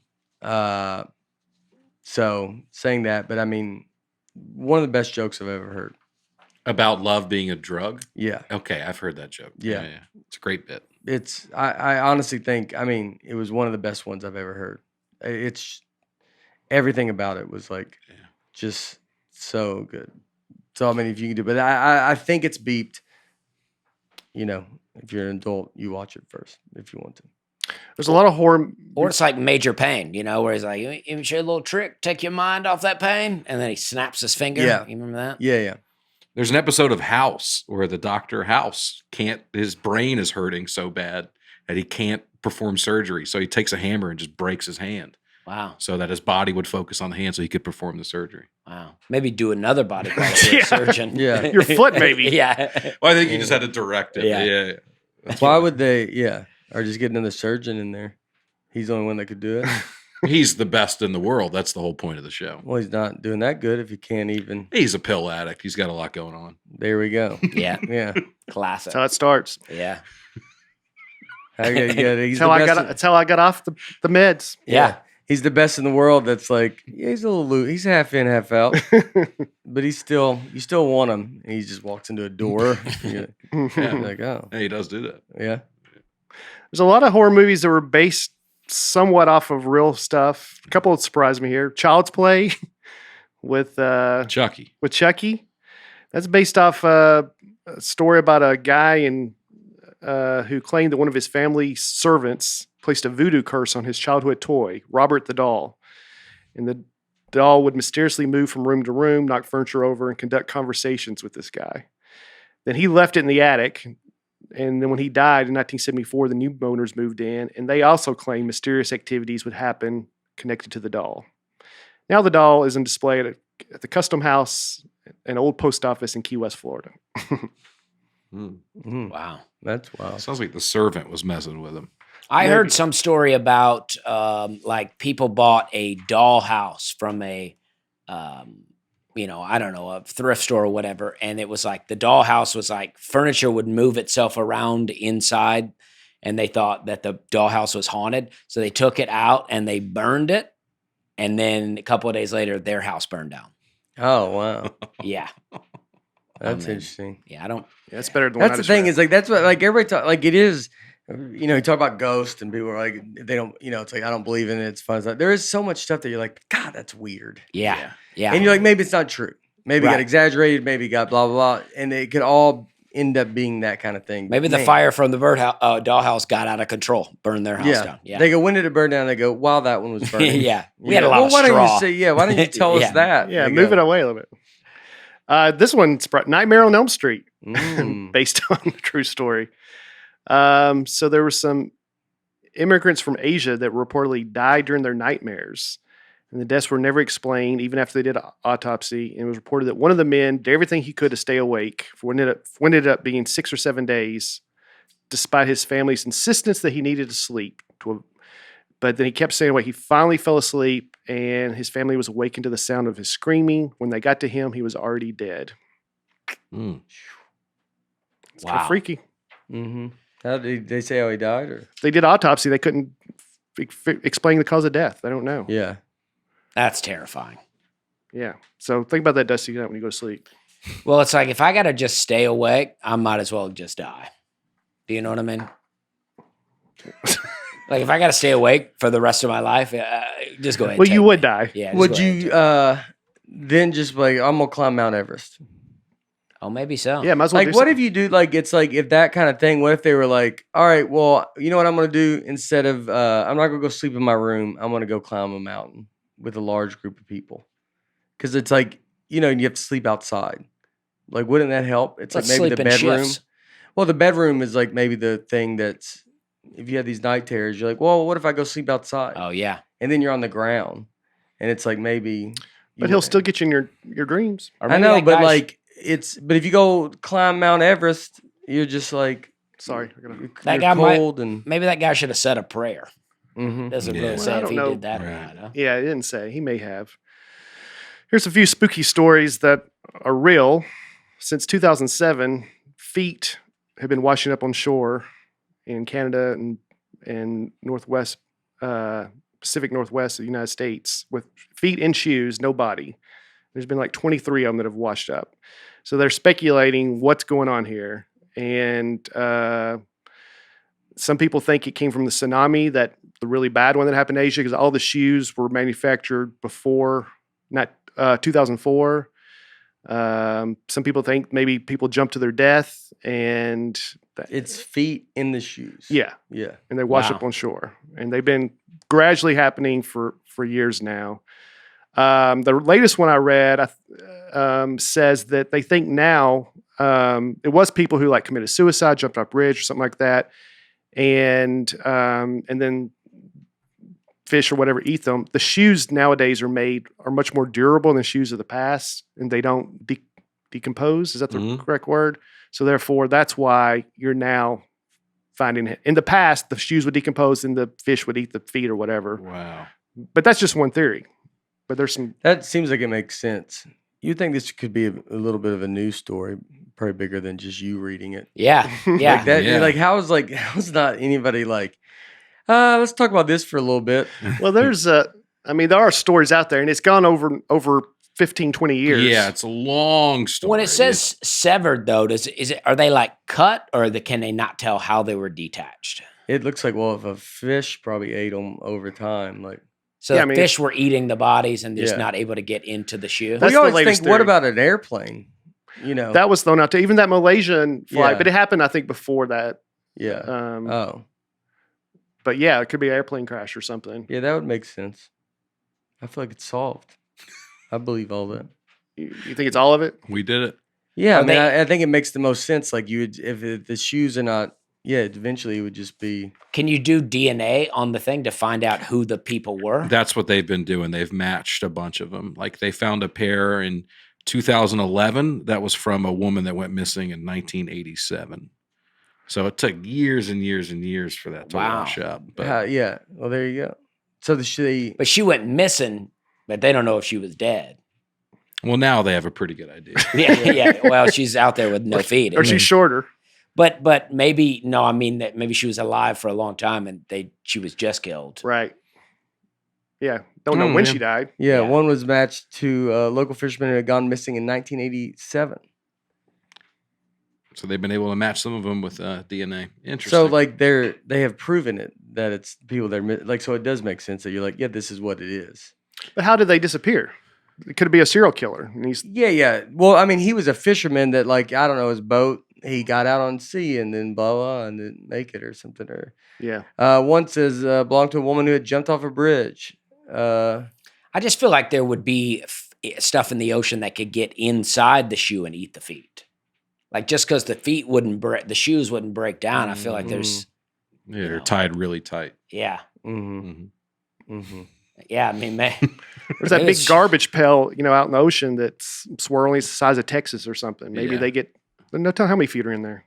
So saying that, but I mean, one of the best jokes I've ever heard. About love being a drug? Yeah. Okay, I've heard that joke. Yeah. It's a great bit. It's I honestly think, I mean, it was one of the best ones I've ever heard. It's everything about it was like just so good. So I mean, if you can do, but I think it's beeped. You know, if you're an adult, you watch it first if you want to. There's a lot of horror. Or it's like Major Pain, you know, where he's like, "You show a little trick, take your mind off that pain," and then he snaps his finger. Yeah. You remember that? Yeah, yeah. There's an episode of House where the Dr. House his brain is hurting so bad that he can't perform surgery. So he takes a hammer and just breaks his hand. Wow. So that his body would focus on the hand so he could perform the surgery. Wow. Maybe do another body part for a surgeon. Yeah. Your foot, maybe. Yeah. Well, I think he just had to direct it. Yeah. Yeah. Why would they? Yeah, or just get another surgeon in there. He's the only one that could do it. He's the best in the world. That's the whole point of the show. Well, he's not doing that good if he can't even. He's a pill addict. He's got a lot going on. There we go. Yeah. Yeah. Classic. That's how it starts. Yeah. That's how I got off the meds. Yeah. He's the best in the world. That's like, yeah, he's a little loose. He's half in, half out, but you still want him. And he just walks into a door. You're like, oh, Yeah, he does do that. yeah. There's a lot of horror movies that were based somewhat off of real stuff. A couple that surprised me here. Child's Play with Chucky. That's based off a story about a guy who claimed that one of his family servants placed a voodoo curse on his childhood toy, Robert the doll. And the doll would mysteriously move from room to room, knock furniture over, and conduct conversations with this guy. Then he left it in the attic. And then when he died in 1974, the new owners moved in, and they also claimed mysterious activities would happen connected to the doll. Now the doll is on display at the Custom House, an old post office in Key West, Florida. Wow. That's wild. Sounds like the servant was messing with him. I heard some story about like people bought a doll house from a, I don't know, a thrift store or whatever. And it was like the doll house was like furniture would move itself around inside. And they thought that the dollhouse was haunted. So they took it out and they burned it. And then a couple of days later, their house burned down. Oh, wow. Yeah. That's interesting. Yeah, I don't. Yeah, that's better than That's the thing is like, that's what, like everybody talk, like it is, you talk about ghosts and people are like, they don't, it's like, I don't believe in it. It's fun. It's like, there is so much stuff that you're like, God, that's weird. Yeah. And you're like, maybe it's not true. Maybe it got exaggerated. Maybe it got blah, blah, blah. And it could all end up being that kind of thing. Maybe the fire from the dollhouse got out of control, burned their house down. Yeah. They go, when did it burn down? They go, wow, that one was burning. Yeah. We had a lot of why straw. don't you say, why don't you tell us that? Yeah, They move go, it away a little bit. This one's Nightmare on Elm Street, based on a true story. So there were some immigrants from Asia that reportedly died during their nightmares. And the deaths were never explained, even after they did an autopsy. And it was reported that one of the men did everything he could to stay awake for what ended up being 6 or 7 days, despite his family's insistence that he needed to sleep. But then he kept staying awake. He finally fell asleep, and his family was awakened to the sound of his screaming. When they got to him, he was already dead. Mm. It's kind of freaky. Mm-hmm. How did they say how he died? Or They did autopsy. They couldn't explain the cause of death. They don't know. yeah. That's terrifying. Yeah. So think about that, Dusty, when you go to sleep. Well, it's like if I got to just stay awake, I might as well just die. Do you know what I mean? Like if I got to stay awake for the rest of my life, just go ahead. Well, you would die. Yeah. just Would go ahead and you take it. then just be like, I'm going to climb Mount Everest? Oh, maybe so. Yeah, might as well Like, do what something. if you do, like, it's like, if that kind of thing, what if they were like, all right, well, you know what I'm going to do? Instead of, I'm not going to go sleep in my room. I'm going to go climb a mountain with a large group of people. Because it's like, you have to sleep outside. Like, wouldn't that help? It's Let's like maybe sleep the in bedroom. shifts. Well, the bedroom is like maybe the thing that's, if you have these night terrors, you're like, well, what if I go sleep outside? Oh, yeah. And then you're on the ground. And it's like maybe. But he'll still get you in your dreams. Or I maybe know, that but guy's- like, but if you go climb Mount Everest, you're just like, Sorry. That you're guy might- cold and. Maybe that guy should have said a prayer. Mhm. Doesn't Yeah. really Well, say I if don't he know. did that or Right. not. Huh? Yeah, it didn't say. He may have. Here's a few spooky stories that are real. Since 2007, feet have been washing up on shore in Canada and Northwest, Pacific Northwest of the United States with feet in shoes, no body. There's been like 23 of them that have washed up. So they're speculating what's going on here. And some people think it came from the tsunami, the really bad one that happened in Asia, because all the shoes were manufactured before 2004. Some people think maybe people jumped to their death and It's feet in the shoes. yeah, Yeah. and they wash Wow. up on shore. And they've been gradually happening for years now. The latest one I read says that they think now it was people who like committed suicide, jumped off a bridge or something like that, and then fish or whatever eat them. The shoes nowadays are much more durable than shoes of the past, and they don't decompose. Is that the correct word? So therefore, that's why you're now finding it. In the past, the shoes would decompose and the fish would eat the feet or whatever. Wow. But that's just one theory. But there's some. That seems like it makes sense. You think this could be a little bit of a news story, probably bigger than just you reading it. Yeah. Yeah. Like that. Like how's not anybody like? Let's talk about this for a little bit. Well, there are stories out there, and it's gone over 15, 20 years. Yeah, it's a long story. When it says severed, though, are they like cut, or can they not tell how they were detached? It looks like, well, if a fish probably ate them over time, like. So Yeah, the fish were eating the bodies and just Yeah. not able to get into the shoe. That's We always the latest think, what theory. about an airplane? You know. That was thrown out to even that Malaysian flight, Yeah. but it happened, I think, before that. Yeah. But yeah, it could be an airplane crash or something. Yeah, that would make sense. I feel like it's solved. I believe all that. You think it's all of it? We did it. Yeah, Are I mean, they- I think it makes the most sense. Like if the shoes are not, eventually it would just be. Can you do DNA on the thing to find out who the people were? That's what they've been doing. They've matched a bunch of them. Like they found a pair in 2011 that was from a woman that went missing in 1987. So it took years and years and years for that to Wow. wash up. But Yeah. Well, there you go. So But she went missing, but they don't know if she was dead. well, now they have a pretty good idea. Yeah. Well, she's out there with no feet. Or she's shorter. But maybe no. I mean that maybe she was alive for a long time and she was just killed. Right. Yeah. Don't know when yeah. she died. yeah, Yeah. one was matched to a local fisherman who had gone missing in 1987. So they've been able to match some of them with DNA. Interesting. So like they have proven it that it's people that are like, so it does make sense that you're like, yeah, this is what it is. But how did they disappear? It could be a serial killer. And he's Yeah. Well, I mean, he was a fisherman that, like, I don't know, his boat, he got out on sea and then blah, blah, and didn't make it or something. Or yeah. one says belonged to a woman who had jumped off a bridge. I just feel like there would be stuff in the ocean that could get inside the shoe and eat the feet. Like just because the feet wouldn't break, the shoes wouldn't break down. I feel like there's, yeah, they're tied really tight. yeah. Yeah, I mean, man. There's that Maybe big it's- garbage pail, out in the ocean that's swirling. It's the size of Texas or something. Maybe Yeah. they get, no telling how many feet are in there.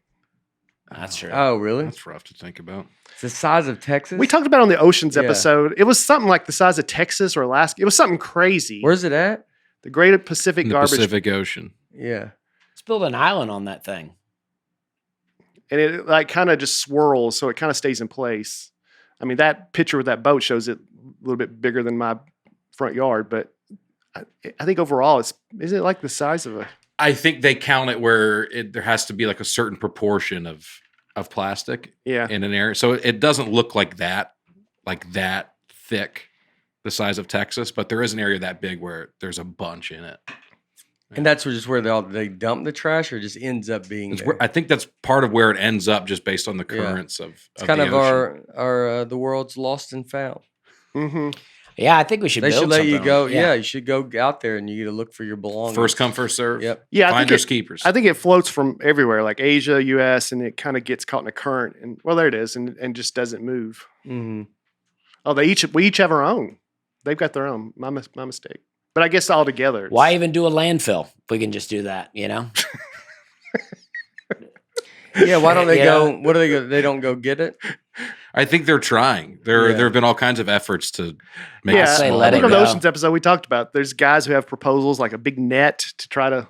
That's true. Oh, really? That's rough to think about. It's the size of Texas? We talked about it on the oceans Yeah. episode. It was something like the size of Texas or Alaska. It was something crazy. Where's it at? The Great Pacific In the Garbage Pacific Ocean. Yeah. Let's build an island on that thing. and it like kind of just swirls, so it kind of stays in place. I mean, that picture with that boat shows it a little bit bigger than my front yard, but I think overall, is it like the size of a? I think they count it where there has to be like a certain proportion of plastic Yeah. in an area. So it doesn't look like that thick, the size of Texas, but there is an area that big where there's a bunch in it. And that's just where they dump the trash, or just ends up being It's there? where, I think that's part of where it ends up, just based on the Yeah. currents of. It's kind the of ocean. our the world's lost and found. Mm-hmm. Yeah, I think we should. They build should let you something. go. Yeah, you should go out there and you get to look for your belongings. First come, first serve. Yep. Yeah, I Finders think keepers. I think it floats from everywhere, like Asia, U.S., and it kind of gets caught in a current, and well, there it is, and just doesn't move. Mm-hmm. Oh, we each have our own. They've got their own. My mistake. But I guess all together. Why even do a landfill if we can just do that? You know. Yeah. Why don't they Yeah. go? What do they go? They don't go get it. I think they're trying. There have been all kinds of efforts to make it Yeah, say smaller. let I it think on the go. Oceans episode we talked about. There's guys who have proposals like a big net to try to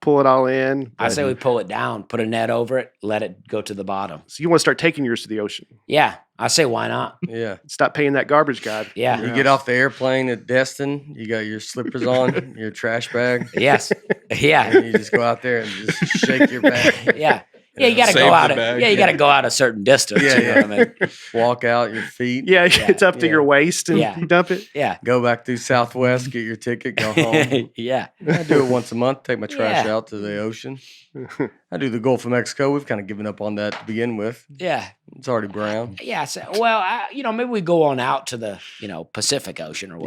pull it all in. I say we pull it down, put a net over it, let it go to the bottom. So you want to start taking yours to the ocean. Yeah, I say why not? Yeah. Stop paying that garbage guy. Yeah. You get off the airplane at Destin. You got your slippers on, your trash bag, Yes. Yeah. and you just go out there and just shake your bag. Yeah. Yeah, you got to Save go out. the bag. You got to go out a certain distance. Yeah, you know what I mean? Walk out your feet. Yeah, it's up to yeah. your waist and Yeah. you dump it. Yeah. Go back through Southwest, get your ticket, go home. Yeah. I do it once a month. Take my trash Yeah. out to the ocean. I do the Gulf of Mexico. We've kind of given up on that to begin with. Yeah. It's already brown. Yeah. So, well, maybe we go on out to the, Pacific Ocean or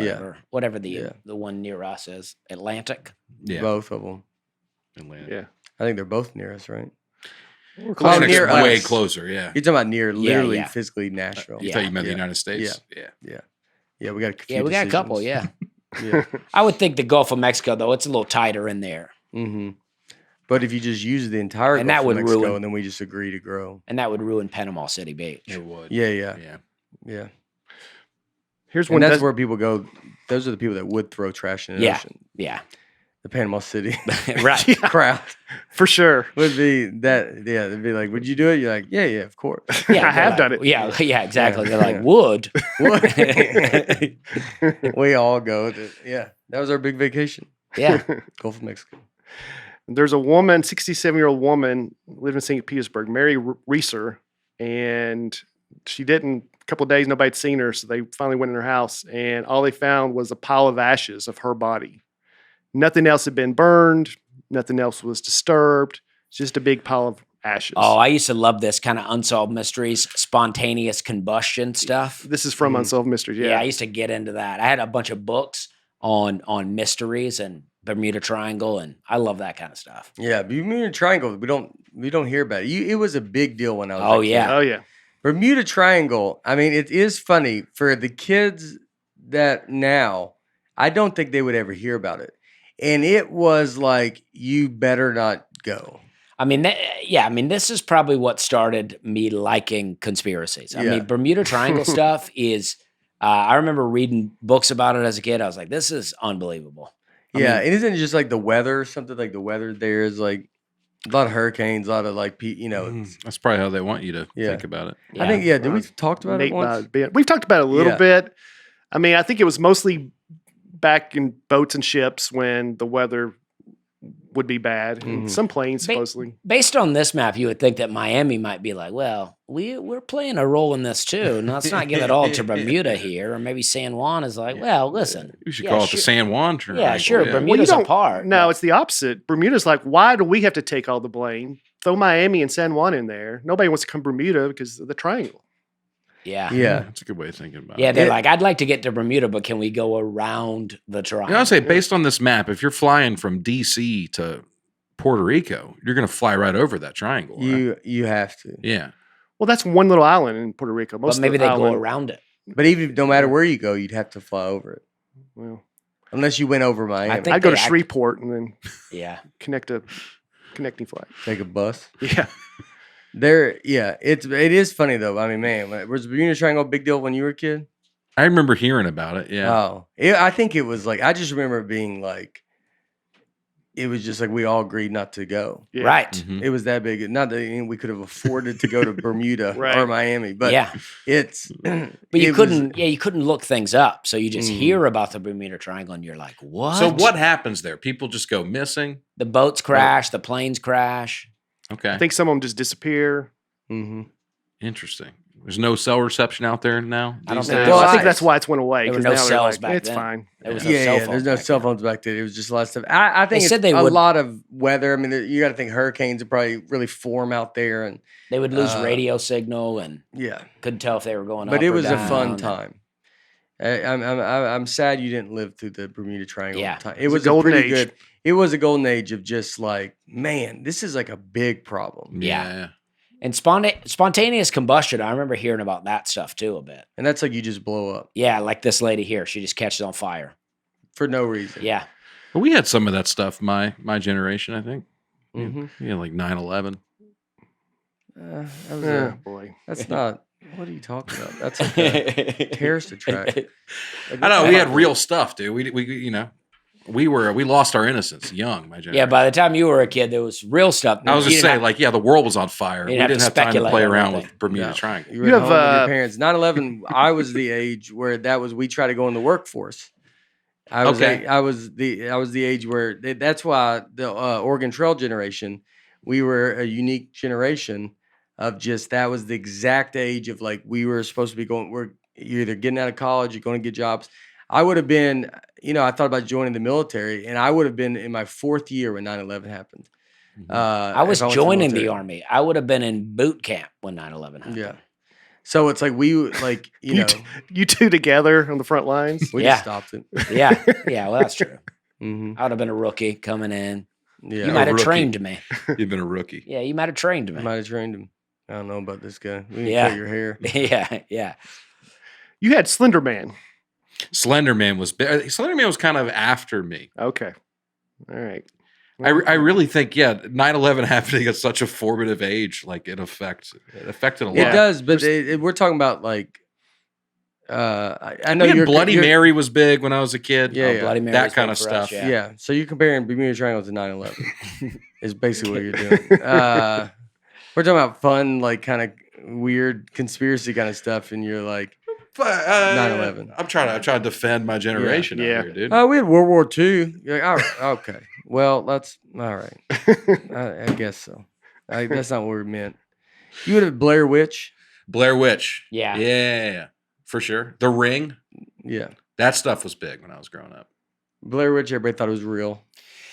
whatever the one near us is. Atlantic. Yeah. Both of them. Inland. Yeah. I think they're both near us, right? Atlantic's near way us. closer. Yeah. You're talking about near, literally, yeah. physically Nashville. You thought you meant Yeah. the United States? Yeah. Yeah, we got a few Yeah, we got a couple. decisions. Yeah. Yeah. I would think the Gulf of Mexico, though, it's a little tighter in there. Mm-hmm. But if you just use the entire And Gulf that of would Mexico, ruin- and then we just agree to grow. And that would ruin Panama City Beach. It would. Yeah. Yeah. Here's And one. that's where people go. Those are the people that would throw trash in the Yeah. ocean. Yeah. The Panama City Right. crowd for sure. would be that. Yeah, they'd be like, "Would you do it?" You're like, "Yeah, of course." Yeah, I have done it. Yeah, exactly. Yeah. They're like, would. We all go. That was our big vacation. Yeah. Gulf of Mexico. There's a woman, 67-year-old woman, lived in St. Petersburg, Mary Reeser, and she didn't. A couple of days, nobody had seen her, so they finally went in her house, and all they found was a pile of ashes of her body. Nothing else had been burned. Nothing else was disturbed. Just a big pile of ashes. Oh, I used to love this kind of unsolved mysteries, spontaneous combustion stuff. This is from Unsolved Mysteries. Yeah, Yeah. I used to get into that. I had a bunch of books on mysteries and Bermuda Triangle, and I love that kind of stuff. Yeah, Bermuda Triangle. We don't hear about it. It was a big deal when I was. Oh, a kid. yeah. Oh, yeah. Bermuda Triangle. I mean, it is funny for the kids that now. I don't think they would ever hear about it, and it was like you better not go. I mean, this is probably what started me liking conspiracies. I Yeah. mean, Bermuda Triangle stuff is. I remember reading books about it as a kid. I was like, "This is unbelievable." Yeah, and isn't it just like the weather? Something like the weather there is like a lot of hurricanes, a lot of like That's probably how they want you to Yeah. think about it. I think did we talked about Nate it once? We've talked about it a little Yeah. bit. I mean, I think it was mostly back in boats and ships when the weather would be bad. And Mhm. some planes, Ba- supposedly. Based on this map, you would think that Miami might be like, well, we're playing a role in this too. And let's not give it all to Bermuda here. Or maybe San Juan is like, well, listen. You should yeah, call it sure. the San Juan Triangle. Yeah, sure. Well, you Bermuda's a don't- part. No, but- it's the opposite. Bermuda's like, why do we have to take all the blame? Throw Miami and San Juan in there. Nobody wants to come to Bermuda because of the triangle. yeah. Yeah. That's a good way of thinking about Yeah, it. they're like, I'd like to get to Bermuda, but can we go around the triangle? You know, I'd say based on this map, if you're flying from D.C. to Puerto Rico, you're going to fly right over that triangle. Right? You have to. Yeah. Well, that's one little island in Puerto Rico. Most But maybe of the they go island, around it. But even no matter where you go, you'd have to fly over it. Well, Unless you went over Miami. think I'd go to they act- Shreveport and then Yeah. connect a connecting flight. Take a bus. Yeah. It is funny though. I mean, man, was the Bermuda Triangle a big deal when you were a kid? I remember hearing about it. Yeah. Oh, I think it was like I just remember it being like it was just like we all agreed not to go. Yeah. Right. Mhm. It was that big. Not that we could have afforded to go to Bermuda Right. or Miami, but yeah. it's. But you it couldn't you couldn't look things up. So you just Mhm. hear about the Bermuda Triangle and you're like, what? So what happens there? People just go missing? The boats crash, the planes crash. Okay. I think some of them just disappear. Mhm. Interesting. There's no cell reception out there now? I don't these think days? there Well, I think was. that's why it's went away. There were 'cause no now they're cells like, back it's then. fine. There was Yeah. no Yeah, cell yeah. phones There's no back cell then. phones back then. It was just a lot of stuff. I think They it's said they a would- lot of weather. I mean, you got to think hurricanes would probably really form out there, and They would lose Uh, radio signal and yeah. couldn't tell if they were going up But it or was a down, fun and- time. I'm sad you didn't live through the Bermuda Triangle. Yeah. time. It It was was a a golden pretty age. good. It was a golden age of just like, man, this is like a big problem, Yeah. And spontaneous combustion, I remember hearing about that stuff too a bit. and that's like you just blow up Yeah, like this lady here, she just catches on fire. for no reason. Yeah. Well, we had some of that stuff, my generation, I think. hmm Yeah, like 9/11. that was Oh, boy. that's not. What are you talking about? That's like a terrorist attack. Like, I know, what's we that? had real stuff, dude. We lost our innocence young, my generation. Yeah, by the time you were a kid, there was real stuff. I was You just didn't saying, have- the world was on fire. You We didn't have didn't to have time to speculate play on around anything. with Bermuda No. Triangle. You were You at have, home with your parents. 9/11. I was the age where we tried to go in the workforce. I was Okay. the age where that's why the Oregon Trail generation we were a unique generation of just that was the exact age of like we were supposed to be going. You're either getting out of college, you're going to get jobs. I would have been, I thought about joining the military, and I would have been in my 4th year when 9/11 happened. I was if went to joining the military. Army. I would have been in boot camp when 9/11 happened. Yeah. So it's like You two together on the front lines. we Yeah. just stopped it. Yeah. Yeah. Well, that's true. Mm-hmm. I would have been a rookie coming in. Yeah. You might have rookie. trained me. You've been a rookie. Yeah, you might have trained me. Might have trained him. I don't know about this guy. We need Yeah. to cut your hair. Yeah, yeah. You had Slender Man. Slender Man was kind of after me. Okay. All right. I really think, 9/11 happening at such a formative age, like it affected a lot. It does, but we're talking about like, I know Bloody Mary was big when I was a kid. Yeah, Bloody Mary that was kind big of for us, stuff. Yeah. So you're comparing Bermuda Triangle to 9/11 is basically what you're doing. We're talking about fun, like kind of weird conspiracy kind of stuff, and you're like, 9/11. I'm trying to defend my generation out here, dude. oh, we had World War II. You're like, all right, okay. Well, that's all right. I guess so. That's not what we meant. You would have Blair Witch. Blair Witch. Yeah. Yeah, for sure. The Ring. Yeah. That stuff was big when I was growing up. Blair Witch, everybody thought it was real.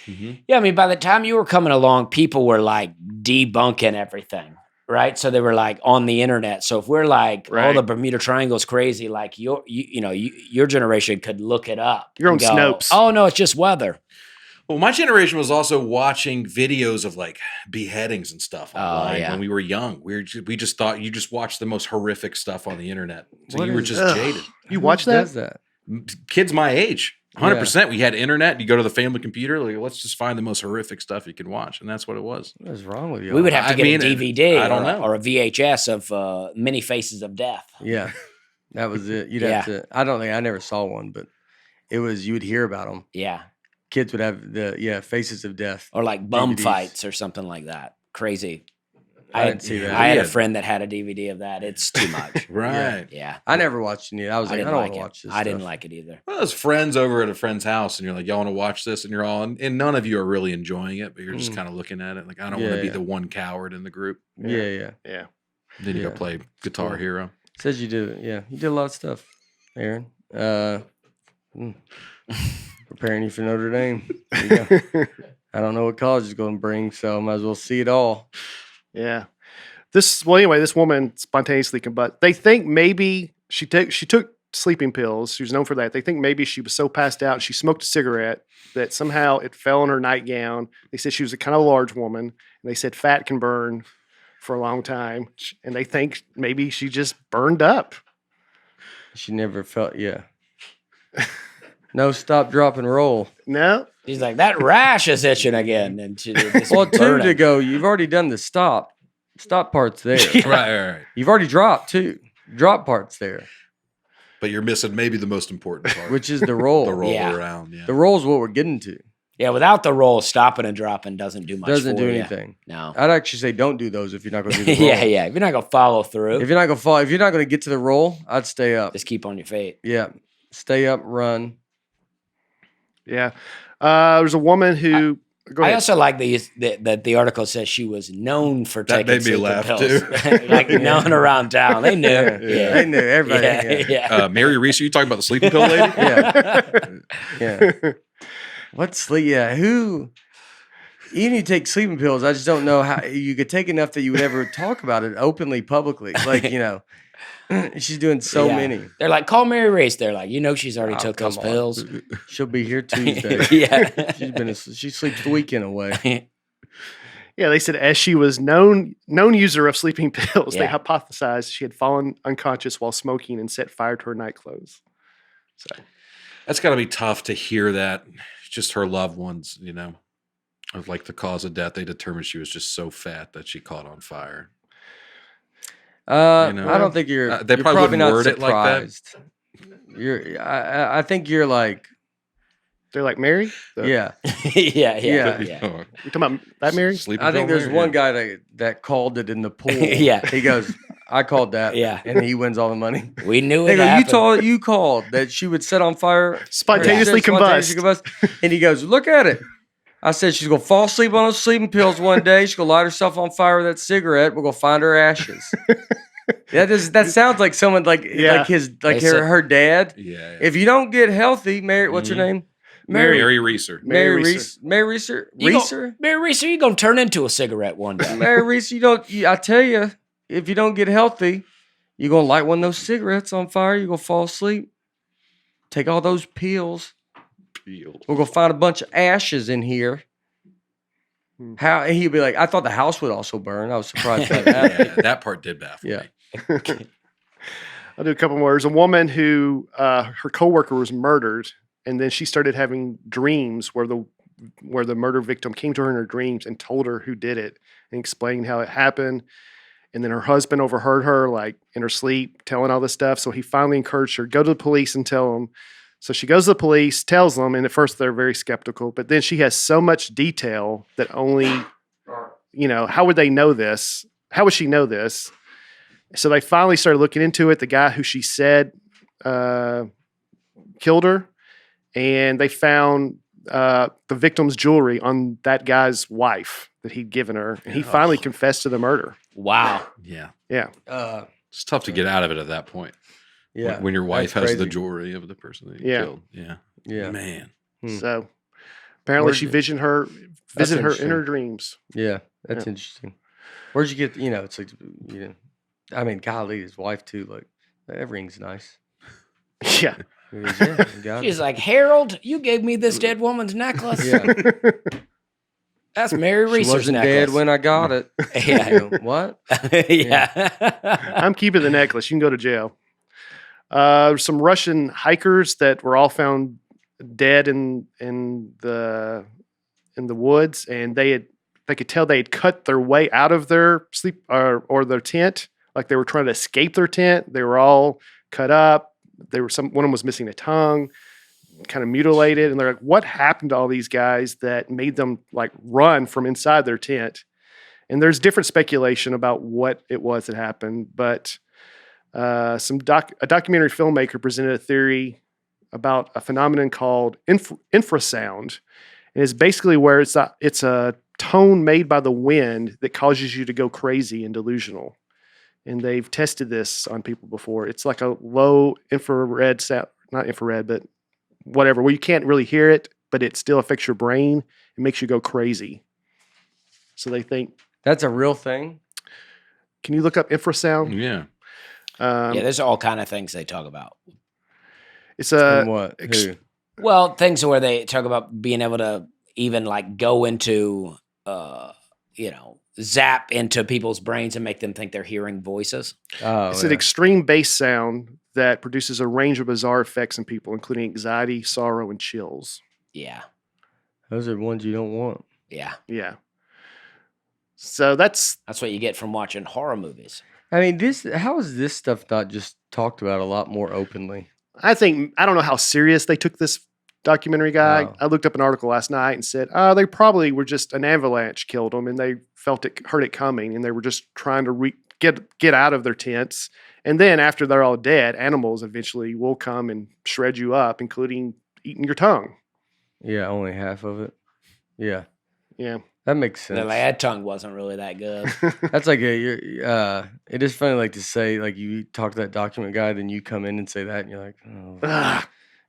Mm-hmm. Yeah, I mean, by the time you were coming along, people were like debunking everything, right? So they were like on the internet. So if we're like, Right. the Bermuda Triangle's crazy, like your generation could look it up. Your own and go, Snopes. Oh no, it's just weather. Well, my generation was also watching videos of like beheadings and stuff online yeah. when we were young. We just thought you just watched the most horrific stuff on the internet. So What you were is- just Ugh. jaded. You Who watch that? does that? Kids my age, 100%. We had internet. You go to the family computer. Like, let's just find the most horrific stuff you can watch, and that's what it was. What is wrong with you? We would have to I get mean, a DVD I don't know. or a VHS of Many Faces of Death. Yeah. That was it. You'd Yeah. have to. I don't think I never saw one, but it was. You would hear about them. Yeah. Kids would have the Faces of Death. Or like bum DVDs. fights or something like that. Crazy. I didn't see that. I had a Yeah. friend that had a DVD of that. It's too much. Right. Yeah. I never watched any. I was like, I didn't don't like want to it. watch this. I didn't stuff. like it either. Well, there's friends over at a friend's house, and you're like, y'all want to watch this? And you're all, and none of you are really enjoying it, but you're just kind of looking at it. Like, I don't want to be Yeah. the one coward in the group. Yeah. Yeah. Then you Yeah. go play Guitar Cool. Hero. Says you did. Yeah, you did a lot of stuff, Aaron. Preparing you for Notre Dame. There you go. I don't know what college is going to bring, so I might as well see it all. Yeah. This woman spontaneously combust. They think maybe she took sleeping pills. She was known for that. They think maybe she was so passed out and she smoked a cigarette that somehow it fell on her nightgown. They said she was a kind of large woman, and they said fat can burn for a long time, and they think maybe she just burned up. She never felt. Yeah. No stop, drop, and roll. No. He's like, that rash is itching again. And she just Well, 2 burning. to go. You've already done the stop. Stop part's there. Right. You've already dropped 2. Drop part's there, But you're missing maybe the most important part. which is the roll. the roll Yeah. around. Yeah. The roll is what we're getting to. Yeah, without the roll, stopping and dropping doesn't do much. Doesn't for do you. anything. No. I'd actually say don't do those if you're not going to do the roll. Yeah. If you're not gonna follow through, If you're not going to fall, if you're not going to get to the roll, I'd stay up. just keep on your feet. Yeah. Stay up, run. Yeah. There's a woman who. Go I ahead. also like that the article says she was known for That taking made me sleeping laugh, pills. too. Like known around town. They knew. Yeah. They knew. Everybody. Yeah. Mary Reese, are you talking about the sleeping pill lady? Yeah. What sleep? Yeah. Who? Even you take sleeping pills, I just don't know how you could take enough that you would ever talk about it openly, publicly. Like, she's doing so Yeah. many. They're like, call Mary Reese. They're like, she's already Oh, took come those on. pills. She'll be here Tuesday. Yeah. She sleeps the weekend away. Yeah, they said as she was known user of sleeping pills, they Yeah. hypothesized she had fallen unconscious while smoking and set fire to her nightclothes. So That's got to be tough to hear that. Just her loved ones, of like the cause of death. They determined she was just so fat that she caught on fire. I don't think you're. They you're probably not wouldn't word it like that. surprised. I think you're like. they're like Mary. Yeah. yeah. Oh, We talking about that Mary? sleeping I think pill there's Mary? one guy that called it in the pool. Yeah. He goes, I called that. Yeah. And he wins all the money. We knew They it go, happened. you called that she would set on fire. Spontaneously Spontaneously combust. And he goes, look at it. I said she's gonna fall asleep on those sleeping pills one day. She's gonna light herself on fire with that cigarette. We're gonna find her ashes. That sounds like someone like her dad. Yeah. If you don't get healthy, Mary, what's her name? Mary Reeser. Mary Reeser. Mary Reeser. Mary Reeser, you're going to turn into a cigarette one day. Mary Reeser, I tell you, if you don't get healthy, you're going to light one of those cigarettes on fire. You're going to fall asleep. Take all those pills. We're going to find a bunch of ashes in here. How he'd be like, I thought the house would also burn. I was surprised by that. Yeah, that part did baffle me. I'll do a couple more. There's a woman who her coworker was murdered, and then she started having dreams where the murder victim came to her in her dreams and told her who did it and explained how it happened. And then her husband overheard her, like in her sleep, telling all this stuff. So he finally encouraged her, go to the police and tell them. So she goes to the police, tells them, and at first they're very skeptical. But then she has so much detail that only, how would they know this? How would she know this? So they finally started looking into it. The guy who she said killed her, and they found the victim's jewelry on that guy's wife that he'd given her. And he finally confessed to the murder. Wow. Yeah. Yeah. It's tough to get out of it at that point. Yeah. When your wife has crazy. the jewelry of the person that you killed. Yeah. Yeah. Man. So apparently she visited her in her dreams. Yeah. That's interesting. Where'd you get, it's like, I mean, golly, his wife too. Like, that ring's nice. Yeah. She's like, Harold, you gave me this dead woman's necklace. Yeah. That's Mary Reeser's She wasn't necklace. dead when I got it. Yeah. What? Yeah. I'm keeping the necklace. You can go to jail. Some Russian hikers that were all found dead in the woods, and they could tell they had cut their way out of their sleep or their tent, like they were trying to escape their tent. They were all cut up. One of them was missing a tongue, kind of mutilated, and they're like, "What happened to all these guys that made them like run from inside their tent?" And there's different speculation about what it was that happened, but a documentary filmmaker presented a theory about a phenomenon called infrasound, and it's basically where it's a tone made by the wind that causes you to go crazy and delusional. And they've tested this on people before. It's like a low infrared sound, not infrared, but whatever, where you can't really hear it, but it still affects your brain. It makes you go crazy. So they think That's a real thing. Can you look up infrasound? Yeah. There's all kind of things they talk about. It's a What? Who? Well, things where they talk about being able to even like go into, zap into people's brains and make them think they're hearing voices. Oh, It's an extreme bass sound that produces a range of bizarre effects in people, including anxiety, sorrow, and chills. Yeah. Those are the ones you don't want. Yeah. Yeah. So that's what you get from watching horror movies. I mean, how is this stuff not just talked about a lot more openly? I don't know how serious they took this documentary guy. Wow. I looked up an article last night and said, they probably were just an avalanche killed them and they heard it coming and they were just trying to get out of their tents. And then after they're all dead, animals eventually will come and shred you up, including eating your tongue. Yeah, only half of it. Yeah. Yeah. That makes sense. The lad tongue wasn't really that good. That's like it is funny, like to say, like you talk to that document guy, then you come in and say that, and you're like, oh,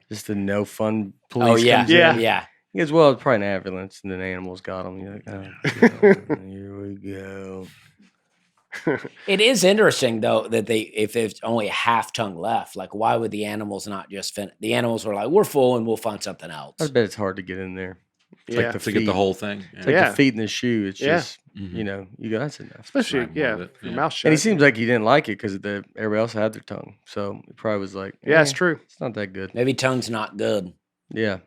just a no fun police. Oh yeah, comes in. yeah. He goes, well, it's probably an ambulance, and then animals got him. You're like, oh, here we go. It is interesting though that if there's only a half tongue left, like why would the animals not just the animals were like, we're full and we'll find something else. I bet it's hard to get in there. It's Yeah. like the To get the feet. whole thing. It's like the feet in the shoe. It's Yeah. just, you go, that's enough. Especially, Right, more of it, your yeah. mouth shut. And he seems like he didn't like it because everybody else had their tongue. So he probably was like, Yeah, it's true. It's not that good. Maybe tongue's not good. Yeah.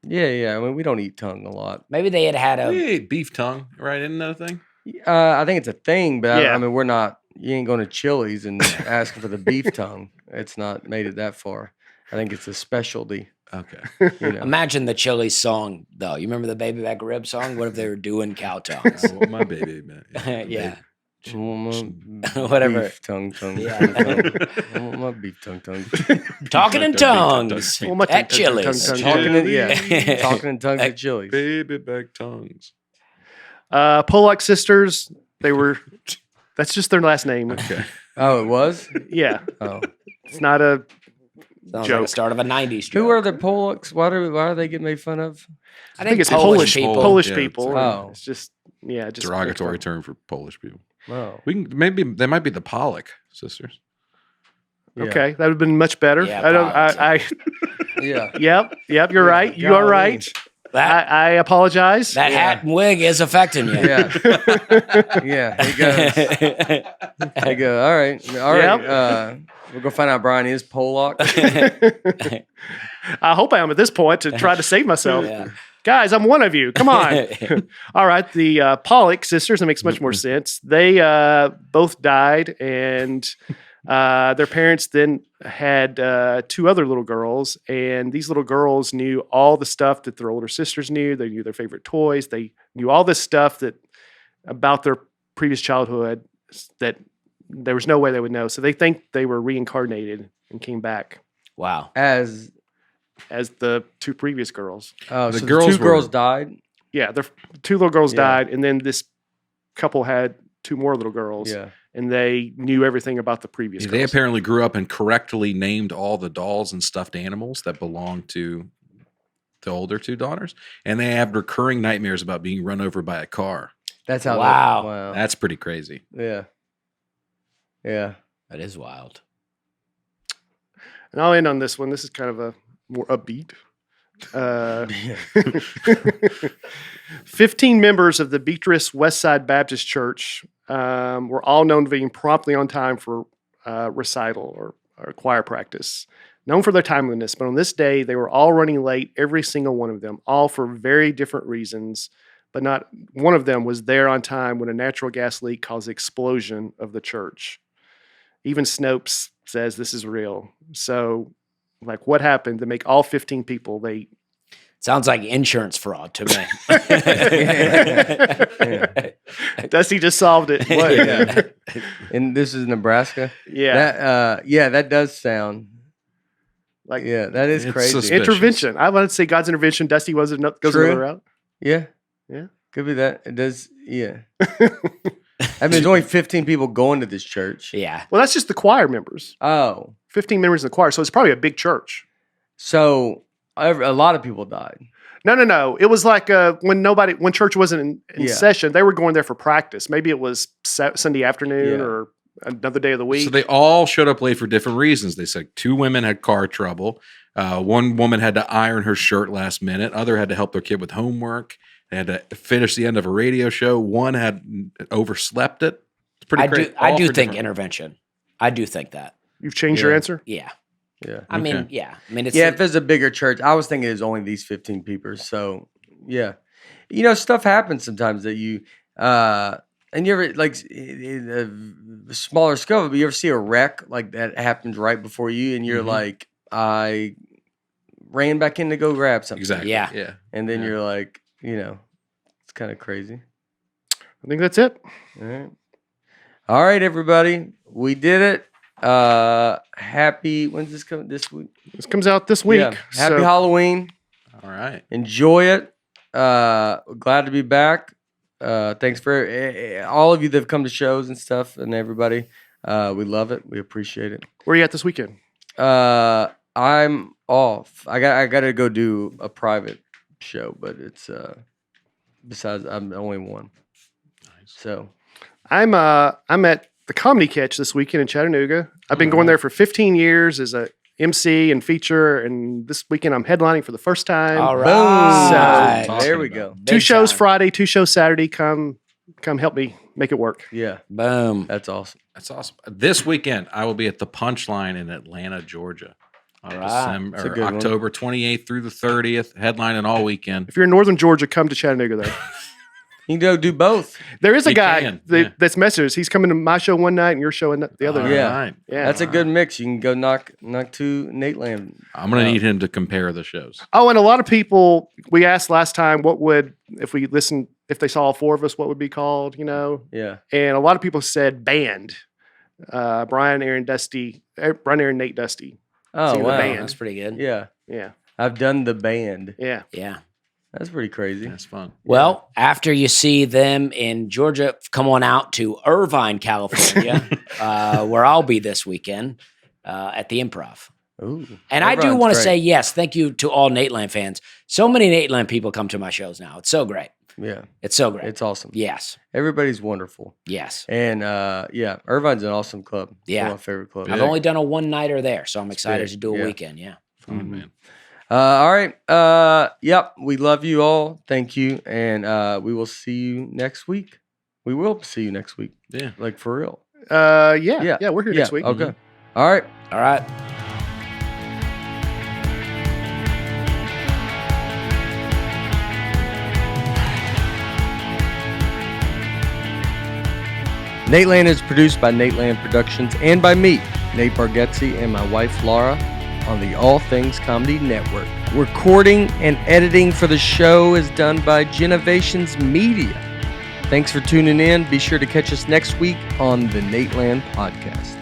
Yeah. I mean, we don't eat tongue a lot. Maybe they had a We ate beef tongue, right? Isn't that a thing? I think it's a thing, but Yeah. I mean, we're not, you ain't going to Chili's and asking for the beef tongue. It's not made it that far. I think it's a specialty. Okay. Imagine the Chili's song though. You remember the Baby Back Rib song? What if they were doing cow tongues? My baby, man. Yeah. I want my Whatever. beef tongue. Yeah. I want my beef tongue. Talking in tongues Oh, my at tongue, Chili's. tongue. Talking in tongues at Chili's. Baby back tongues. Pollock sisters. That's just their last name. Okay. Oh, it was? Yeah. Oh. It's not a Sounds joke. like the start of a 90s joke. Who are the Pollocks? Why are they getting made fun of? I think it's Polish Polish people. Polish Yeah, people. oh. It's just just Derogatory term for Polish people. Oh. Maybe they might be the Pollock sisters. Yeah. Okay, that would have been much better. Yeah, I don't. Yeah. Yep. You're right. You are Golly. right. That, I apologize. that hat and wig is affecting you. Yeah. Yeah. He goes. They go, all right. Yep. We'll go find out Brian is Pollock. I hope I am at this point to try to save myself. Yeah. Guys, I'm one of you. Come on. All right. The Pollock sisters, that makes much more sense. They both died, and their parents then had two other little girls, and these little girls knew all the stuff that their older sisters knew. They knew their favorite toys. They knew all this stuff about their previous childhood that there was no way they would know. So they think they were reincarnated and came back Wow. As the two previous girls. oh, The so girls the two were- girls died. Yeah, their two little girls Yeah. died, and then this couple had two more little girls, Yeah. and they knew everything about the previous They girls. apparently grew up and correctly named all the dolls and stuffed animals that belonged to the older two daughters, and they have recurring nightmares about being run over by a car. That's how. Wow. Wow. That's pretty crazy. Yeah. Yeah. That is wild. And I'll end on this one. This is kind of a more upbeat. 15 members of the Beatrice Westside Baptist Church were all known to being promptly on time for recital or choir practice. Known for their timeliness, but on this day, they were all running late, every single one of them, all for very different reasons. But not one of them was there on time when a natural gas leak caused the explosion of the church. Even Snopes says this is real. So, like, what happened to make all 15 people late? Sounds like insurance fraud to me. Dusty just solved it. What? Yeah. And this is Nebraska. Yeah. That does sound Like, that is It's crazy. suspicious. intervention. I want to say God's intervention. Dusty goes True. another route. Yeah. Yeah. Could be that. It does. Yeah. I mean, there's only 15 people going to this church. Yeah. Well, that's just the choir members. Oh, 15 members in the choir. So it's probably a big church. so a lot of people died. No. It was like when church wasn't in Yeah. session, they were going there for practice. Maybe it was Sunday afternoon Yeah. or another day of the week. So they all showed up late for different reasons. They said two women had car trouble. One woman had to iron her shirt last minute. Other had to help their kid with homework. They had to finish the end of a radio show. One had overslept it. It's pretty crazy. I do think intervention. I do think that. You've changed your Yeah. answer? Yeah. Yeah. I mean, Okay. yeah. I mean, it's Yeah, if there's a bigger church, I was thinking it was only these 15 people. So, yeah. Stuff happens sometimes that you, and you ever, like, in a smaller scale, but you ever see a wreck like that happens right before you, and you're Mhm. like, I ran back in to go grab something. Exactly. Yeah. Yeah. And then Yeah. you're like, it's kind of crazy. I think that's it. All right, everybody. We did it. Happy, when's this coming? This week? This comes out this week. Yeah. Happy so- Halloween. All right. Enjoy it. Glad to be back. Thanks for all of you that have come to shows and stuff, and everybody. We love it. We appreciate it. Where are you at this weekend? I'm off. I got to go do a private show, but it's besides I'm the only one. Nice. So I'm at the Comedy Catch this weekend in Chattanooga. I've been going there for 15 years as a MC and feature, and this weekend I'm headlining for the first time. all boom. right. So- There we go. Two Big shows time. Friday, 2 shows Saturday. Come help me make it work. Yeah, Boom. that's awesome. That's awesome. This weekend, I will be at the Punchline in Atlanta, Georgia. On right. That's a good one. October 28th through the 30th, headlining all weekend. If you're in Northern Georgia, come to Chattanooga though. You can go do both. There is a You guy can, yeah. that's messaged. He's coming to my show one night and your show the other All night. Yeah. right. Yeah. That's a good mix. You can go knock two Nateland. I'm going to need him to compare the shows. Oh, and a lot of people, we asked last time, what would, if we listened if they saw all four of us, what would be called, Yeah. And a lot of people said band. Brian, Aaron, Nate, Dusty. Oh, Singing the wow. band. That's pretty good. Yeah. Yeah. I've done the band. Yeah. Yeah. That's pretty crazy. That's fun. Well, after you see them in Georgia, come on out to Irvine, California, where I'll be this weekend at the Improv. Ooh. And I do Irvine's want to great. say yes, thank you to all Nateland fans. So many Nateland people come to my shows now. It's so great. Yeah. It's so great. It's awesome. Yes. Everybody's wonderful. Yes. And yeah, Irvine's an awesome club. It's Yeah. one of my favorite clubs. I've only done a one-nighter there, so I'm excited big. to do a Yeah. weekend. Yeah. Fun, man. All right. Yep. We love you all. Thank you. And we will see you next week. We will see you next week. Yeah. Like for real. Yeah, we're here next week. Okay. All right. All right. Nateland is produced by Nateland Productions and by me, Nate Bargatze, and my wife, Laura, on the All Things Comedy Network. Recording and editing for the show is done by Genovations Media. Thanks for tuning in. Be sure to catch us next week on the Nateland Podcast.